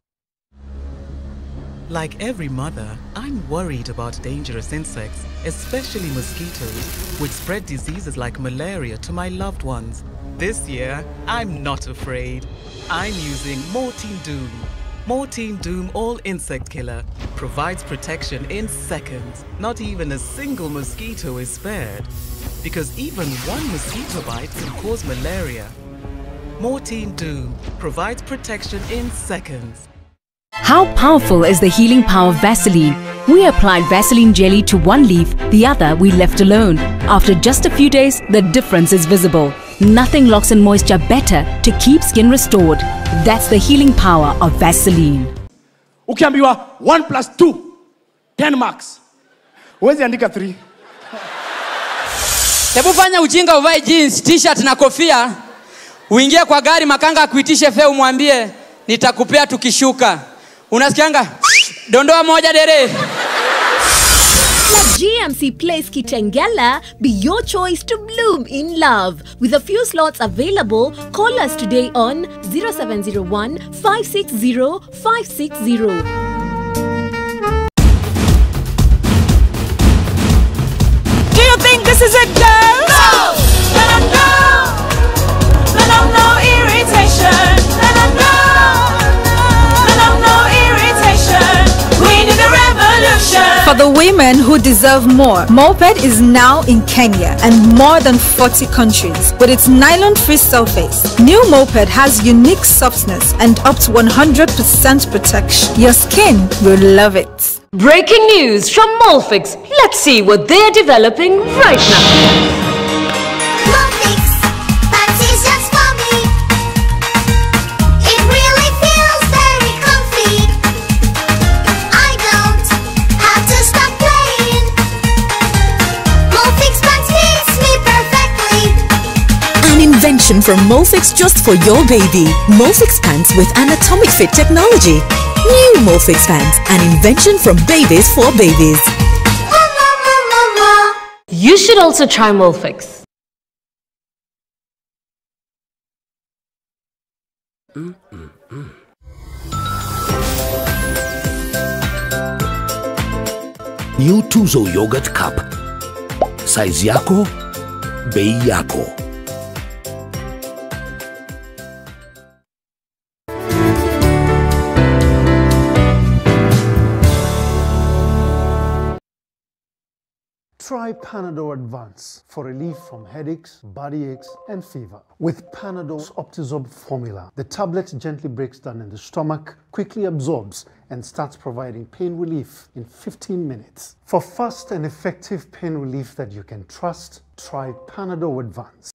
S9: Like every mother, I'm worried about dangerous insects, especially mosquitoes, which spread diseases like malaria to my loved ones. This year, I'm not afraid. I'm using Mortein Doom. Mortein Doom All Insect Killer provides protection in seconds. Not even a single mosquito is spared, because even one mosquito bite can cause malaria. Mortein Doom provides protection in seconds.
S4: How powerful is the healing power of Vaseline? We applied Vaseline jelly to one leaf, the other we left alone. After just a few days, the difference is visible. Nothing locks in moisture better to keep skin restored. That's the healing power of Vaseline.
S10: Ukiambiwa 1 plus 2, 10 marks. Huwezi andika 3.
S13: Hebu fanya ujinga, uvae jeans, t-shirt na kofia. Uingie kwa gari, makanga akuitishe fare, umwambie nitakupea tukishuka. Unasikianga? Dondoa moja dere.
S4: Let GMC Place Kitengela be your choice to bloom in love. With a few slots available, call us today on 0701 560 560.
S14: Do you think this is it, girls? No! Let them know! Let them know irritation! Let them know! Let them know irritation! We need a revolution!
S15: For the women who deserve more, Moped is now in Kenya and more than 40 countries. With its nylon-free surface, new Moped has unique softness and up to 100% protection. Your skin will love it.
S17: Breaking news from Molfix. Let's see what they're developing right now.
S21: Invention from Molfix just for your baby. Molfix pants with anatomic fit technology. New Molfix pants, an invention from babies for babies.
S17: You should also try Molfix.
S5: New Tuzo Yogurt Cup. Size yako, bei yako.
S2: Try Panadol Advance for relief from headaches, body aches, and fever. With Panadol's Optizorb formula, the tablet gently breaks down in the stomach, quickly absorbs, and starts providing pain relief in 15 minutes. For fast and effective pain relief that you can trust, try Panadol Advance.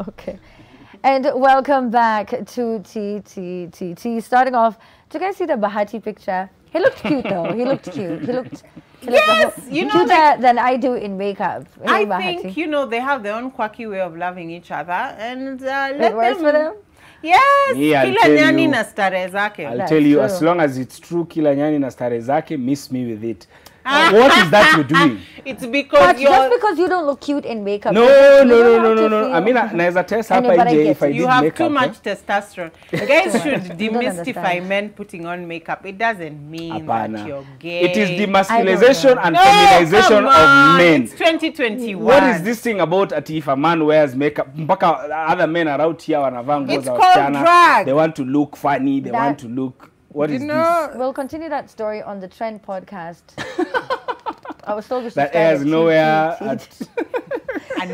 S18: Okay. And welcome back to TTTT. Starting off, did you guys see the Bahati picture? He looked cute though. He looked cute. He looked
S23: yes, you know,
S18: cuter
S23: like,
S18: than I do in makeup. Hey,
S23: I
S18: Bahati.
S23: think, you know, they have their own quirky way of loving each other, and
S18: it works for them.
S23: Yes,
S22: Yeah,
S23: kila nyani na stare zake.
S22: I'll tell you, as long as it's true, kila nyani na stare zake, miss me with it. What is that you're doing?
S23: It's because
S18: but just because you don't look cute in makeup.
S22: No. I mean, there's a test
S18: I know, but I get
S23: you have too much testosterone. Guys should demystify men putting on makeup. It doesn't mean that you're gay.
S22: It is demasculization and feminization of men.
S23: It's 2021.
S22: What is this thing about if a man wears makeup? Other men are out here wanavaa nguo za
S23: wasichana. Drag.
S22: They want to look funny. They want to look. What is this?
S18: We'll continue that story on the Trend podcast. I was told we should
S22: that airs nowhere
S23: at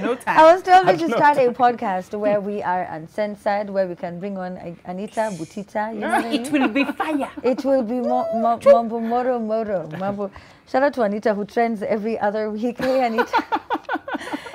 S23: no time.
S18: I was told we should start a podcast where we are uncensored, where we can bring on Anita, Butita. You know what I mean?
S23: It will be fire.
S18: It will be mambo moro. Shout out to Anita who trends every other week. Hey, Anita.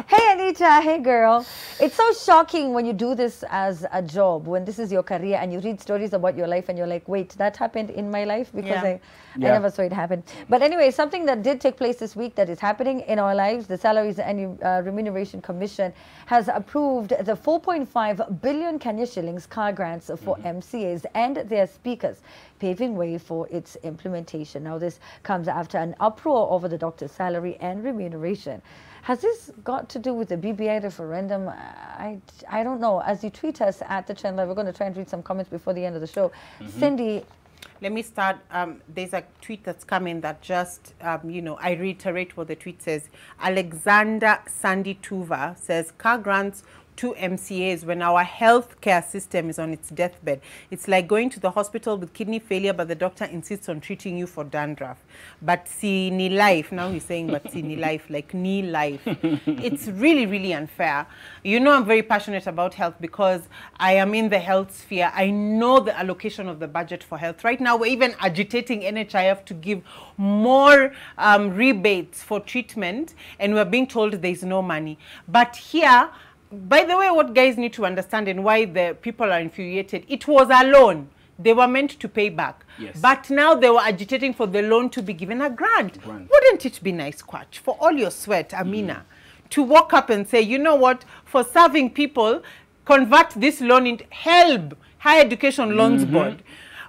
S18: Hey, Anita. Hey, girl. It's so shocking when you do this as a job, when this is your career and you read stories about your life and you're like, wait, that happened in my life? Because I never saw it happen. But anyway, something that did take place this week that is happening in our lives, the Salaries and Remuneration Commission has approved the 4.5 billion Kenya shillings car grants for MCAs and their speakers, paving way for its implementation. Now, this comes after an uproar over the doctor's salary and remuneration. Has this got to do with the BBI referendum? I don't know. As you tweet us at the Trend Live, we're going to try and read some comments before the end of the show. Cindy.
S23: Let me start. There's a tweet that's coming that just, I reiterate what the tweet says. Alexander Sandy Tuva says, car grants to MCAs when our healthcare system is on its deathbed. It's like going to the hospital with kidney failure, but the doctor insists on treating you for dandruff. But see ni life. Now he's saying, but see ni life, like ni life. It's really, really unfair. You know, I'm very passionate about health because I am in the health sphere. I know the allocation of the budget for health. Right now, we're even agitating NHIF to give more rebates for treatment, and we're being told there's no money. But here, by the way, what guys need to understand and why the people are infuriated, it was a loan. They were meant to pay back. Yes. But now they were agitating for the loan to be given a grant. Wouldn't it be nice, Kwach, for all your sweat, Amina, to walk up and say, you know what, for serving people, convert this loan into HELB, Higher Education Loans Board.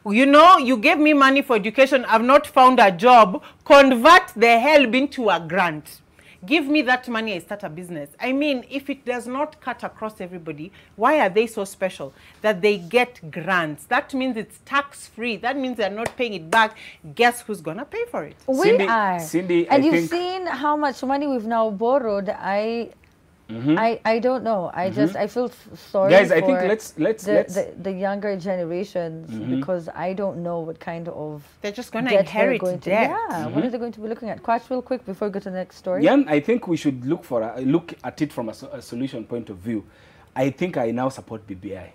S23: You know, you gave me money for education, I've not found a job, convert the HELB into a grant. Give me that money, I start a business. I mean, if it does not cut across everybody, why are they so special that they get grants? That means it's tax-free. That means they're not paying it back. Guess who's going to pay for it?
S18: We are.
S22: Cindy,
S18: and you've seen how much money we've now borrowed. I don't know. I feel sorry
S22: guys,
S18: for
S22: I think
S18: the younger generations because I don't know what kind of
S23: they're just going to inherit debt.
S18: What are they going to be looking at? Quite real quick before we go to the next story.
S22: Yeah, I think we should look at it from a solution point of view. I think I now support BBI.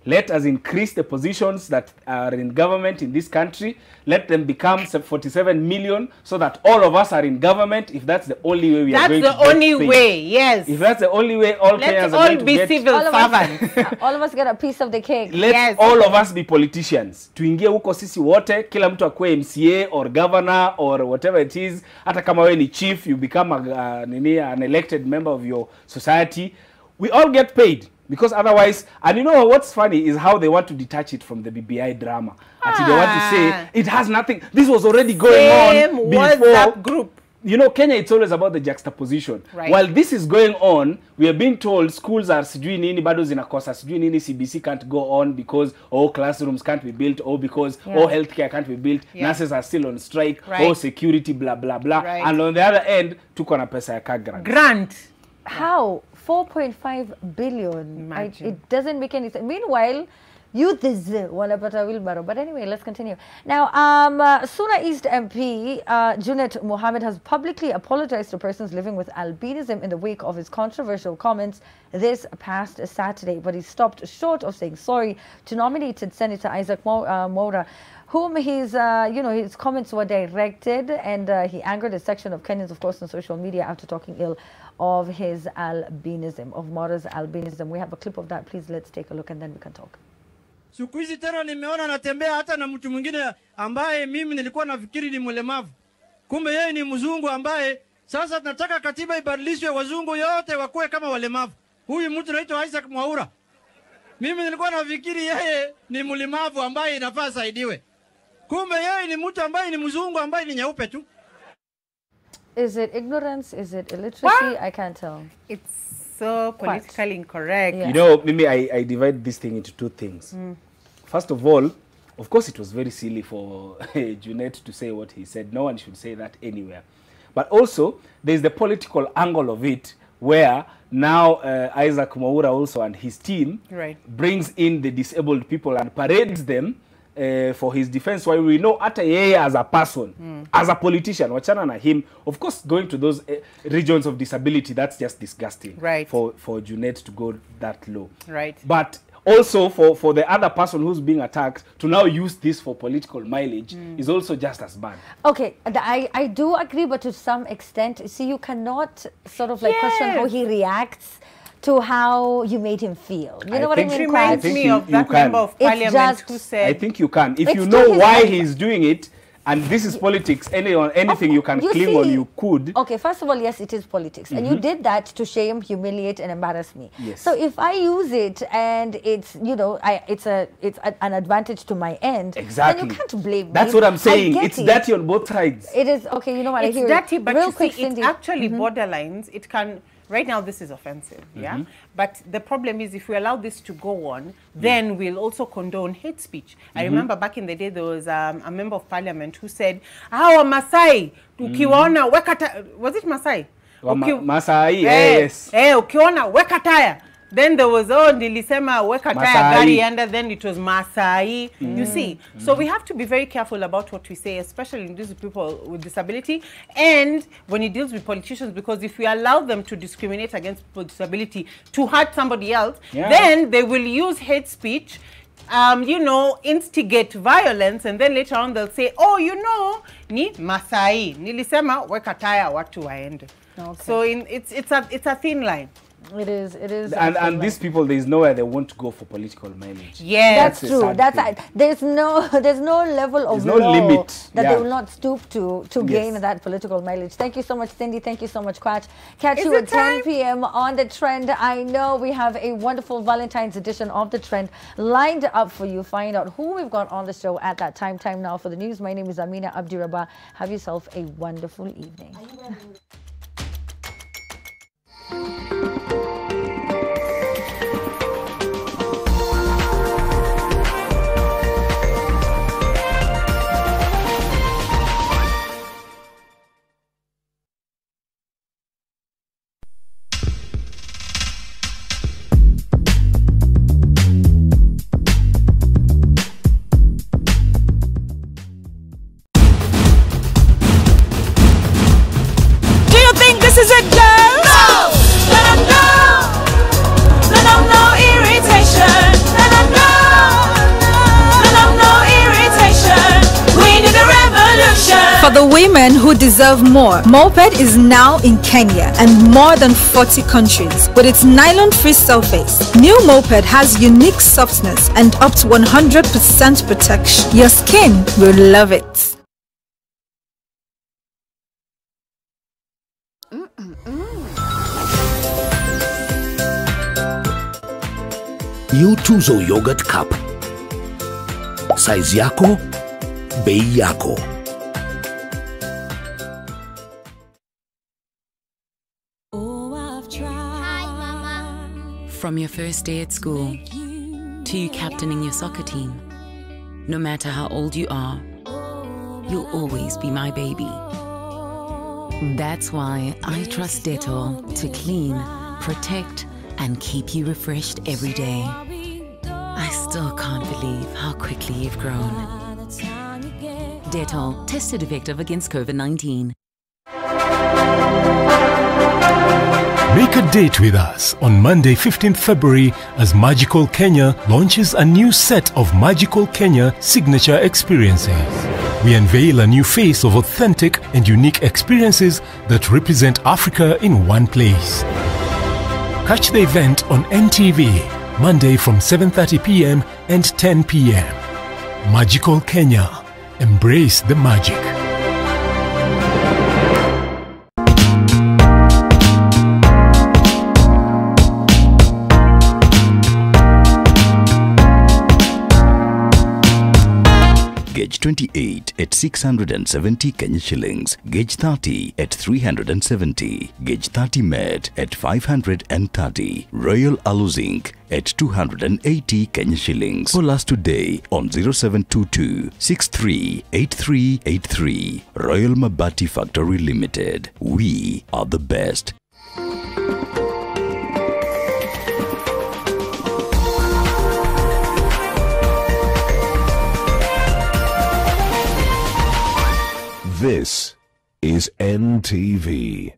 S22: Let us increase the positions that are in government in this country. Let them become 47 million so that all of us are in government. If that's the only way we are going to get paid.
S23: That's the only way, yes.
S22: If that's the only way all Kenyans are going to get...
S23: Let's all be civil servants.
S18: All of us get a piece of the cake.
S22: Let all of us be politicians. Tuingie huko sisi wote, kila mtu akue MCA or governor or whatever it is. Hata kama wewe ni chief, you become an elected member of your society. We all get paid. Because otherwise, and you know what's funny is how they want to detach it from the BBI drama. Actually, they want to say it has nothing. This was already going on before.
S23: WhatsApp group.
S22: You know, Kenya, it's always about the juxtaposition.
S23: Right.
S22: While this is going on, we are being told schools are sijui nini bado zinakosa, sijui nini CBC can't go on because classrooms can't be built, or because healthcare can't be built, nurses are still on strike, security, blah, blah, blah. Right. And on the other end, tuko na pesa ya car grant.
S23: Grant.
S18: How? 4.5 billion. It doesn't make any sense. Meanwhile, youth is wanapata wheelbarrow. But anyway, let's continue. Now, Suna East MP Junet Mohammed has publicly apologized to persons living with albinism in the wake of his controversial comments this past Saturday. But he stopped short of saying sorry to nominated Senator Isaac Mwaura, whom his comments were directed, and he angered a section of Kenyans, of course, on social media after talking ill of his albinism, of Mwaura's albinism. We have a clip of that. Please, let's take a look and then we can talk.
S3: Siku hizi tena nimeona natembea hata na mtu mwingine ambaye mimi nilikuwa nafikiri ni mlemavu. Kumbe yeye ni mzungu ambaye sasa tunataka katiba ibadilishwe, wazungu yote wakuwe kama walemavu. Huyu mtu anaitwa Isaac Mwaura. Mimi nilikuwa nafikiri yeye ni mlemavu ambaye inafaa saidiwe. Kumbe yeye ni mtu ambaye ni mzungu ambaye ni nyeupe tu.
S18: Is it ignorance? Is it illiteracy? I can't tell.
S23: It's so politically incorrect.
S22: You know, maybe I divide this thing into two things. First of all, of course, it was very silly for Junet to say what he said. No one should say that anywhere. But also, there's the political angle of it, where now Isaac Mwaura also and his team brings in the disabled people and parades them for his defense, while we know Ata yeye as a person, as a politician, wachana na him, of course, going to those regions of disability, that's just disgusting for Junet to go that low. But also for the other person who's being attacked to now use this for political mileage is also just as bad.
S18: Okay, I do agree, but to some extent, see, you cannot sort of like question how he reacts to how you made him feel. You know what I mean?
S23: It reminds me of that member of parliament who said...
S22: I think you can. If you know why he's doing it, and this is politics, anything you can cling on, you could.
S18: Okay, first of all, yes, it is politics. And you did that to shame, humiliate, and embarrass me.
S22: Yes.
S18: So if I use it and it's, you know, it's an advantage to my end, then you can't blame me.
S22: That's what I'm saying. It's dirty on both sides.
S18: It is, okay, you know what,
S23: it's
S18: I hear
S23: dirty, but
S18: real
S23: you
S18: quick,
S23: see,
S18: Cindy.
S23: it actually borderlines. It can... Right now, this is offensive, yeah? But the problem is if we allow this to go on, then we'll also condone hate speech. I remember back in the day, there was a member of parliament who said, "Our Masai, ukiona wekata..." Was it Masai?
S22: Masai, yes.
S23: Ukiona wekataya. Then there was, nilisema weka taya gari enda, then it was Masai. You see, so we have to be very careful about what we say, especially in these people with disability, and when it deals with politicians, because if we allow them to discriminate against people with disability to hurt somebody else, then they will use hate speech, you know, instigate violence, and then later on they'll say, oh, you know, ni Masai, nilisema weka taya watu waende. So it's a thin line.
S18: It is.
S22: And these people, there is nowhere they want to go for political mileage.
S18: Yeah, that's true. There's no level of
S22: limit
S18: that they will not stoop to gain that political mileage. Thank you so much, Cindy. Thank you so much, Quach. Catch you at 10 p.m. on The Trend. I know we have a wonderful Valentine's edition of The Trend lined up for you. Find out who we've got on the show at that time. Time now for the news. My name is Amina Abdirabah. Have yourself a wonderful evening.
S14: This is it, girls! No! Let them know! Let them know irritation! Let them know! Let them know irritation! We need a revolution!
S15: For the women who deserve more, Moped is now in Kenya and more than 40 countries. With its nylon-free surface, new Moped has unique softness and up to 100% protection. Your skin will love it.
S5: New Tuzo Yogurt Cup. Size yako, bei yako.
S8: From your first day at school to you captaining your soccer team, no matter how old you are, you'll always be my baby. That's why I trust Dettol to clean, protect, and keep you refreshed every day. I still can't believe how quickly you've grown. Dettol, tested effective against COVID-19.
S11: Make a date with us on Monday, 15th February as Magical Kenya launches a new set of Magical Kenya signature experiences. We unveil a new face of authentic and unique experiences that represent Africa in one place. Catch the event on NTV, Monday from 7:30 p.m. and 10 p.m. Magical Kenya. Embrace the magic.
S12: Gauge Gauge 28 at 670 Kenya shillings. Gauge 30 at 370. Gauge 30 Med at 530. Royal Alu Zinc at 280 Kenya shillings. Call us today on 0722 638383. Royal Mabati Factory Limited. We are the best.
S5: This is NTV.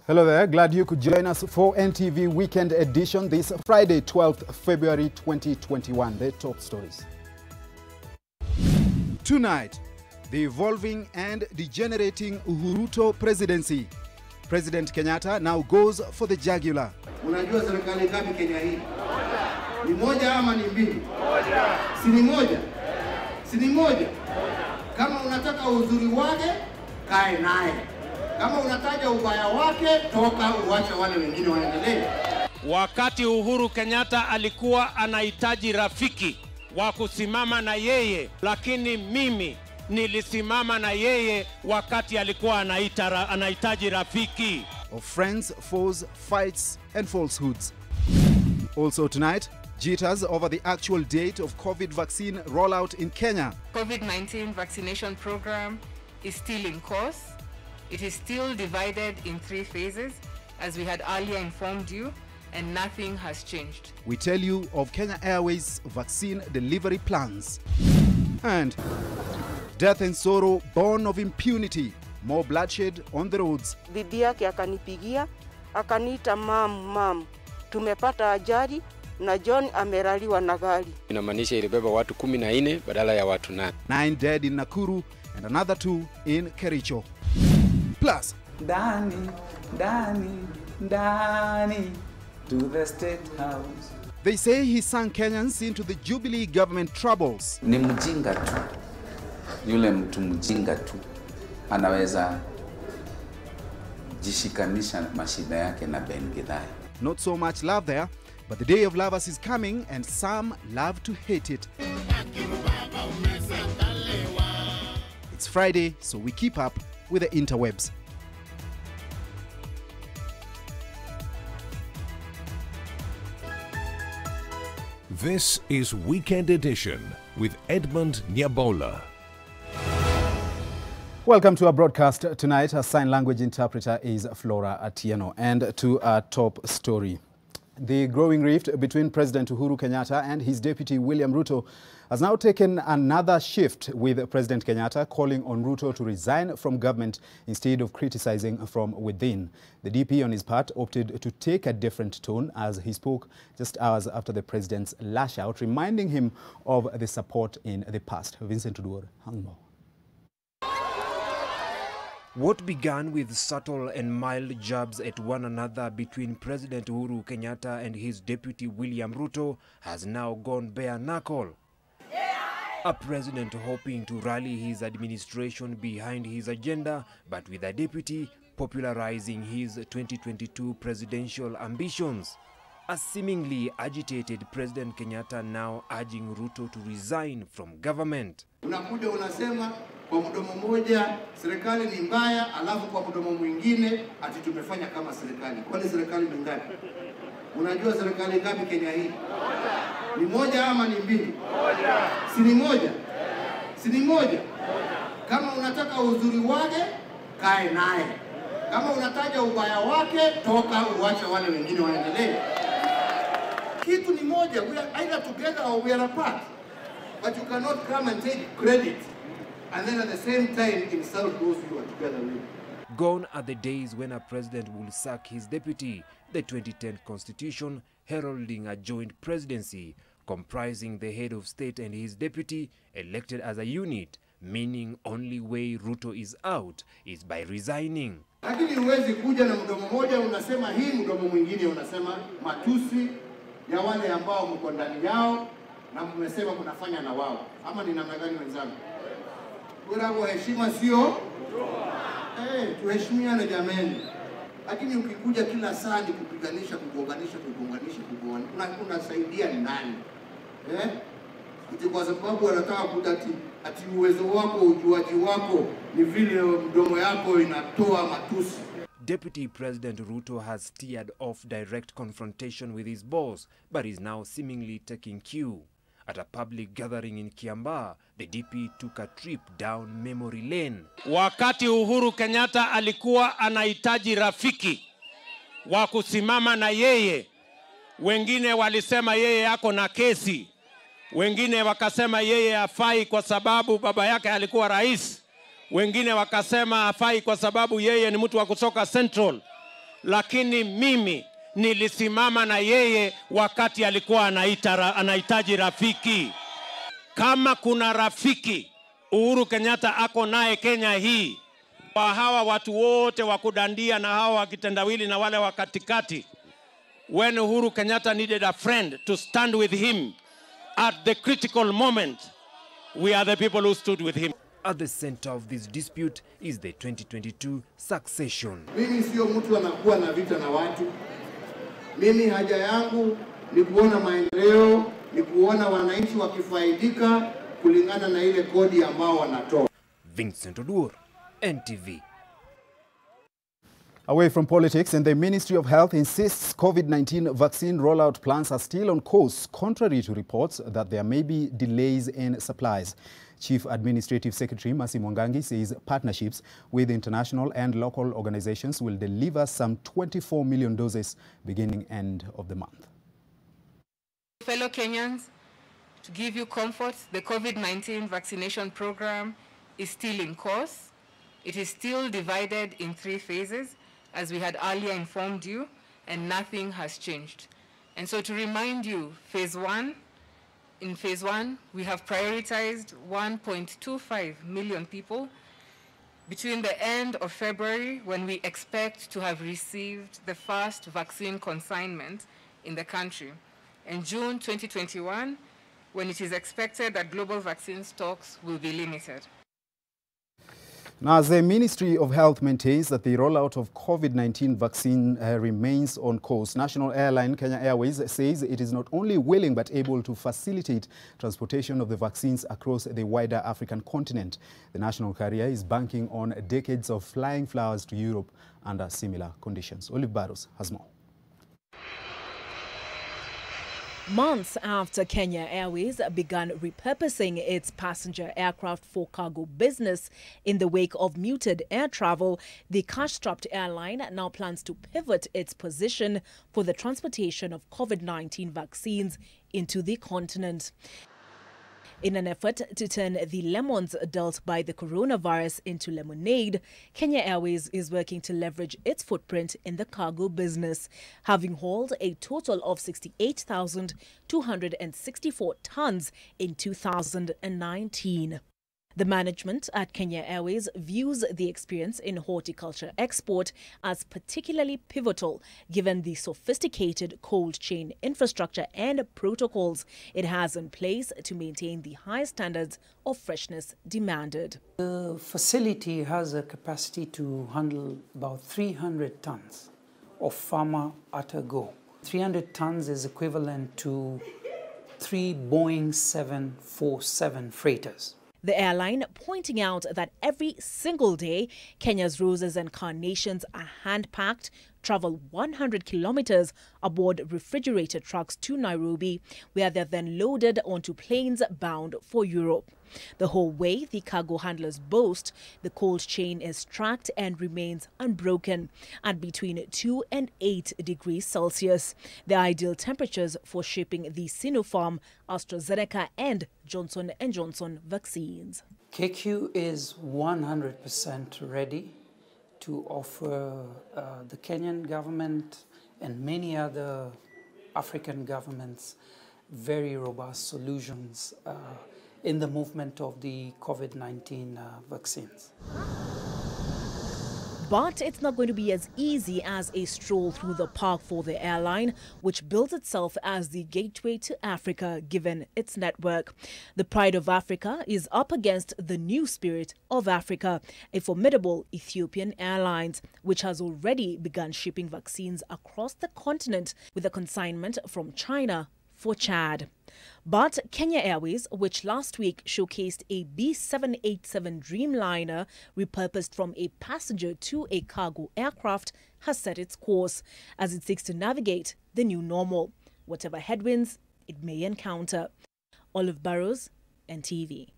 S27: Hello there, glad you could join us for NTV Weekend Edition this Friday, 12th February 2021. The top stories. Tonight, the evolving and degenerating Uhuruto presidency. President Kenyatta now goes for the jugular.
S16: Unajua serikali ngapi Kenya hii? Ni moja ama ni mbili? Moja. Si ni moja? Si ni moja? Kama unataka uzuri wake, kae naye. Kama unataja ubaya wake, toka uache wale wengine waendelee.
S19: Wakati Uhuru Kenyatta alikuwa anahitaji rafiki wa kusimama na yeye, lakini mimi nilisimama na yeye wakati alikuwa anahitaji rafiki.
S27: Of friends, foes, fights and falsehoods. Also tonight, jitters over the actual date of COVID vaccine rollout in Kenya.
S20: COVID-19 vaccination program is still in course. It is still divided in 3 phases, as we had earlier informed you, and nothing has changed.
S27: We tell you of Kenya Airways vaccine delivery plans. And death and sorrow born of impunity. More bloodshed on the roads.
S24: Bibi yake akanipigia, akaniita mam, tumepata ajali na John ameraliwa na gari.
S25: Inamaanisha ilibeba watu 14 badala ya watu 8.
S27: 9 dead in Nakuru and another 2 in Kericho. Plus,
S1: Dani, to the State House.
S27: They say he sunk Kenyans into the Jubilee government troubles.
S1: Ni mjinga tu. Yule mtu mjinga tu. Anaweza jishikanisha mashida yake na Ben Githai.
S27: Not so much love there, but the day of lovers is coming and some love to hate it. It's Friday, so we keep up with the interwebs.
S5: This is Weekend Edition with Edmund Nyabola.
S27: Welcome to our broadcast tonight. Our sign language interpreter is Flora Atieno. And to our top story. The growing rift between President Uhuru Kenyatta and his deputy William Ruto has now taken another shift, with President Kenyatta calling on Ruto to resign from government instead of criticizing from within. The DP on his part opted to take a different tone as he spoke just hours after the president's lash out, reminding him of the support in the past. Vincent Uduor, Hangmo.
S26: What began with subtle and mild jabs at one another between President Uhuru Kenyatta and his deputy William Ruto has now gone bare knuckle. A president hoping to rally his administration behind his agenda, but with a deputy popularizing his 2022 presidential ambitions. A seemingly agitated President Kenyatta now urging Ruto to resign from government.
S16: Unakuja unasema kwa mdomo mmoja serikali ni mbaya, alafu kwa mdomo mwingine ati tumefanya kama serikali. Kwani serikali ni ngapi? Unajua serikali ngapi Kenya hii? Ni moja ama ni mbili? Moja. Si ni moja? Si ni moja? Kama unataka uzuri wake, kae naye. Kama unataja ubaya wake, toka uache wale wengine waendelee. Kitu ni moja, we are either together or we are apart. But you cannot come and take credit and then at the same time insult those you are together with.
S26: Gone are the days when a president will sack his deputy, the 2010 constitution heralding a joint presidency comprising the head of state and his deputy elected as a unit, meaning only way Ruto is out is by resigning.
S16: Lakini huwezi kuja na mdomo moja unasema hii, mdomo mwingine unasema matusi ya wale ambao mko ndani yao na mmesema kunafanya na wao. Ama ni namna gani wenzangu? Kwa heshima sio? Tuheshimiane jameni. Lakini ukikuja kila saa ni kupiganisha, kugonganisha, unasaidia ni nani? Kwa sababu wanataka kudati ati uwezo wako, ujuaji wako ni vile mdomo yako inatoa matusi.
S26: Deputy President Ruto has steered off direct confrontation with his boss, but is now seemingly taking cue. At a public gathering in Kiambaa, the DP took a trip down memory lane.
S19: Wakati Uhuru Kenyatta alikuwa anahitaji rafiki wa kusimama na yeye, wengine walisema yeye yako na kesi, wengine wakasema yeye hafai kwa sababu baba yake alikuwa rais, wengine wakasema hafai kwa sababu yeye ni mtu wa kutoka Central. Lakini mimi nilisimama na yeye wakati alikuwa anahitaji rafiki. Kama kuna rafiki Uhuru Kenyatta ako naye Kenya hii, kwa hawa watu wote wa kudandia na hawa wakitendawili na wale wa katikati, when Uhuru Kenyatta needed a friend to stand with him at the critical moment, we are the people who stood with him.
S26: At the center of this dispute is the 2022 succession.
S16: Mimi sio mtu anakuwa na vita na watu. Mimi haja yangu ni kuona maendeleo, ni kuona wananchi wakifaidika kulingana na ile kodi ambao wanatoa.
S26: Vincent Odur, NTV.
S27: Away from politics, and the Ministry of Health insists COVID-19 vaccine rollout plans are still on course, contrary to reports that there may be delays in supplies. Chief Administrative Secretary Masi Mwangangi says partnerships with international and local organizations will deliver some 24 million doses beginning end of the month.
S20: Fellow Kenyans, to give you comfort, the COVID-19 vaccination program is still in course. It is still divided in 3 phases, as we had earlier informed you, and nothing has changed. And so to remind you, in phase 1, we have prioritized 1.25 million people between the end of February, when we expect to have received the first vaccine consignment in the country, and June 2021, when it is expected that global vaccine stocks will be limited.
S27: Now, as the Ministry of Health maintains that the rollout of COVID-19 vaccine remains on course, national airline Kenya Airways says it is not only willing but able to facilitate transportation of the vaccines across the wider African continent. The national carrier is banking on decades of flying flowers to Europe under similar conditions. Olive Barros has more.
S4: Months after Kenya Airways began repurposing its passenger aircraft for cargo business in the wake of muted air travel, the cash-strapped airline now plans to pivot its position for the transportation of COVID-19 vaccines into the continent. In an effort to turn the lemons dealt by the coronavirus into lemonade, Kenya Airways is working to leverage its footprint in the cargo business, having hauled a total of 68,264 tons in 2019. The management at Kenya Airways views the experience in horticulture export as particularly pivotal, given the sophisticated cold chain infrastructure and protocols it has in place to maintain the high standards of freshness demanded.
S6: The facility has a capacity to handle about 300 tons of pharma at a go. 300 tons is equivalent to 3 Boeing 747 freighters.
S4: The airline pointing out that every single day, Kenya's roses and carnations are hand-packed, travel 100 kilometers aboard refrigerated trucks to Nairobi, where they're then loaded onto planes bound for Europe. The whole way, the cargo handlers boast, the cold chain is tracked and remains unbroken at between 2 and 8 degrees Celsius, the ideal temperatures for shipping the Sinopharm, AstraZeneca and Johnson & Johnson vaccines.
S6: KQ is 100% ready to offer the Kenyan government and many other African governments very robust solutions in the movement of the COVID-19 vaccines.
S4: But it's not going to be as easy as a stroll through the park for the airline, which bills itself as the gateway to Africa, given its network. The Pride of Africa is up against the New Spirit of Africa, a formidable Ethiopian Airlines, which has already begun shipping vaccines across the continent with a consignment from China for Chad. But Kenya Airways, which last week showcased a B787 Dreamliner repurposed from a passenger to a cargo aircraft, has set its course as it seeks to navigate the new normal, whatever headwinds it may encounter. Olive Burrows, NTV.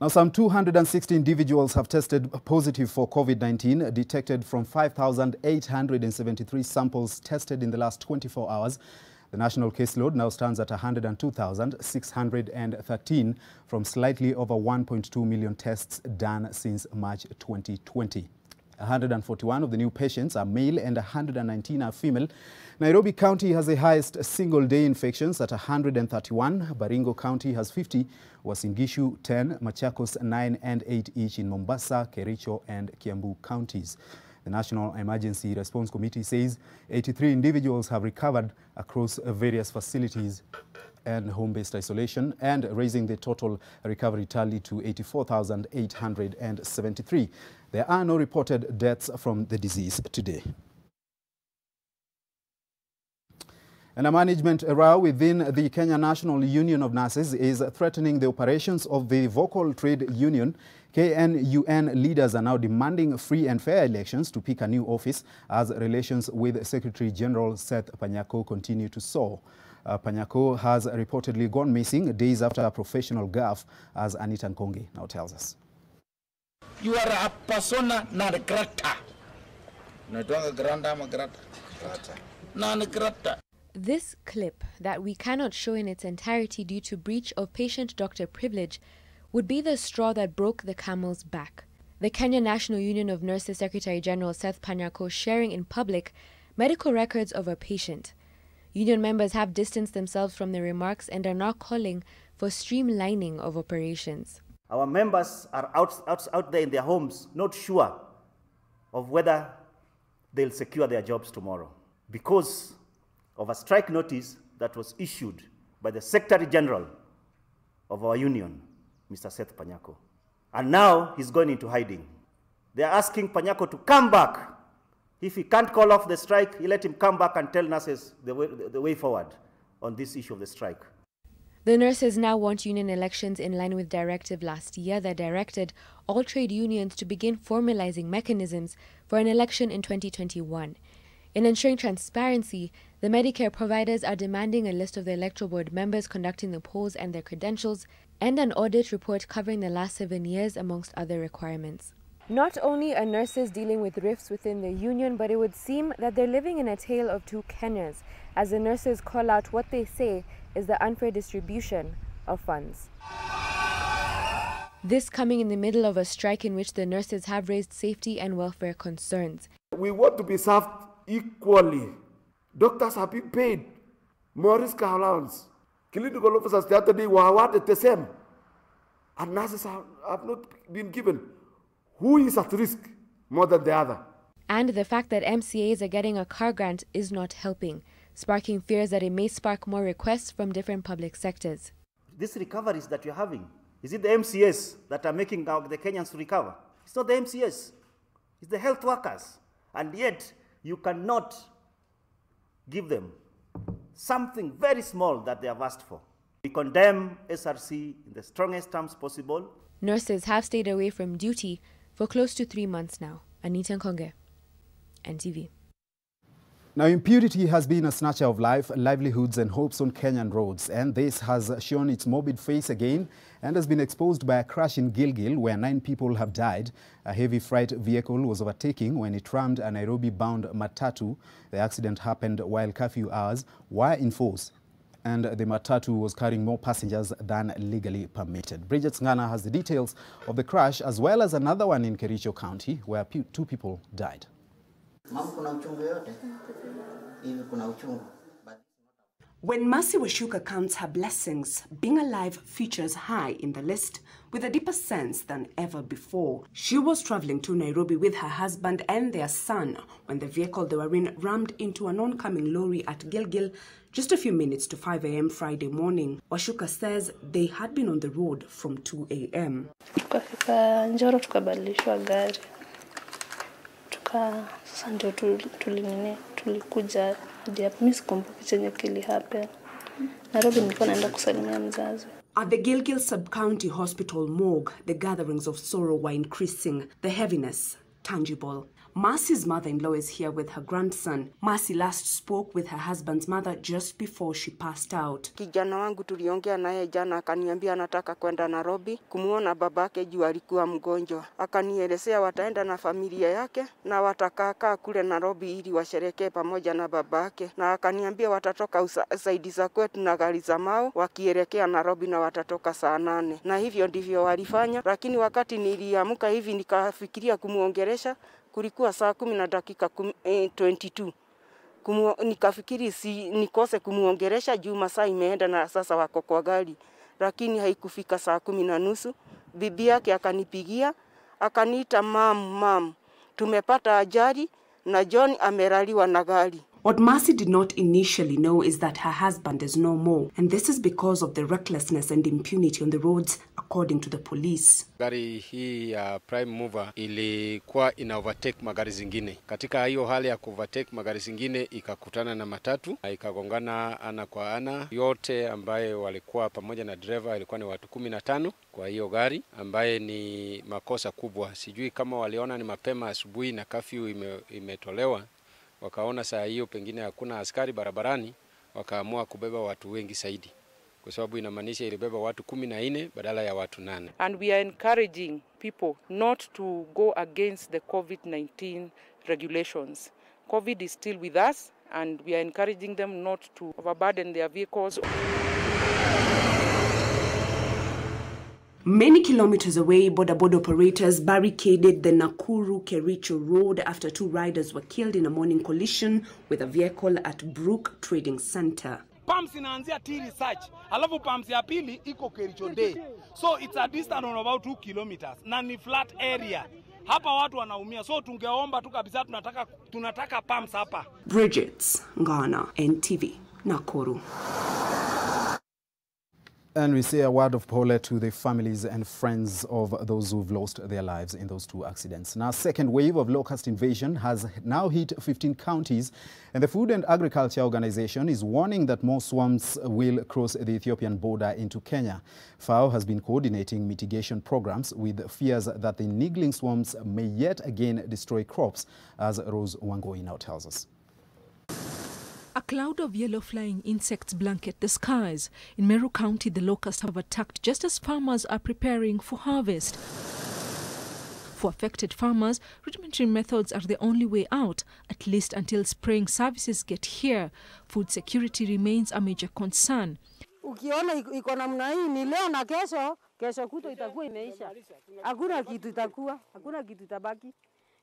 S27: Now, some 260 individuals have tested positive for COVID-19, detected from 5,873 samples tested in the last 24 hours. The national caseload now stands at 102,613 from slightly over 1.2 million tests done since March 2020. 141 of the new patients are male and 119 are female. Nairobi County has the highest single-day infections at 131. Baringo County has 50, Uasin Gishu 10, Machakos 9 and 8 each in Mombasa, Kericho and Kiambu counties. The National Emergency Response Committee says 83 individuals have recovered across various facilities and home-based isolation, and raising the total recovery tally to 84,873. There are no reported deaths from the disease today. And a management row within the Kenya National Union of Nurses is threatening the operations of the vocal trade union. KNUN leaders are now demanding free and fair elections to pick a new office as relations with Secretary General Seth Panyako continue to soar. Panyako has reportedly gone missing days after a professional gaffe, as Anita Nkongi now tells us.
S2: You are a persona non grata. Non grata.
S7: This clip, that we cannot show in its entirety due to breach of patient-doctor privilege, would be the straw that broke the camel's back. The Kenya National Union of Nurses Secretary General Seth Panyako sharing in public medical records of a patient. Union members have distanced themselves from the remarks and are now calling for streamlining of operations.
S9: Our members are out there in their homes, not sure of whether they'll secure their jobs tomorrow because of a strike notice that was issued by the Secretary General of our union, Mr. Seth Panyako. And now he's going into hiding. They're asking Panyako to come back. If he can't call off the strike, he let him come back and tell nurses the way forward on this issue of the strike.
S7: The nurses now want union elections in line with directive last year that directed all trade unions to begin formalizing mechanisms for an election in 2021. In ensuring transparency, the Medicare providers are demanding a list of the Electoral Board members conducting the polls and their credentials, and an audit report covering the last 7 years, amongst other requirements. Not only are nurses dealing with rifts within the union, but it would seem that they're living in a tale of two Kenyas, as the nurses call out what they say is the unfair distribution of funds. This coming in the middle of a strike in which the nurses have raised safety and welfare concerns.
S10: We want to be served equally. Doctors have been paid more risk allowance. Clinical officers the other day were awarded the same. And nurses have not been given. Who is at risk more than the other?
S7: And the fact that MCAs are getting a car grant is not helping, sparking fears that it may spark more requests from different public sectors.
S9: These recoveries that you're having, is it the MCAs that are making the Kenyans recover? It's not the MCAs. It's the health workers. And yet, you cannot give them something very small that they have asked for. We condemn SRC in the strongest terms possible.
S7: Nurses have stayed away from duty for close to 3 months now. Anita Nkonge, NTV.
S27: Now, impunity has been a snatcher of life, livelihoods and hopes on Kenyan roads, and this has shown its morbid face again and has been exposed by a crash in Gilgil where 9 people have died. A heavy freight vehicle was overtaking when it rammed a Nairobi-bound matatu. The accident happened while curfew hours were in force, and the matatu was carrying more passengers than legally permitted. Bridget Ngana has the details of the crash, as well as another one in Kericho County where 2 people died.
S3: When Mercy Washuka counts her blessings, being alive features high in the list with a deeper sense than ever before. She was traveling to Nairobi with her husband and their son when the vehicle they were in rammed into an oncoming lorry at Gilgil just a few minutes to 5 a.m. Friday morning. Washuka says they had been on the road from 2 a.m.
S13: Tukafika Njoro tukabadilishwa gari. Sasa ndio tulikuja hadi hapa. Mimi sikumbuki chenye kili happen. Nairobi nilikuwa naenda kusalimia mzazi.
S3: At the Gilgil Sub-County Hospital morgue, the gatherings of sorrow were increasing, the heaviness tangible. Mercy's mother-in-law is here with her grandson. Mercy last spoke with her husband's mother just before she passed out.
S24: Kijana wangu tuliongea naye jana, akaniambia anataka kwenda Nairobi kumuona babake juu alikuwa mgonjwa. Akanielezea wataenda na familia yake na watakaa kule Nairobi ili washerekee pamoja na babake. Na akaniambia watatoka saidi za kwetu na gari za Mau wakielekea Nairobi na watatoka saa 8. Na hivyo ndivyo walifanya, lakini wakati niliamka hivi nikafikiria kumuongelesha, kulikuwa saa 10 na dakika 22. Nikafikiri nikose kumuongelesha juu masaa imeenda na sasa wako kwa gari. Lakini haikufika saa 10:30. Bibi yake akanipigia, akaniita mam, tumepata ajali na John ameraliwa na gari.
S3: What Mercy did not initially know is that her husband is no more, and this is because of the recklessness and impunity on the roads, according to the police.
S25: Gari hii ya Prime Mover ilikuwa ina overtake magari zingine. Katika hiyo hali ya overtake magari zingine ikakutana na matatu, ikagongana ana kwa ana. Yote ambaye walikuwa pamoja na driver ilikuwa ni watu 15 kwa hiyo gari, ambaye ni makosa kubwa. Sijui kama waliona ni mapema asubuhi na curfew imetolewa. Wakaona saa hiyo pengine hakuna askari barabarani, wakaamua kubeba watu wengi zaidi. Kwa sababu inamaanisha ilibeba watu 14 badala ya watu 8.
S17: And we are encouraging people not to go against the COVID-19 regulations. COVID is still with us and we are encouraging them not to overburden their vehicles.
S3: Many kilometers away, boda operators barricaded the Nakuru-Kericho road after 2 riders were killed in a morning collision with a vehicle at Brook Trading Center.
S2: Pumps inaanzia T research, alafu pumps ya pili iko Kericho Day. So it's a distance of about 2 kilometers na ni flat area. Hapa watu wanaumia, so tungeomba tu kabisa tunataka pumps hapa.
S3: Bridget Ngana, NTV, Nakuru.
S27: And we say a word of pole to the families and friends of those who've lost their lives in those 2 accidents. Now, a second wave of locust invasion has now hit 15 counties, and the Food and Agriculture Organization is warning that more swarms will cross the Ethiopian border into Kenya. FAO has been coordinating mitigation programs with fears that the niggling swarms may yet again destroy crops, as Rose Wangoi now tells us.
S18: A cloud of yellow flying insects blanket the skies. In Meru County, the locusts have attacked just as farmers are preparing for harvest. For affected farmers, rudimentary methods are the only way out, at least until spraying services get here. Food security remains a major concern.
S24: Ukiona iko namna hii ni leo na kesho kuto itakuwa imeisha. Hakuna kitu itakuwa, hakuna kitu itabaki.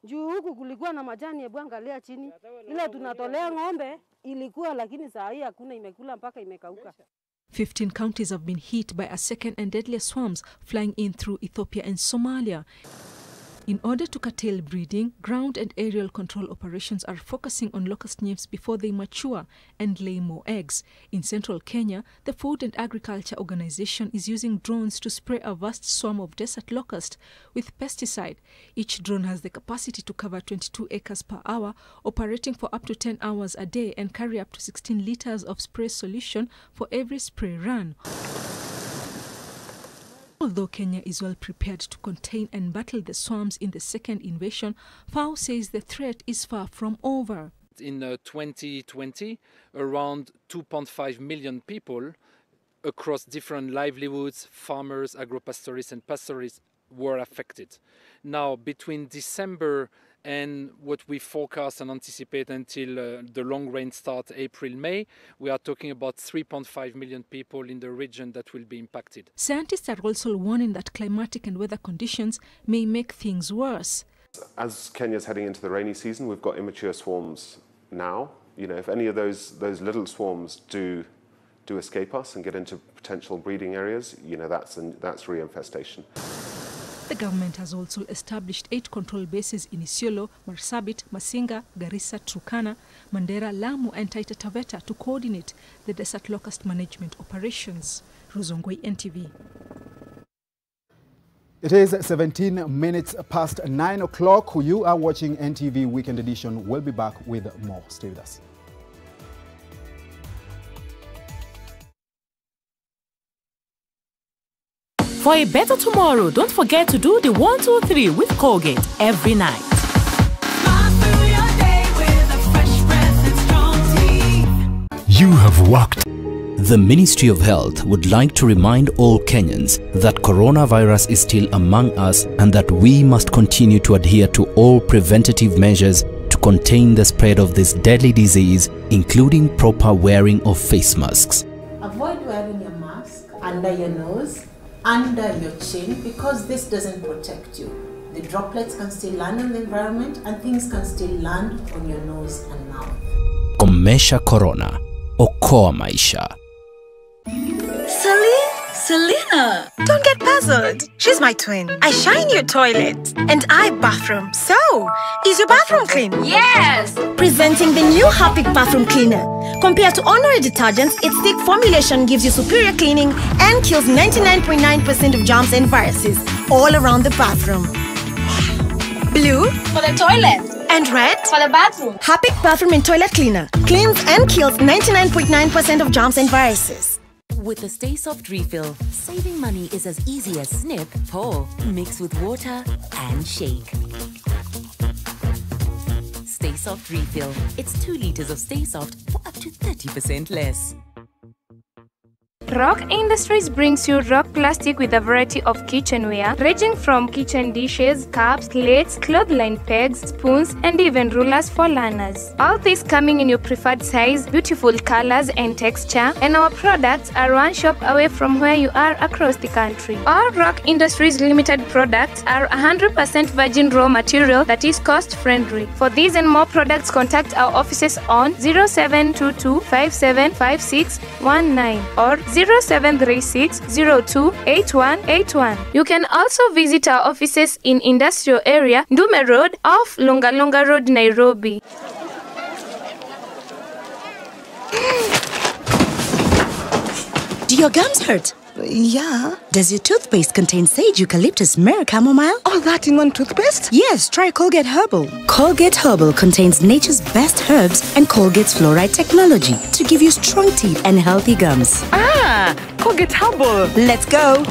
S24: Juu huku kulikuwa na majani, hebu angalia chini. Ile tunatolea ng'ombe ilikuwa, lakini saa hii hakuna, imekula mpaka imekauka.
S18: 15 counties have been hit by a second and deadlier swarms flying in through Ethiopia and Somalia. In order to curtail breeding, ground and aerial control operations are focusing on locust nymphs before they mature and lay more eggs. In central Kenya, the Food and Agriculture Organization is using drones to spray a vast swarm of desert locust with pesticide. Each drone has the capacity to cover 22 acres per hour, operating for up to 10 hours a day and carry up to 16 liters of spray solution for every spray run. Although Kenya is well prepared to contain and battle the swarms in the second invasion, FAO says the threat is far from over.
S8: In 2020, around 2.5 million people across different livelihoods, farmers, agro-pastorists and pastorists were affected. Now, between December and what we forecast and anticipate until the long rain start April, May, we are talking about 3.5 million people in the region that will be impacted.
S18: Scientists are also warning that climatic and weather conditions may make things worse.
S11: As Kenya's heading into the rainy season, we've got immature swarms now. You know, if any of those little swarms do escape us and get into potential breeding areas, you know, that's reinfestation.
S18: The government has also established 8 control bases in Isiolo, Marsabit, Masinga, Garissa, Turkana, Mandera, Lamu and Taita Taveta to coordinate the desert locust management operations. Ruzongwe, NTV.
S27: It is 17 minutes past 9 o'clock. You are watching NTV Weekend Edition. We'll be back with more. Stay with us.
S14: For a better tomorrow, don't forget to do the 1, 2, 3 with Colgate every night.
S15: You have worked.
S21: The Ministry of Health would like to remind all Kenyans that coronavirus is still among us and that we must continue to adhere to all preventative measures to contain the spread of this deadly disease, including proper wearing of face masks.
S22: Avoid wearing your mask under your nose, under your chin, because this doesn't protect you. The droplets can still land in the environment and things can still land on your nose and mouth.
S21: Komesha Corona. Okoa maisha.
S23: Selena, don't get puzzled. She's my twin. I shine your toilet and I bathroom. So, is your bathroom clean?
S28: Yes!
S23: Presenting the new Harpic Bathroom Cleaner. Compared to ordinary detergents, its thick formulation gives you superior cleaning and kills 99.9% of germs and viruses all around the bathroom. Blue
S28: for the toilet.
S23: And red
S28: for the bathroom.
S23: Harpic Bathroom and Toilet Cleaner cleans and kills 99.9% of germs and viruses.
S14: With the Stay Soft refill, saving money is as easy as snip, pour, mix with water and shake. Stay Soft refill. It's 2 liters of Stay Soft for up to 30% less.
S28: Rock Industries brings you Rock Plastic with a variety of kitchenware, ranging from kitchen dishes, cups, plates, clothesline pegs, spoons, and even rulers for learners. All this coming in your preferred size, beautiful colors and texture, and our products are one shop away from where you are across the country. All Rock Industries Limited products are 100% virgin raw material that is cost-friendly. For these and more products, contact our offices on 0722 575619 or 0736-02-8181. You can also visit our offices in Industrial Area, Ndume Road, off Longa Longa Road, Nairobi.
S14: Do your gums hurt? Yeah. Does your toothpaste contain sage, eucalyptus, myrrh, chamomile?
S23: All that in one toothpaste?
S14: Yes, try Colgate Herbal. Colgate Herbal contains nature's best herbs and Colgate's fluoride technology to give you strong teeth and healthy gums.
S23: Ah, Colgate Herbal.
S14: Let's go.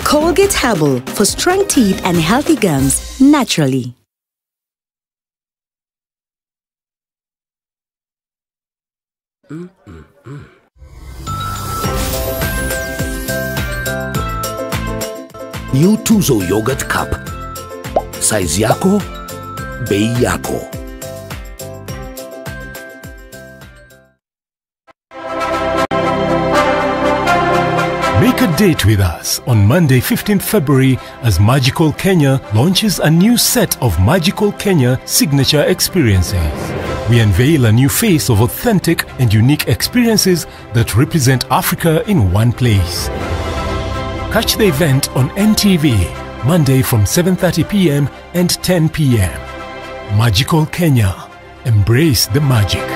S14: Colgate Herbal for strong teeth and healthy gums naturally.
S12: New Tuzo Yogurt Cup. Size yako, bei yako.
S15: Make a date with us on Monday, 15th February as Magical Kenya launches a new set of Magical Kenya signature experiences. We unveil a new face of authentic and unique experiences that represent Africa in one place. Catch the event on NTV, Monday from 7:30 p.m. and 10 p.m. Magical Kenya. Embrace the magic.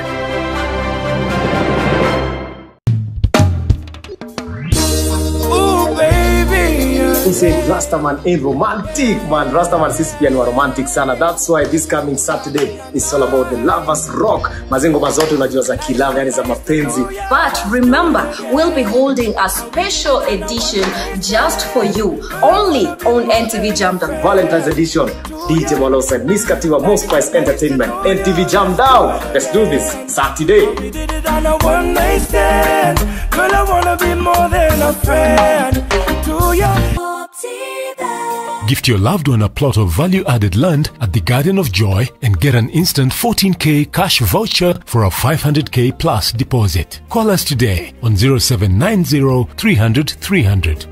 S1: said Rastaman ain't romantic, man. Rastaman sisi pia ni romantic sana. That's why this coming Saturday is all about the lovers rock. Mazengo mazote unajua za kilava, yani za mapenzi.
S4: But remember, we'll be holding a special edition just for you, only on NTV Jam Down.
S1: Valentine's edition. DJ Malosa, Miss Kativa, Most Price Entertainment. NTV Jam Down. Let's do this Saturday.
S5: We did it on a one night stand. Girl, I wanna be more than a friend to you.
S15: Gift your loved one a plot of value-added land at the Garden of Joy and get an instant 14K cash voucher for a 500K plus deposit. Call us today on 0790 300 300.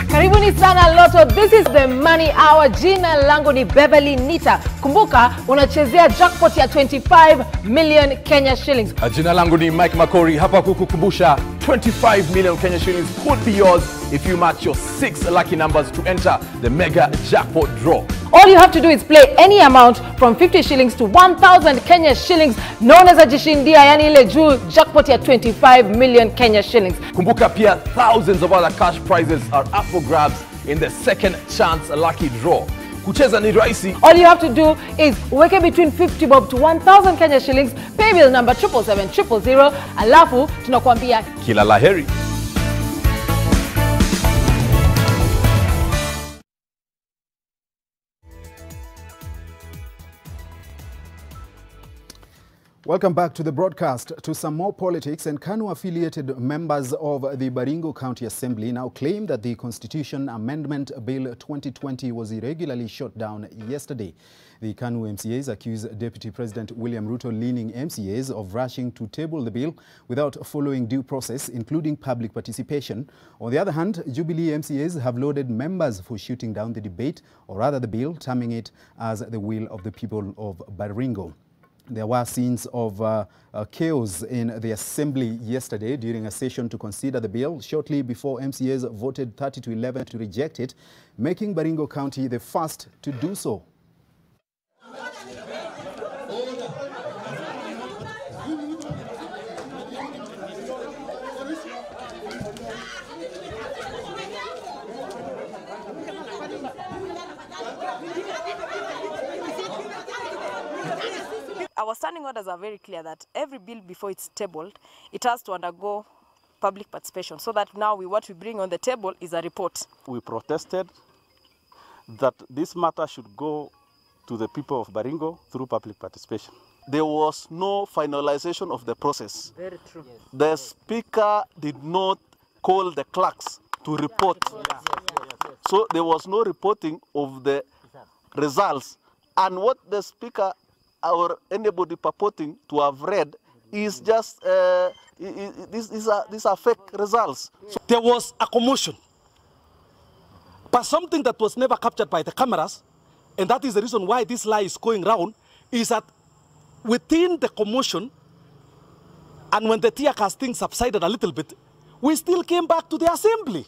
S6: Karibuni sana Lotto. This is the money hour. Jina langu ni Beverly Nita. Kumbuka unachezea jackpot ya 25 million Kenya shillings.
S16: Jina langu ni Mike Makori. Hapa kukukumbusha 25 million Kenya shillings could be yours if you match your 6 lucky numbers to enter the mega jackpot draw.
S6: All you have to do is play any amount from 50 shillings to 1,000 Kenya shillings, known as a jishindia, yani ile juu jackpot ya 25 million Kenya shillings.
S16: Kumbuka pia thousands of other cash prizes are up for grabs in the second chance lucky draw. Kucheza ni rahisi.
S6: All you have to do is weke between 50 bob to 1,000 Kenya shillings, pay bill number 77700, alafu tunakuambia
S16: kila laheri.
S27: Welcome back to the broadcast. To some more politics, and KANU-affiliated members of the Baringo County Assembly now claim that the Constitution Amendment Bill 2020 was irregularly shot down yesterday. The KANU MCAs accuse Deputy President William Ruto-leaning MCAs of rushing to table the bill without following due process, including public participation. On the other hand, Jubilee MCAs have lauded members for shooting down the debate, or rather the bill, terming it as the will of the people of Baringo. There were scenes of chaos in the assembly yesterday during a session to consider the bill shortly before MCAs voted 30-11 to reject it, making Baringo County the first to do so.
S19: Our standing orders are very clear that every bill before it's tabled, it has to undergo public participation, so that now what we bring on the table is a report.
S20: We protested that this matter should go to the people of Baringo through public participation. There was no finalization of the process.
S19: Very true.
S20: The speaker did not call the clerks to report. So there was no reporting of the results. And what the speaker or anybody purporting to have read is just, these are fake results.
S2: So there was a commotion, but something that was never captured by the cameras, and that is the reason why this lie is going round, is that within the commotion, and when the tear gas thing subsided a little bit, we still came back to the assembly.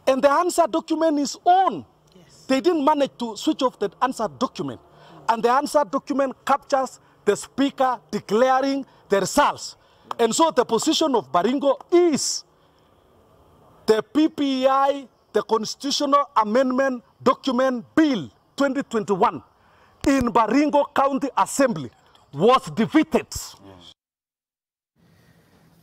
S2: And the answer document is on. Yes. They didn't manage to switch off the answer document. And the answer document captures the speaker declaring the results. And so the position of Baringo is the PPI, the Constitutional Amendment Document Bill 2021 in Baringo County Assembly was defeated. Yes.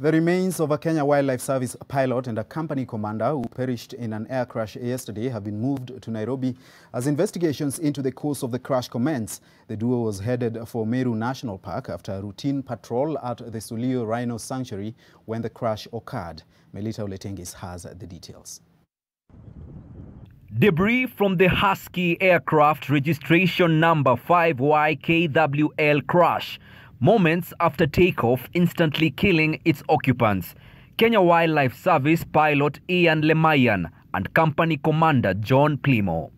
S27: The remains of a Kenya Wildlife Service pilot and a company commander who perished in an air crash yesterday have been moved to Nairobi as investigations into the cause of the crash commence. The duo was headed for Meru National Park after a routine patrol at the Sulio Rhino Sanctuary when the crash occurred. Melita Oletengis has the details.
S26: Debris from the Husky aircraft registration number 5YKWL crash, moments after takeoff, instantly killing its occupants. Kenya Wildlife Service pilot Ian Lemayan and company commander John Plimo.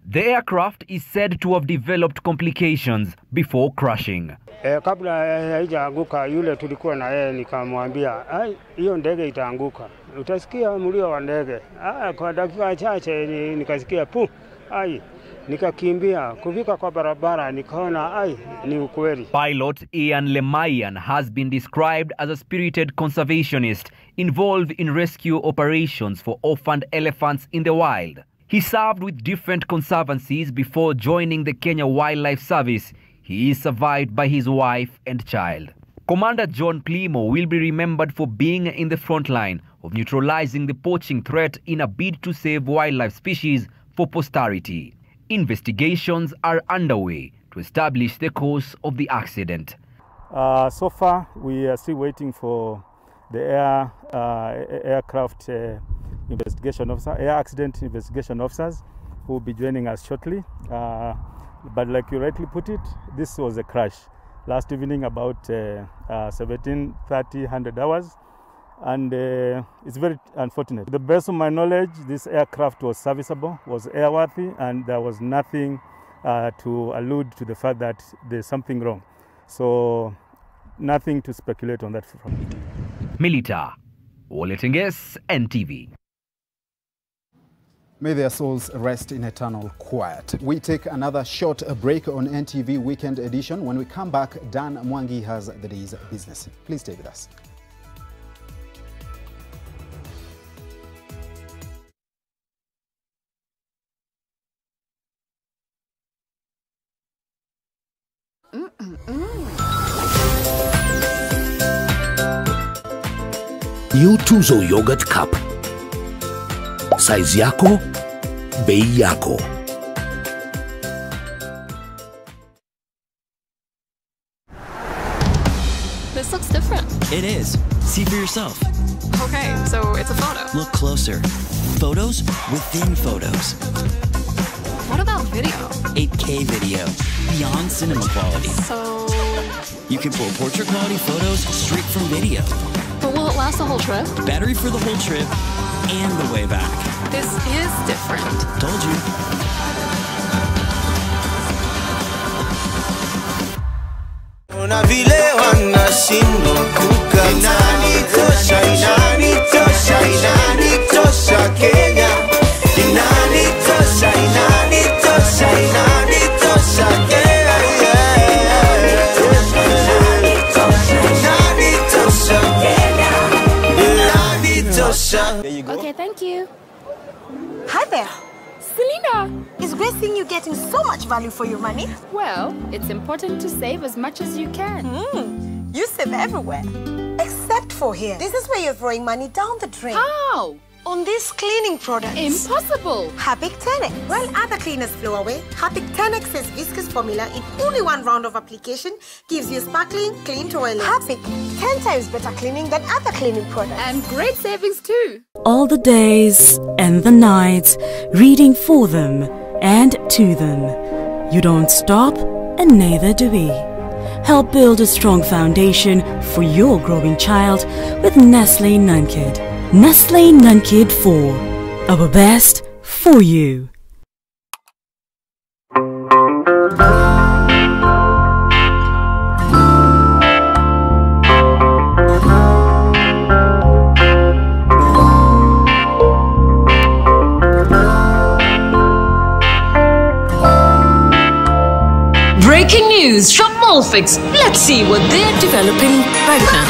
S26: The aircraft is said to have developed complications before crashing.
S29: Kabla haijaanguka yule tulikuwa na yeye nikamwambia, hiyo ndege itaanguka. Utasikia mlio wa ndege. Kwa dakika chache nikasikia pu. ai nikakimbia kufika kwa barabara nikaona ai ni ukweli.
S26: Pilot Ian Lemayan has been described as a spirited conservationist involved in rescue operations for orphaned elephants in the wild. He served with different conservancies before joining the Kenya Wildlife Service. He is survived by his wife and child. Commander John Klimo will be remembered for being in the front line of neutralizing the poaching threat in a bid to save wildlife species for posterity. Investigations are underway to establish the cause of the accident.
S29: So far, we are still waiting for the aircraft investigation officer, air accident investigation officers, who will be joining us shortly. But like you rightly put it, this was a crash last evening about 17:30, 100 hours. And it's very unfortunate. To the best of my knowledge, this aircraft was serviceable, was airworthy, and there was nothing to allude to the fact that there's something wrong. So nothing to speculate on that front.
S26: Milita, Oletinges, NTV.
S27: May their souls rest in eternal quiet. We take another short break on NTV Weekend Edition. When we come back, Dan Mwangi has the day's business. Please stay with us.
S3: New Tuzo Yogurt Cup. Size yako, bei yako.
S7: This looks different.
S8: It is. See for yourself.
S7: Okay, so it's a photo.
S8: Look closer. Photos within photos.
S7: What about video?
S8: 8K video. Beyond cinema quality.
S7: So...
S8: You can pull portrait quality photos straight from video.
S7: But will it last the whole trip?
S8: Battery for the whole trip and the way back.
S7: This is different.
S8: Told you.
S5: Una vile wanashindwa kukataa. Inanitosha, inanitosha, inanitosha Kenya. Inanitosha, inanitosha, inanitosha Kenya. Inanitosha Kenya. Inanitosha. There you go.
S23: Okay, thank you. Hi there. Selena, it's great seeing you getting so much value for your money.
S28: Well, it's important to save as much as you can.
S23: You save everywhere. Except for here. This is where you're throwing money down the drain.
S28: How?
S23: On these cleaning products.
S28: Impossible.
S23: Harpic 10X. While other cleaners flow away, Harpic 10X's viscous formula in only one round of application gives you sparkling, clean toilet. Harpic, 10 times better cleaning than other cleaning products.
S28: And great savings too.
S14: All the days and the nights, reading for them and to them. You don't stop, and neither do we. Help build a strong foundation for your growing child with Nestle Nunkid. Nestle Nunkid 4. Our best for you.
S4: Breaking news from Molfix. Let's see what they're developing right now.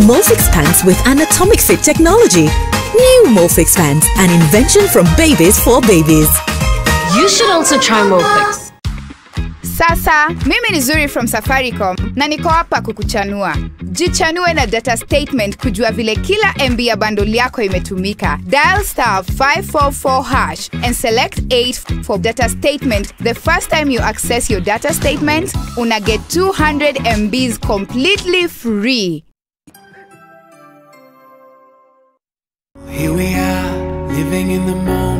S14: Molfix pants with anatomic fit technology. New Molfix pants, an invention from babies for babies.
S4: You should also try Molfix.
S9: Sasa, mimi ni Zuri from Safaricom na niko hapa kukuchanua. Jichanue na data statement kujua vile kila MB ya bundle yako imetumika. Dial *544# and select 8 for data statement. The first time you access your data statement, una get 200 MBs completely free.
S5: Here we are, living in the moment.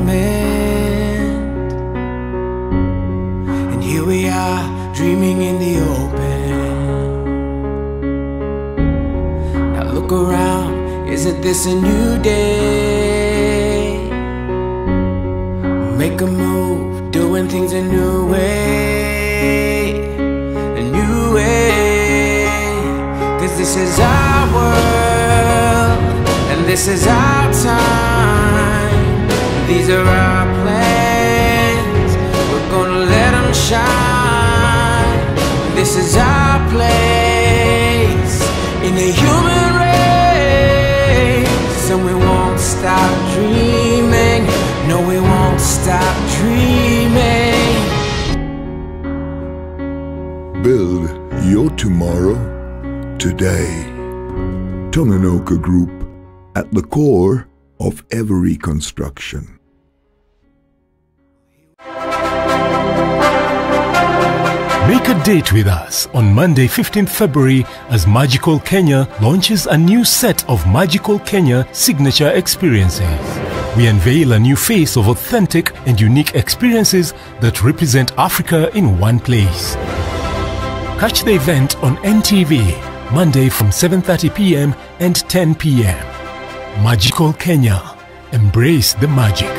S5: And here we are, dreaming in the open. Now look around, isn't this a new day? Make a move, doing things a new way. A new way. 'Cause this is our world.
S10: And this is our time, these are our plans. We're gonna let them shine. This is our place in the human race. And we won't stop dreaming. No, we won't stop dreaming.
S11: Build your tomorrow today. Tomonoka Group, at the core of every construction.
S15: Make a date with us on Monday 15th February as Magical Kenya launches a new set of Magical Kenya signature experiences. We unveil a new face of authentic and unique experiences that represent Africa in one place. Catch the event on NTV, Monday from 7:30 p.m. and 10 p.m. Magical Kenya. Embrace the magic.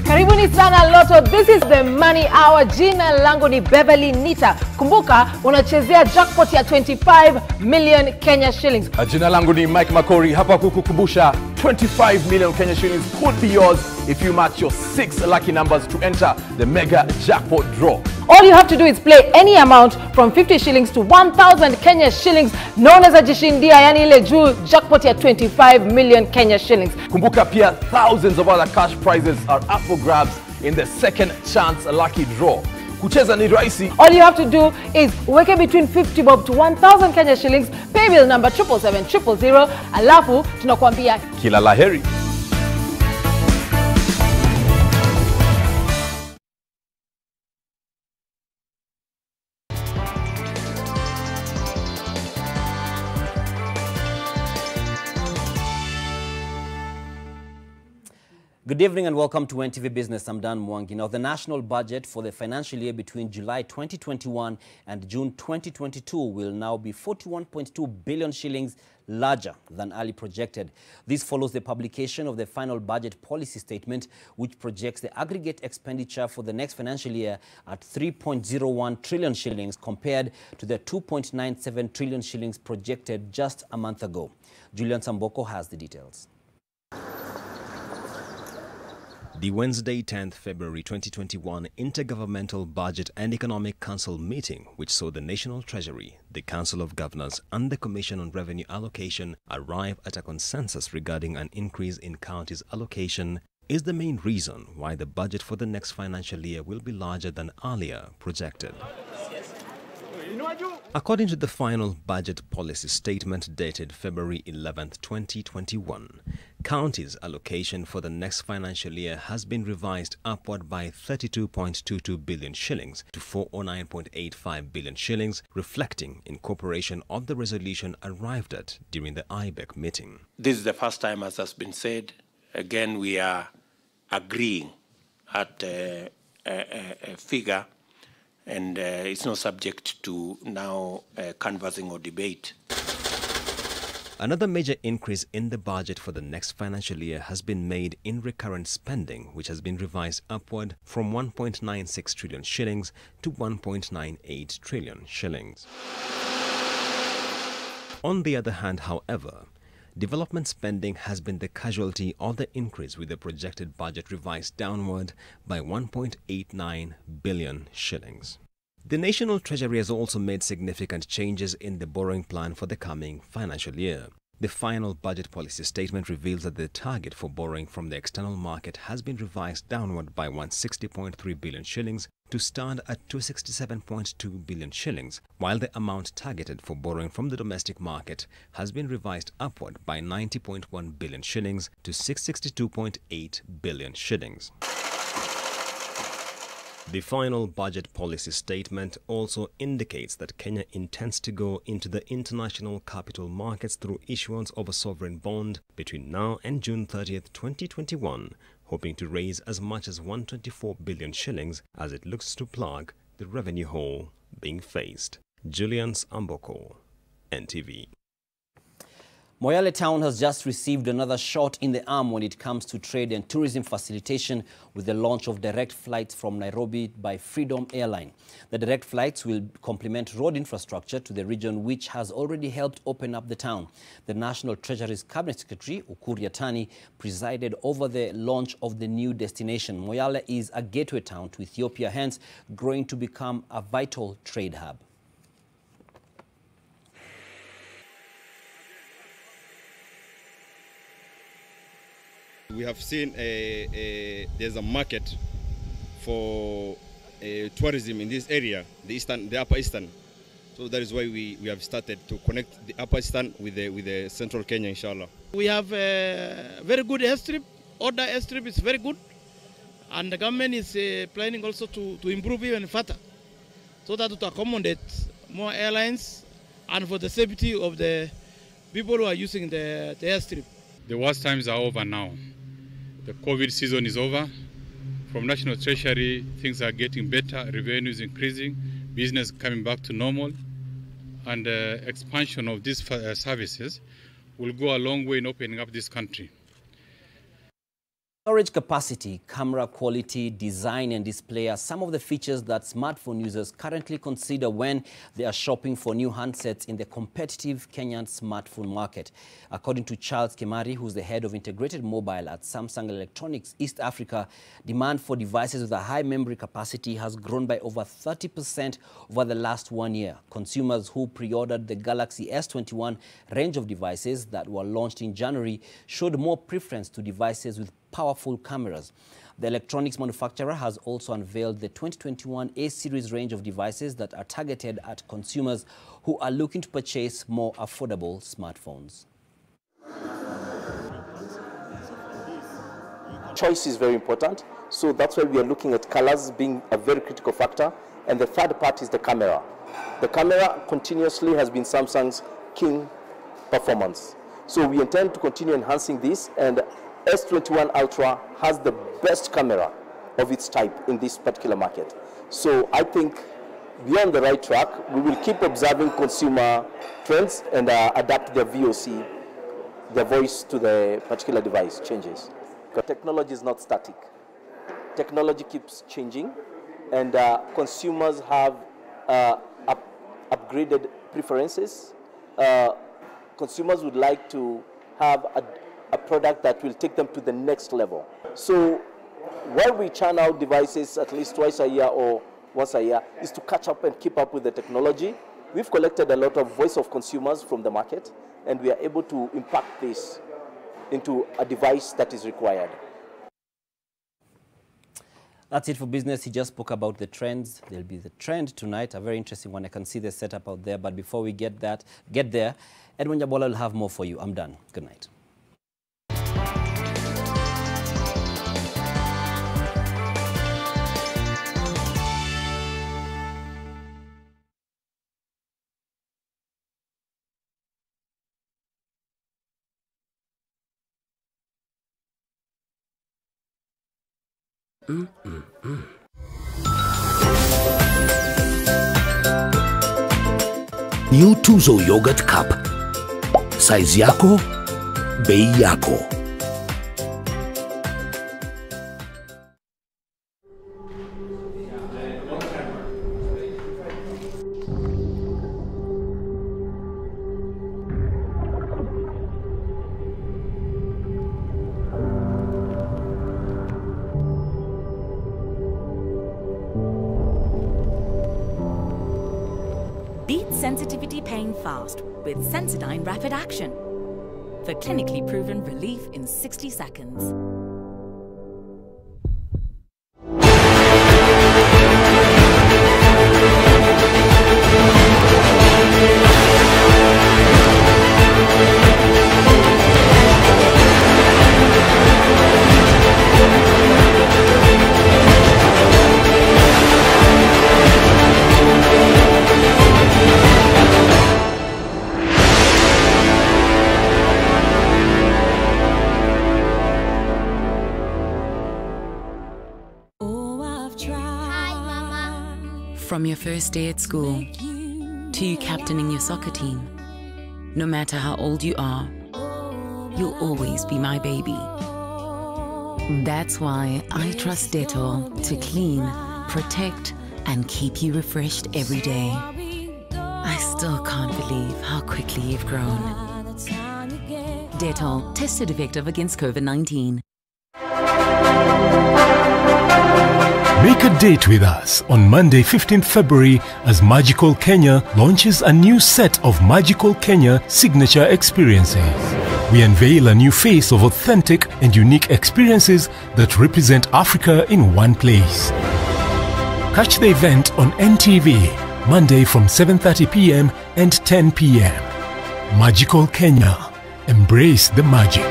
S6: Karibuni sana Lotto. This is the Money Hour. Jina langu ni Beverly Nita. Kumbuka unachezea jackpot ya 25 million Kenya shillings.
S16: Jina langu ni Mike Makori, hapa kukukumbusha 25 million Kenya shillings could be yours if you match your 6 lucky numbers to enter the mega jackpot draw.
S6: All you have to do is play any amount from 50 shillings to 1,000 Kenya shillings, known as a jishindia, yani ile juu jackpot ya 25 million Kenya shillings.
S16: Kumbuka pia thousands of other cash prizes are up for grabs in the second chance lucky draw. Kucheza ni rahisi.
S6: All you have to do is weke between 50 bob to 1,000 Kenya shillings, pay bill number 77700, alafu tunakuambia
S16: kila laheri.
S13: Good evening and welcome to NTV Business. I'm Dan Mwangi. Now, the national budget for the financial year between July 2021 and June 2022 will now be 41.2 billion shillings larger than early projected. This follows the publication of the final budget policy statement, which projects the aggregate expenditure for the next financial year at 3.01 trillion shillings compared to the 2.97 trillion shillings projected just a month ago. Julian Samboko has the details.
S17: The Wednesday, 10th February 2021 Intergovernmental Budget and Economic Council meeting, which saw the National Treasury, the Council of Governors and the Commission on Revenue Allocation arrive at a consensus regarding an increase in counties' allocation, is the main reason why the budget for the next financial year will be larger than earlier projected. According to the final budget policy statement dated February 11, 2021, counties' allocation for the next financial year has been revised upward by 32.22 billion shillings to 409.85 billion shillings, reflecting incorporation of the resolution arrived at during the IBEC meeting.
S18: This is the first time, as has been said, again we are agreeing at a figure, and it's not subject to now canvassing or debate.
S17: Another major increase in the budget for the next financial year has been made in recurrent spending, which has been revised upward from 1.96 trillion shillings to 1.98 trillion shillings. On the other hand, however, development spending has been the casualty of the increase, with the projected budget revised downward by 1.89 billion shillings. The National Treasury has also made significant changes in the borrowing plan for the coming financial year. The final budget policy statement reveals that the target for borrowing from the external market has been revised downward by 160.3 billion shillings to stand at 267.2 billion shillings, while the amount targeted for borrowing from the domestic market has been revised upward by 90.1 billion shillings to 662.8 billion shillings. The final budget policy statement also indicates that Kenya intends to go into the international capital markets through issuance of a sovereign bond between now and June 30th, 2021, hoping to raise as much as 124 billion shillings as it looks to plug the revenue hole being faced. Julian Amboko, NTV.
S13: Moyale Town has just received another shot in the arm when it comes to trade and tourism facilitation with the launch of direct flights from Nairobi by Freedom Airline. The direct flights will complement road infrastructure to the region, which has already helped open up the town. The National Treasury's Cabinet Secretary, Ukur Yatani, presided over the launch of the new destination. Moyale is a gateway town to Ethiopia, hence growing to become a vital trade hub.
S1: We have seen there's a market for tourism in this area, the Upper Eastern. So that is why we have started to connect the Upper Eastern with the Central Kenya, inshallah.
S2: We have a very good airstrip. Order airstrip is very good, and the government is planning also to improve even further, so that to accommodate more airlines and for the safety of the people who are using the airstrip.
S12: The worst times are over now. The COVID season is over. From National Treasury, things are getting better, revenue is increasing, business coming back to normal, and expansion of these services will go a long way in opening up this country.
S13: Storage capacity, camera quality, design and display are some of the features that smartphone users currently consider when they are shopping for new handsets in the competitive Kenyan smartphone market. According to Charles Kemari, who's the head of integrated mobile at Samsung Electronics East Africa, demand for devices with a high memory capacity has grown by over 30% over the last 1 year. Consumers who pre-ordered the Galaxy S21 range of devices that were launched in January showed more preference to devices with powerful cameras. The electronics manufacturer has also unveiled the 2021 A-series range of devices that are targeted at consumers who are looking to purchase more affordable smartphones.
S19: Choice is very important, so that's why we are looking at colors being a very critical factor, and the third part is the camera. The camera continuously has been Samsung's king performance, so we intend to continue enhancing this, and S21 Ultra has the best camera of its type in this particular market. So I think we are on the right track. We will keep observing consumer trends and adapt their VOC, their voice to the particular device changes. Because technology is not static. Technology keeps changing, and consumers have upgraded preferences. Consumers would like to have a product that will take them to the next level. So while we churn out devices at least twice a year or once a year, is to catch up and keep up with the technology. We've collected a lot of voice of consumers from the market, and we are able to impact this into a device that is required.
S13: That's it for business. He just spoke about the trends. There'll be the trend tonight, a very interesting one. I can see the setup out there, but before we get there, Edwin Jabola will have more for you. I'm done. Good night.
S3: New Tuzo Yogurt Cup. Size yako, bei yako.
S14: Beat sensitivity pain fast with Sensodyne Rapid Action for clinically proven relief in 60 seconds.
S20: From your first day at school to you captaining your soccer team, no matter how old you are you'll always be my baby. That's why I trust Dettol to clean, protect, and keep you refreshed every day. I still can't believe how quickly you've grown. Dettol, tested effective against COVID-19.
S15: Make a date with us on Monday 15th February as Magical Kenya launches a new set of Magical Kenya signature experiences. We unveil a new face of authentic and unique experiences that represent Africa in one place. Catch the event on NTV, Monday from 7:30 p.m. and 10 p.m. Magical Kenya. Embrace the magic.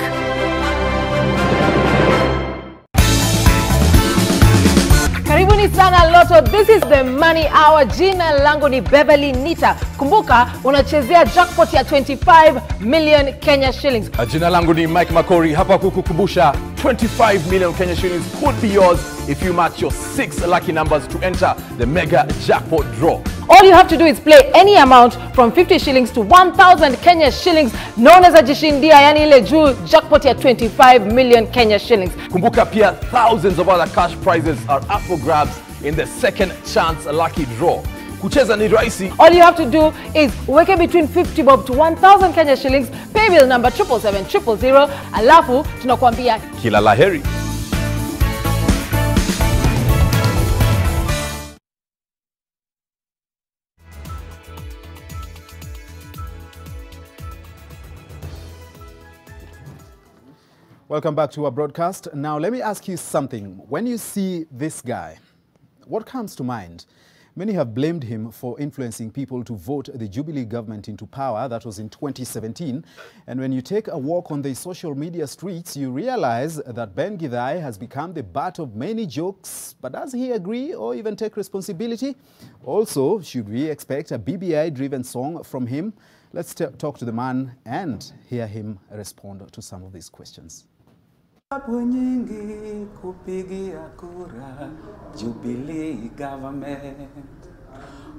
S6: Karibuni sana Lotto. This is the Money Hour. Jina langu ni Beverly Nita. Kumbuka unachezea jackpot ya 25 million Kenya shillings.
S16: Jina langu ni Mike Makori, hapa kukukumbusha 25 million Kenya shillings could be yours if you match your 6 lucky numbers to enter the mega jackpot draw.
S6: All you have to do is play any amount from 50 shillings to 1,000 Kenya shillings, known as a jishindia, yani ile juu jackpot ya 25 million Kenya shillings.
S16: Kumbuka pia thousands of other cash prizes are up for grabs in the second chance lucky draw. Kucheza ni rahisi.
S6: All you have to do is weke between 50 bob to 1,000 Kenya shillings, pay bill number 77700, alafu tunakuambia
S16: kila laheri.
S7: Welcome back to our broadcast. Now, let me ask you something. When you see this guy, what comes to mind? Many have blamed him for influencing people to vote the Jubilee government into power. That was in 2017. And when you take a walk on the social media streets, you realize that Ben Githai has become the butt of many jokes. But does he agree or even take responsibility? Also, should we expect a BBI-driven song from him? Let's talk to the man and hear him respond to some of these questions.
S8: Nyingi kupigia kura Jubilee government,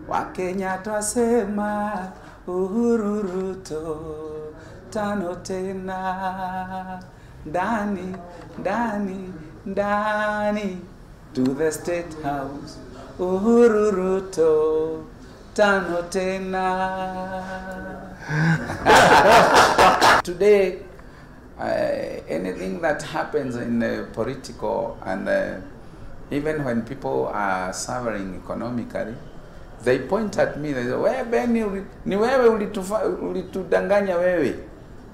S8: Wakenya twasema Uhuru Ruto tano tena, ndani ndani ndani to the State House, Uhuru Ruto tano tena. Today, anything that happens in the political and even when people are suffering economically, they point at me, they say, "Wewe Ben, ni wewe ulitudanganya wewe.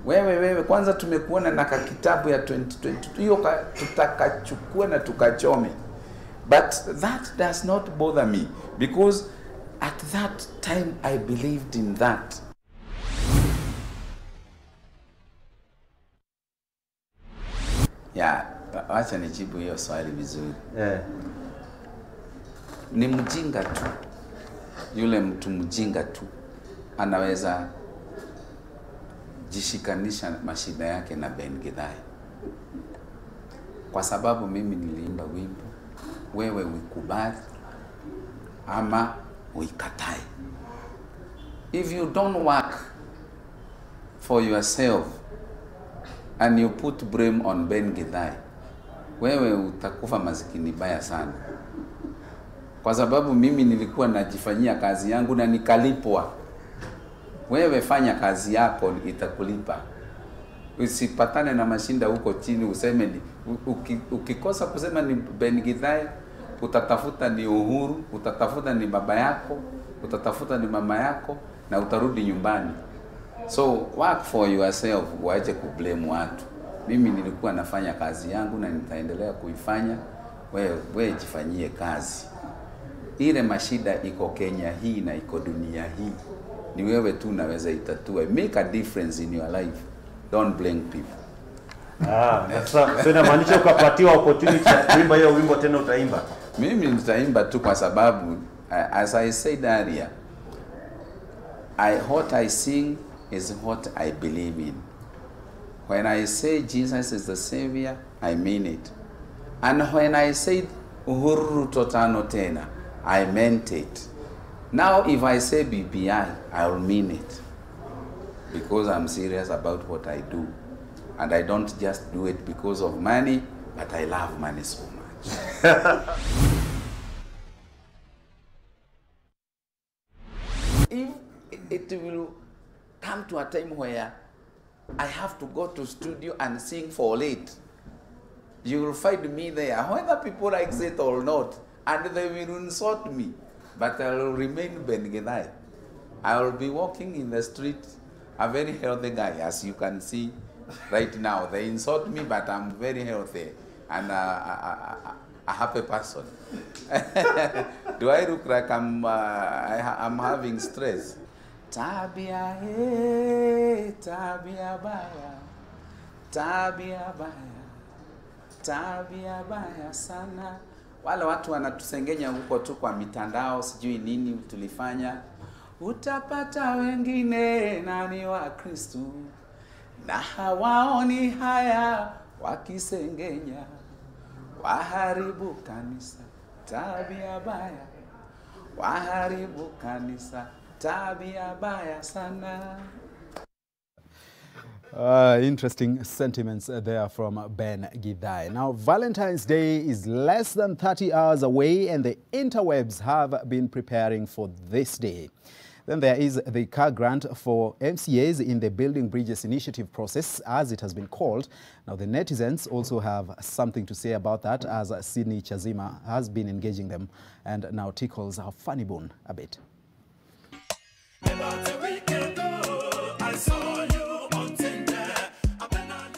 S8: Wewe kwanza tumekuona na kitabu ya 2022 hiyo tutakachukua na tukachome." But that does not bother me because at that time I believed in that. Ya, wacha nijibu hiyo swali vizuri. Ni mjinga tu. Yule mtu mjinga tu anaweza jishikanisha mashida yake na Ben Githai. Kwa sababu mimi niliimba wimbo, wewe uikubali ama uikatae. If you don't work for yourself and you put blame on Ben Githai, wewe utakufa masikini baya sana. Kwa sababu mimi nilikuwa najifanyia kazi yangu na nikalipwa. Wewe fanya kazi yako itakulipa. Usipatane na mashinda huko chini useme ni ukikosa kusema ni Ben Githai, utatafuta ni Uhuru, utatafuta ni baba yako, utatafuta ni mama yako na utarudi nyumbani. So work for yourself, waache kublame watu. Mimi nilikuwa nafanya kazi yangu na nitaendelea kuifanya. Wewe jifanyie kazi. Ile mashida iko Kenya hii na iko dunia hii. Ni wewe tu unaweza itatua. Make a difference in your life. Don't blame people.
S21: Sasa inamaanisha ukapatiwa opportunity ya kuimba hiyo wimbo tena utaimba?
S8: Mimi nitaimba tu kwa sababu as I said earlier, what I sing is what I believe in. When I say Jesus is the Savior, I mean it. And when I said Uhuru Ruto tano tena, I meant it. Now if I say BBI, I'll mean it. Because I'm serious about what I do. And I don't just do it because of money, but I love money so much. If it will come to a time where I have to go to studio and sing for late, you will find me there, whether people like it or not, and they will insult me, but I will remain Ben Gedai. I will be walking in the street, a very healthy guy, as you can see right now. They insult me, but I'm very healthy and a happy person. Do I look like I'm having stress? Tabia he, tabia baya, tabia baya, tabia baya sana. Wale watu wanatusengenya huko tu kwa mitandao, sijui nini tulifanya. Utapata wengine nani wa Kristo na hawaoni haya wakisengenya, waharibu kanisa, tabia baya, waharibu kanisa, tabia baya sana.
S7: Interesting sentiments there from Ben Gidai. Now, Valentine's Day is less than 30 hours away, and the interwebs have been preparing for this day. Then there is the car grant for MCAs in the Building Bridges Initiative process, as it has been called. Now, the netizens also have something to say about that, as Sydney Chazima has been engaging them and now tickles our funny bone a bit.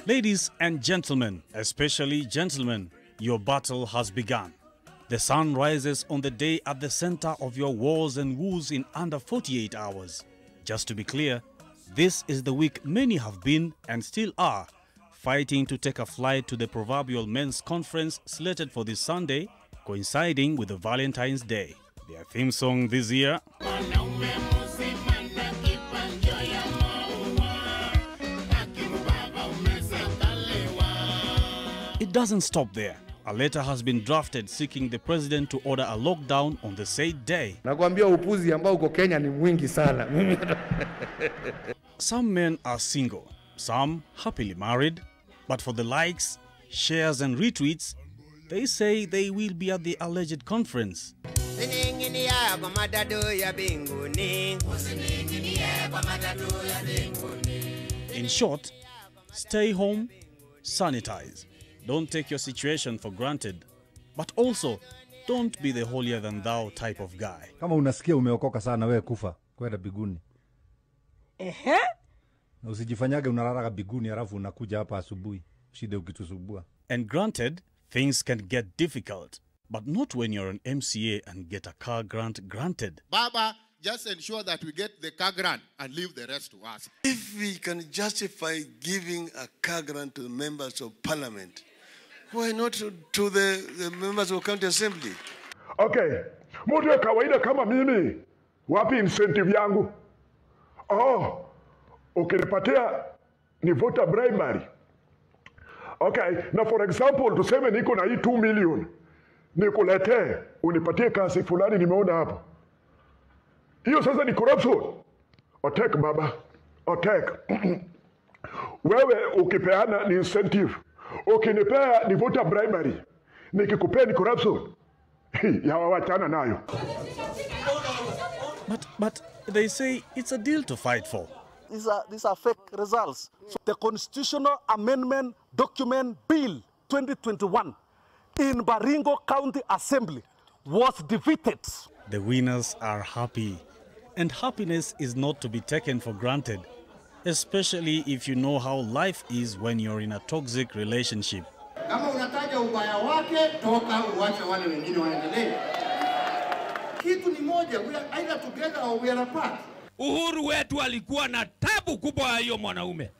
S4: Ladies and gentlemen, especially gentlemen, your battle has begun. The sun rises on the day at the center of your wars and woos in under 48 hours. Just to be clear, this is the week many have been and still are fighting to take a flight to the proverbial men's conference slated for this Sunday, coinciding with the Valentine's Day. Their theme song this year, it doesn't stop there. A letter has been drafted seeking the president to order a lockdown on the said day.
S22: Nakwambia upuzi ambao uko Kenya ni mwingi sana.
S4: Some men are single, some happily married, but for the likes, shares and retweets, they say they will be at the alleged conference. In short, stay home, sanitize. Don't take your situation for granted, but also don't be the holier than thou type of guy.
S23: Kama unasikia umeokoka sana wewe kufa kwenda biguni.
S24: Ehe?
S23: Na usijifanyage unalala biguni halafu unakuja hapa asubuhi. Shida ukitusubua.
S4: And granted, things can get difficult, but not when you're an MCA and get a car grant granted.
S25: Baba, just ensure that we get the car grant and leave the rest to us.
S26: If we can justify giving a car grant to the members of parliament, why not to the members of county assembly?
S27: Okay, mtu ya kawaida kama mimi, wapi incentive yangu? Oh, ukinipatia ni voter primary. Okay, na for example, tuseme niko na hii 2 million. Nikuletee, unipatie kasi fulani nimeona hapo. Hiyo sasa ni corruption. Otek baba, otek. Wewe ukipeana ni incentive. Ukinipea ni voter primary. Nikikupea ni corruption. Ya wawachana nayo.
S4: But they say it's a deal to fight for.
S28: These are fake results. So the Constitutional Amendment Document Bill 2021 in Baringo County Assembly was defeated.
S4: The winners are happy. And happiness is not to be taken for granted, especially if you know how life is when you're in a toxic relationship.
S25: Kama unataja ubaya wake, toka uache wale wengine waendelee. Kitu ni moja, we are either together or we are apart.
S29: Uhuru wetu alikuwa na tabu kubwa ya hiyo mwanaume.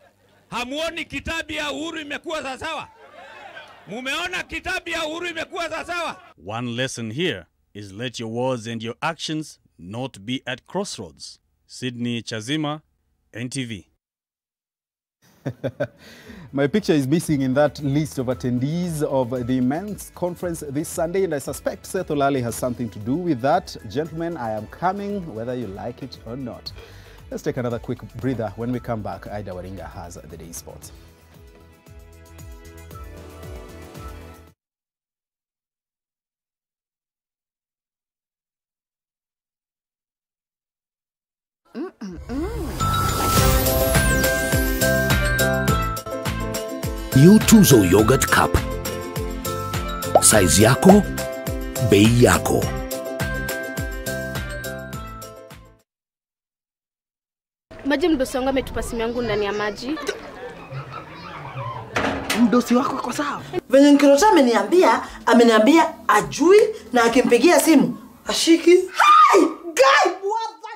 S29: Hamuoni kitabu ya Uhuru imekuwa sawa? Mumeona kitabu ya Uhuru imekuwa sawa?
S4: One lesson here is let your words and your actions not be at crossroads. Sydney Chazima, NTV.
S7: My picture is missing in that list of attendees of the men's conference this Sunday, and I suspect Seth Olale has something to do with that. Gentlemen, I am coming, whether you like it or not. Let's take another quick breather. When we come back, Ida Waringa has the day's sports.
S3: New Tuzo Yogurt Cup. Size yako, bei yako.
S1: Maji, mdosi wangu ametupa simu yangu ndani ya maji.
S2: Mdosi wako kwa sawa? Venye Nkirota ameniambia ajui na akimpigia simu ashiki. Hi guy, what the?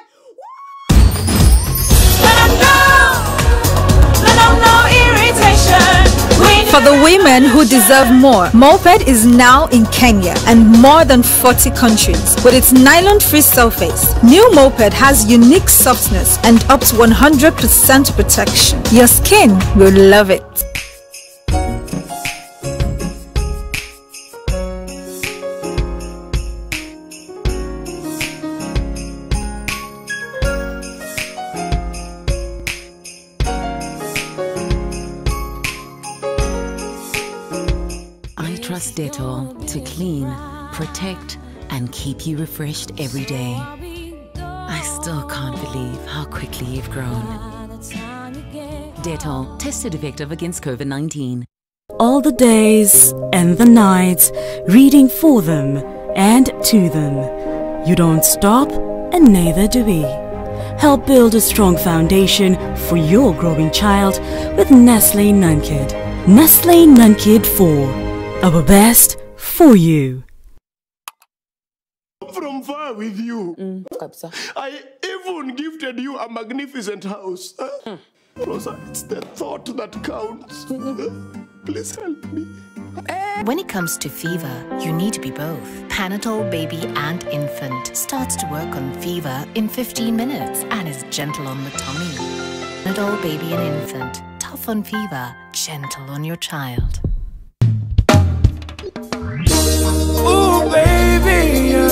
S5: For the women who deserve more, Moped is now in Kenya and more than 40 countries. With its nylon-free surface, new Moped has unique softness and up to 100% protection. Your skin will love it.
S20: I trust Dettol to clean, protect, and keep you refreshed every day. I still can't believe how quickly you've grown. Dettol, tested effective against COVID-19.
S14: All the days and the nights, reading for them and to them. You don't stop, and neither do we. Help build a strong foundation for your growing child with Nestle Nunkid. Nestle Nunkid 4. Our best for you.
S27: From far with you. I even gifted you a magnificent house. Rosa, it's the thought that counts. Please help me.
S9: When it comes to fever, you need to be both. Panadol Baby and Infant starts to work on fever in 15 minutes and is gentle on the tummy. Panadol Baby and Infant, tough on fever, gentle on your child.
S10: Ooh, baby.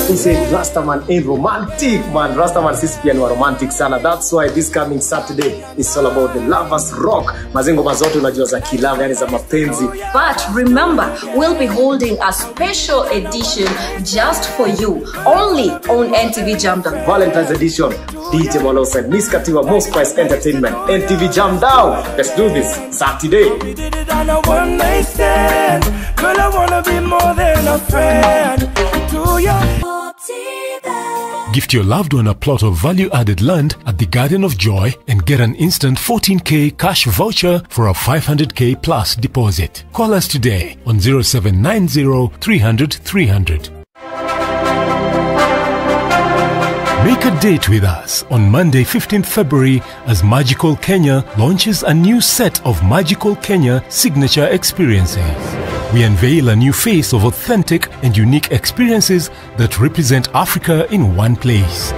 S10: He said Rastaman ain't romantic, man. Rastaman sisi pia ni wa romantic sana. That's why this coming Saturday is all about the lovers rock. Mazengo mazote unajua za kilava, yani za mapenzi.
S11: But remember, we'll be holding a special edition just for you, only on NTV Jam Down.
S10: Valentine's edition. DJ Malosa and Miss Kativa, Most Price Entertainment. NTV Jam Down. Let's do this Saturday. We did it on a one night stand. Girl, I wanna be more than a friend to you.
S15: Gift your loved one a plot of value-added land at the Garden of Joy and get an instant 14K cash voucher for a 500K plus deposit. Call us today on 0790 300 300. Make a date with us on Monday 15th February as Magical Kenya launches a new set of Magical Kenya signature experiences. We unveil a new face of authentic and unique experiences that represent Africa in one place.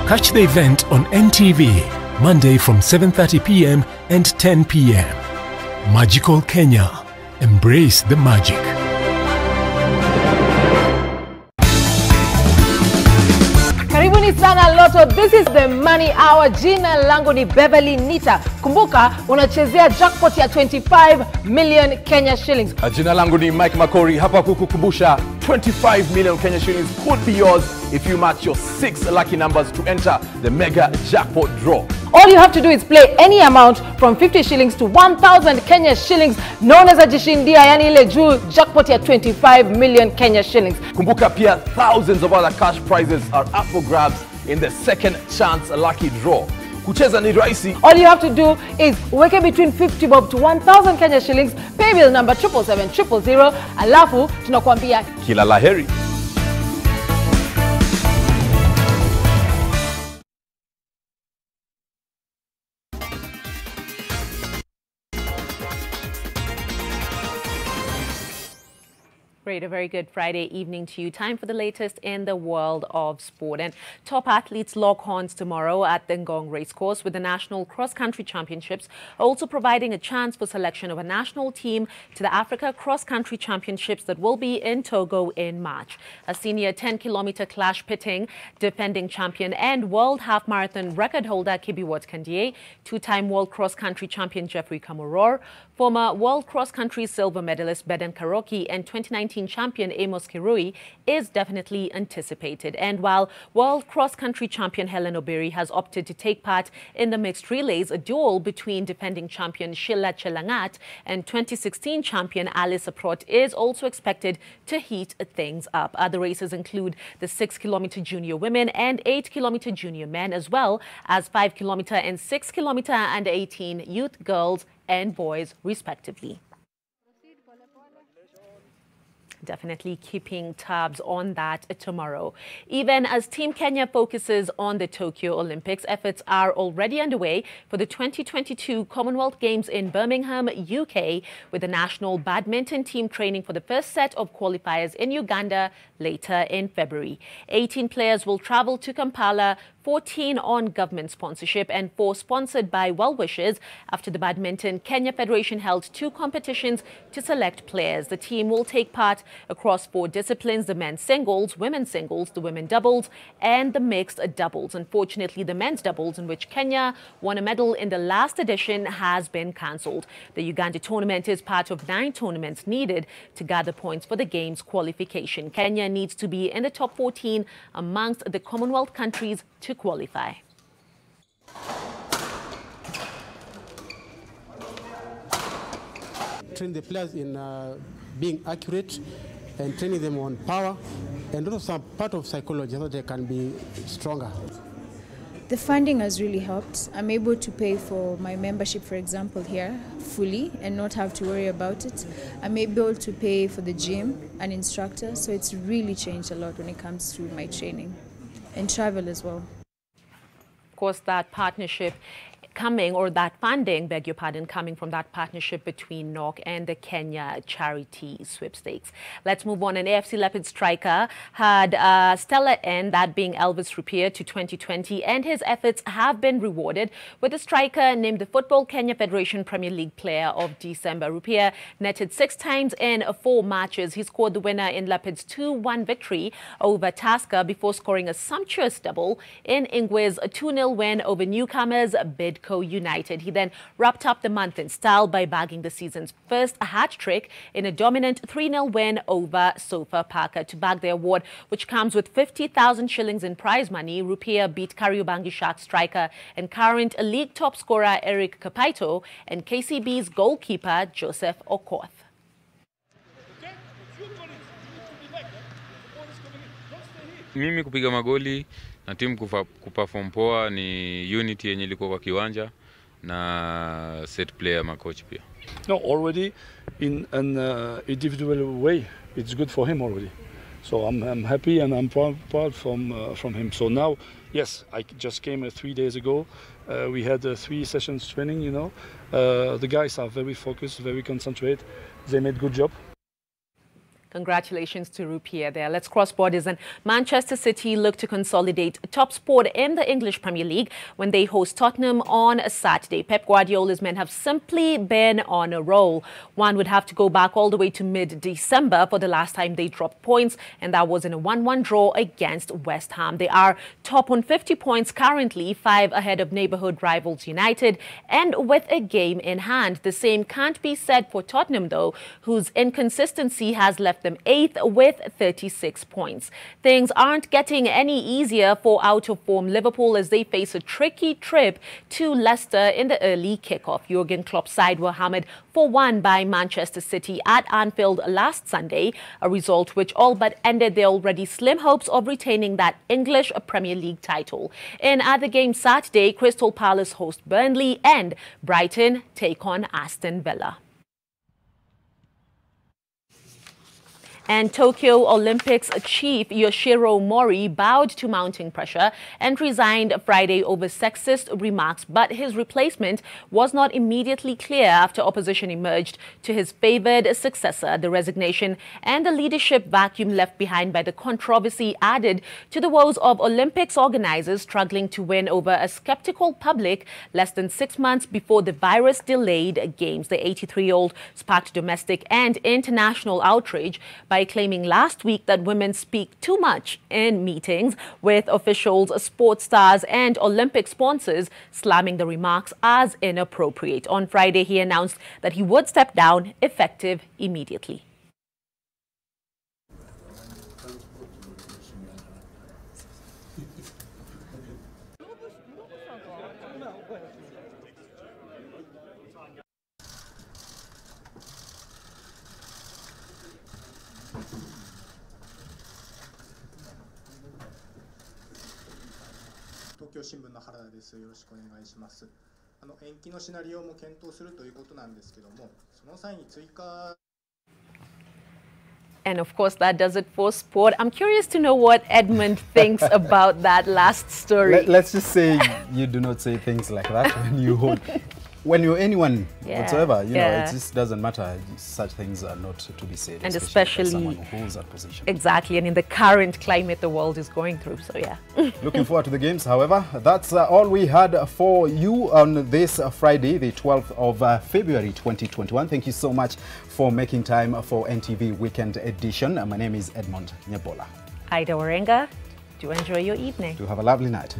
S15: Catch the event on NTV, Monday from 7:30 p.m. and 10 p.m. Magical Kenya. Embrace the magic.
S6: Karibuni sana Lotto. This is the Money Hour. Jina langu ni Beverly Nita. Kumbuka unachezea jackpot ya 25 million Kenya shillings.
S16: Jina langu ni Mike Makori, hapa kukukumbusha 25 million Kenya shillings could be yours if you match your 6 lucky numbers to enter the mega jackpot draw.
S6: All you have to do is play any amount from 50 shillings to 1,000 Kenya shillings, known as a jishindia, yani ile juu jackpot ya 25 million Kenya shillings.
S16: Kumbuka pia thousands of other cash prizes are up for grabs in the second chance lucky draw. Kucheza ni rahisi.
S6: All you have to do is weke between 50 bob to 1,000 Kenya shillings, pay bill number 77700, alafu tunakuambia
S16: kila laheri.
S12: Great, a very good Friday evening to you. Time for the latest in the world of sport. And top athletes lock horns tomorrow at the Ngong Racecourse with the National Cross Country Championships, also providing a chance for selection of a national team to the Africa Cross Country Championships that will be in Togo in March. A senior 10-kilometer clash pitting defending champion and world half marathon record holder Kibiwot Kandie, two-time world cross country champion Jeffrey Kamworor, former world cross country silver medalist Beden Karoki, and 2019 2018 champion Amos Kirui is definitely anticipated. And while world cross-country champion Helen Obiri has opted to take part in the mixed relays, a duel between defending champion Sheila Chelangat and 2016 champion Alice Aprot is also expected to heat things up. Other races include the 6-kilometer junior women and 8-kilometer junior men, as well as 5-kilometer and 6-kilometer and 18 youth girls and boys, respectively. Definitely keeping tabs on that tomorrow. Even as Team Kenya focuses on the Tokyo Olympics, efforts are already underway for the 2022 Commonwealth Games in Birmingham, UK, with the national badminton team training for the first set of qualifiers in Uganda later in February. 18 players will travel to Kampala, 14 on government sponsorship and 4 sponsored by well-wishers. After the Badminton Kenya Federation held 2 competitions to select players. The team will take part across 4 disciplines: the men's singles, women's singles, the women doubles and the mixed doubles. Unfortunately, the men's doubles, in which Kenya won a medal in the last edition, has been cancelled. The Uganda tournament is part of 9 tournaments needed to gather points for the Games qualification. Kenya needs to be in the top 14 amongst the Commonwealth countries to qualify.
S8: Train the players in being accurate and training them on power, and also some part of psychology so that they can be stronger.
S13: The funding has really helped. I'm able to pay for my membership, for example, here fully and not have to worry about it. I'm able to pay for the gym, an instructor, so it's really changed a lot when it comes to my training and travel as well.
S12: Of course, that partnership coming, or that funding, beg your pardon, coming from that partnership between NOC and the Kenya charity sweepstakes. Let's move on. An AFC Leopards striker had a stellar end, that being Elvis Rupiah, to 2020, and his efforts have been rewarded, with the striker named the Football Kenya Federation Premier League Player of December. Rupiah netted 6 times in 4 matches. He scored the winner in Leopards' 2-1 victory over Tusker before scoring a sumptuous double in Ingwe's 2-0 win over newcomers Bidco United. He then wrapped up the month in style by bagging the season's first hat-trick in a dominant 3-0 win over Sofapaka. To bag the award, which comes with 50,000 shillings in prize money, Rupiah beat Kariobangi Sharks striker and current league top scorer Eric Kapaito and KCB's goalkeeper Joseph Okoth.
S17: Mimi kupiga magoli na timu kuperform poa ni unity yenye liko kwa kiwanja na set player makochi pia.
S18: No, already in an individual way, it's good for him already. So I'm happy and I'm proud from him. So now, yes, I just came 3 days ago. We had 3 sessions training, you know. The guys are very focused, very concentrated. They made good job.
S12: Congratulations to Rupiah there. Let's cross borders, and Manchester City look to consolidate top spot in the English Premier League when they host Tottenham on a Saturday. Pep Guardiola's men have simply been on a roll. One would have to go back all the way to mid-December for the last time they dropped points, and that was in a 1-1 draw against West Ham. They are top on 50 points currently, 5 ahead of neighbourhood rivals United, and with a game in hand. The same can't be said for Tottenham, though, whose inconsistency has left them 8th with 36 points. Things aren't getting any easier for out-of-form Liverpool as they face a tricky trip to Leicester in the early kickoff. Jurgen Klopp's side were hammered 4-1 by Manchester City at Anfield last Sunday, a result which all but ended their already slim hopes of retaining that English Premier League title. In other games Saturday, Crystal Palace host Burnley and Brighton take on Aston Villa. And Tokyo Olympics chief Yoshiro Mori bowed to mounting pressure and resigned Friday over sexist remarks. But his replacement was not immediately clear after opposition emerged to his favored successor. The resignation and the leadership vacuum left behind by the controversy added to the woes of Olympics organizers struggling to win over a skeptical public less than 6 months before the virus-delayed games. The 83-year-old sparked domestic and international outrage by claiming last week that women speak too much in meetings with officials, sports stars and Olympic sponsors, slamming the remarks as inappropriate. On Friday, he announced that he would step down effective immediately.
S19: 東京新聞の原田です。よろしくお願いします。延期のシナリオも検討するということなんですけども、その際に追加
S12: And of course, that does it for sport. I'm curious to know what Edmund thinks about that last story.
S7: Let's just say you do not say things like that when you're anyone whatsoever. You know, it just doesn't matter. Such things are not to be said,
S12: and
S7: especially someone who holds that position.
S12: Exactly, and in the current climate the world is going through. So yeah.
S7: Looking forward to the games. However, that's all we had for you on this Friday, the 12th of February 2021. Thank you so much for making time for NTV Weekend Edition. My name is Edmund Nyebola.
S12: Ida Warenga, do enjoy your evening.
S7: Do have a lovely night.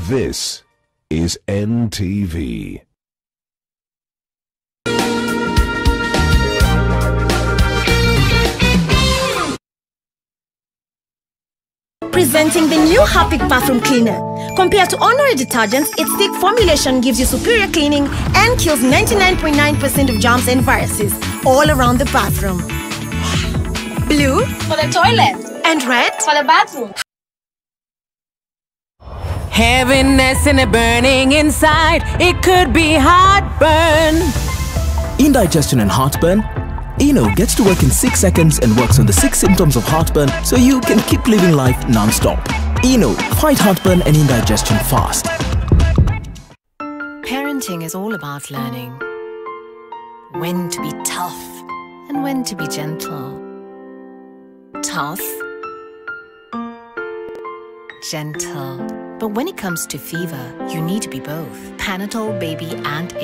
S3: This is NTV.
S21: Presenting the new Harpic bathroom cleaner. Compared to ordinary detergents, its thick formulation gives you superior cleaning and kills 99.9% of germs and viruses all around the bathroom. Blue for the toilet and red for the bathroom.
S22: Heaviness and a burning inside, it could be heartburn.
S23: Indigestion and heartburn? Eno gets to work in 6 seconds and works on the 6 symptoms of heartburn so you can keep living life non-stop. Eno, fight heartburn and indigestion fast.
S9: Parenting is all about learning when to be tough and when to be gentle. Tough, gentle. But when it comes to fever, you need to be both. Panadol Baby and